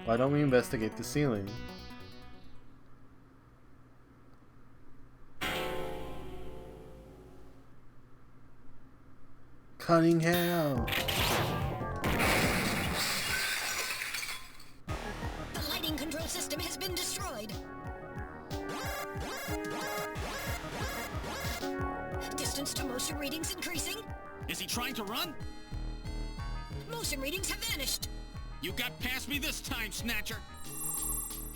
Why don't we investigate the ceiling? Cunningham! The lighting control system has been destroyed. Distance to motion readings increasing. Is he trying to run? Motion readings have vanished. You got past me this time, Snatcher!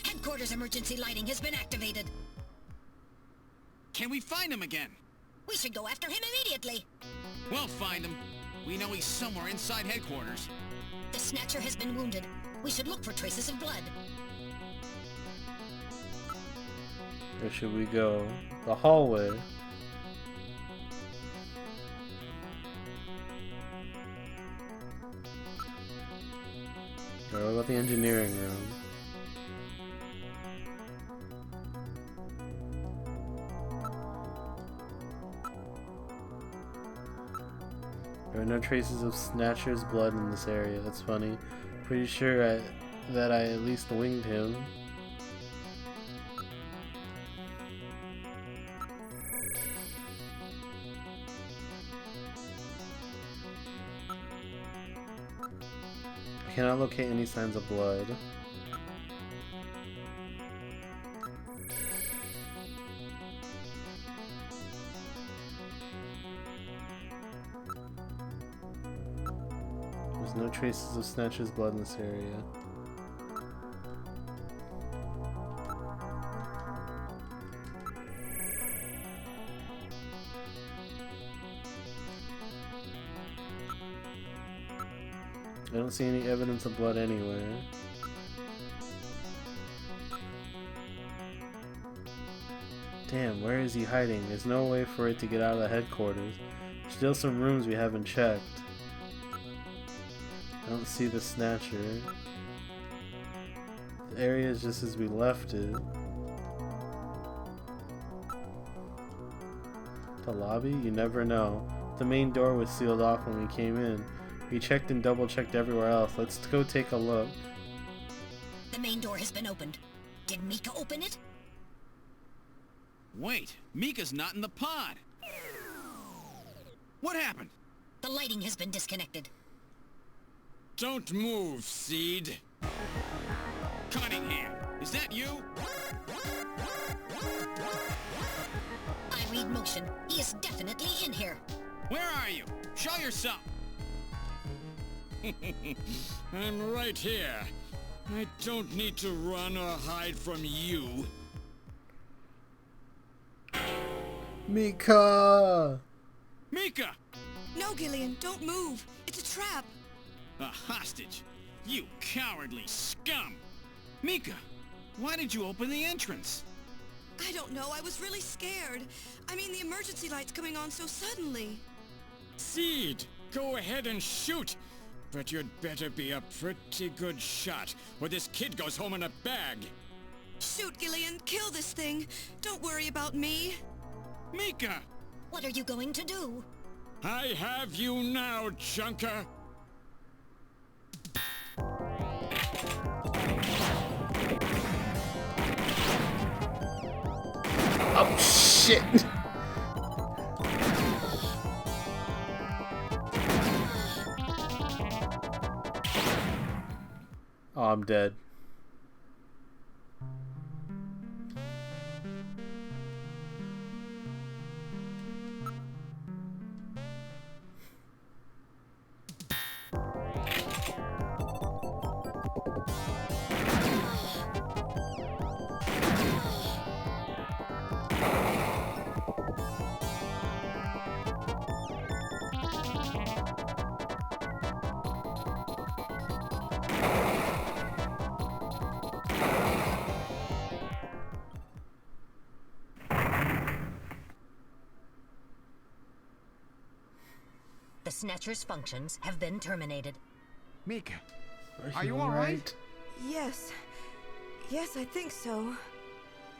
Headquarters emergency lighting has been activated. Can we find him again? We should go after him immediately. We'll find him. We know he's somewhere inside headquarters. The Snatcher has been wounded. We should look for traces of blood. Where should we go? The hallway. What about the engineering room? There are no traces of Snatcher's blood in this area. That's funny. Pretty sure that I at least winged him. I cannot locate any signs of blood. There's no traces of Snatcher's blood in this area. I don't see any evidence of blood anywhere. Damn, where is he hiding? There's no way for it to get out of the headquarters. Still some rooms we haven't checked. I don't see the Snatcher. The area is just as we left it. The lobby? You never know. The main door was sealed off when we came in. We checked and double-checked everywhere else. Let's go take a look. The main door has been opened. Did Mika open it? Wait, Mika's not in the pod. What happened? The lighting has been disconnected. Don't move, Seed. Cunningham, is that you? I read motion. He is definitely in here. Where are you? Show yourself. I'm right here. I don't need to run or hide from you. Mika! Mika! No, Gillian, don't move. It's a trap. A hostage? You cowardly scum! Mika, why did you open the entrance? I don't know. I was really scared. I mean, the emergency light's coming on so suddenly. Seed, go ahead and shoot. But you'd better be a pretty good shot, or this kid goes home in a bag. Shoot, Gillian. Kill this thing. Don't worry about me. Mika! What are you going to do? I have you now, Junker! Oh, shit! Oh, I'm dead. The Snatcher's functions have been terminated. Mika, are you all right? Yes. Yes, I think so.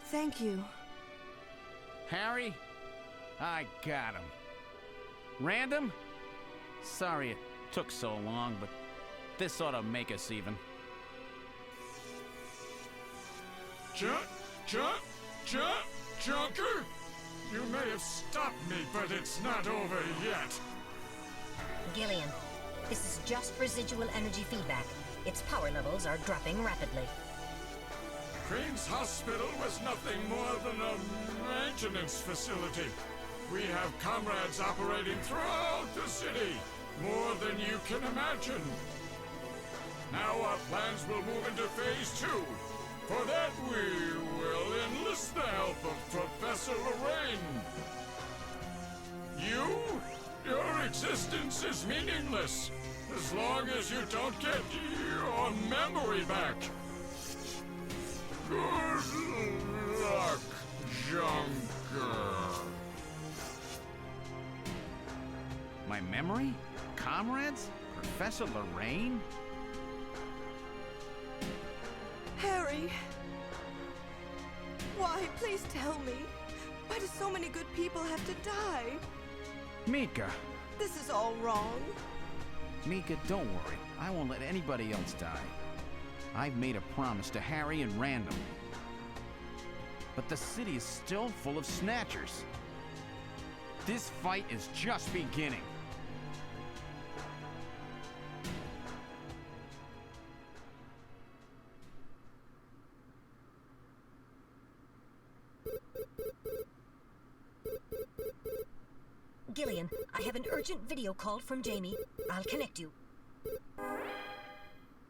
Thank you. Harry? I got him. Random? Sorry it took so long, but this ought to make us even. Junker? You may have stopped me, but it's not over yet. Gillian, this is just residual energy feedback. Its power levels are dropping rapidly. Crane's hospital was nothing more than a maintenance facility. We have comrades operating throughout the city, more than you can imagine. Now our plans will move into Phase 2. For that, we will enlist the help of Professor Lorraine. Your existence is meaningless, as long as you don't get your memory back. Good luck, Junker. My memory? Comrades? Professor Lorraine? Harry. Why? Please tell me. Why do so many good people have to die? Mika. This is all wrong. Mika, don't worry. I won't let anybody else die. I've made a promise to Harry and Random. But the city is still full of Snatchers. This fight is just beginning. Gillian, I have an urgent video call from Jamie. I'll connect you.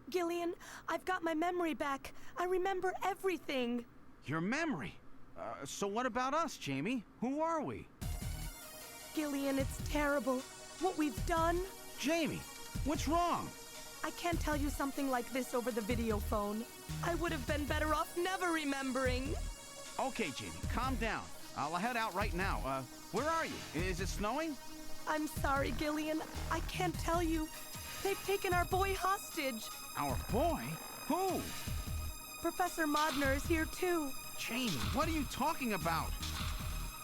Gillian, I've got my memory back. I remember everything. Your memory? So what about us, Jamie? Who are we? Gillian, it's terrible. What we've done. Jamie, what's wrong? I can't tell you something like this over the video phone. I would have been better off never remembering. Okay, Jamie, calm down. I'll head out right now. Where are you? Is it snowing? I'm sorry, Gillian. I can't tell you. They've taken our boy hostage. Our boy? Who? Professor Modner is here too. Jamie, what are you talking about?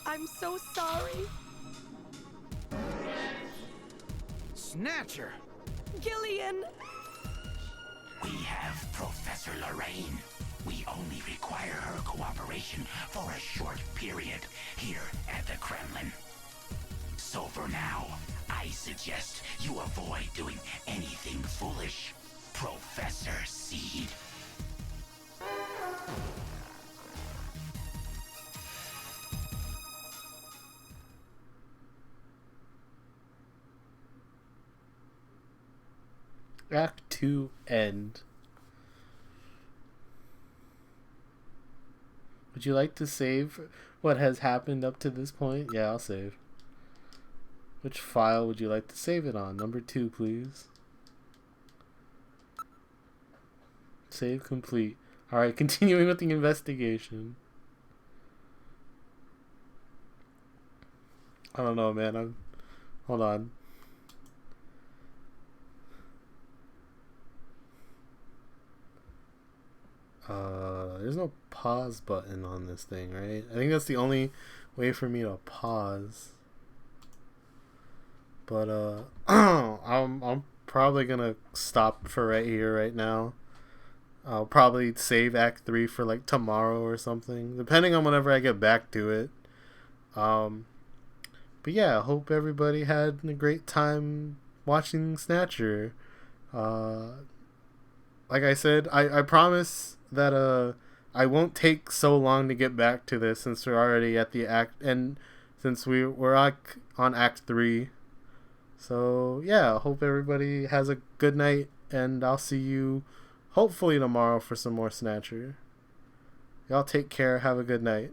I'm so sorry. Snatcher! Gillian! We have Professor Lorraine. We only require her cooperation for a short period here at the Kremlin. So for now, I suggest you avoid doing anything foolish, Professor Seed. Act 2 end. Would you like to save what has happened up to this point? Yeah, I'll save. Which file would you like to save it on? Number 2, please. Save complete. Alright, continuing with the investigation. I don't know, man. Hold on. There's no pause button on this thing, right? I think that's the only way for me to pause. But I'm probably gonna stop for right here right now. I'll probably save Act 3 for like tomorrow or something, depending on whenever I get back to it. But yeah, I hope everybody had a great time watching Snatcher. Like I said, I promise that I won't take so long to get back to this, since we're already at the act, and since we're on Act 3. So yeah, I hope everybody has a good night, and I'll see you hopefully tomorrow for some more Snatcher. Y'all take care, have a good night.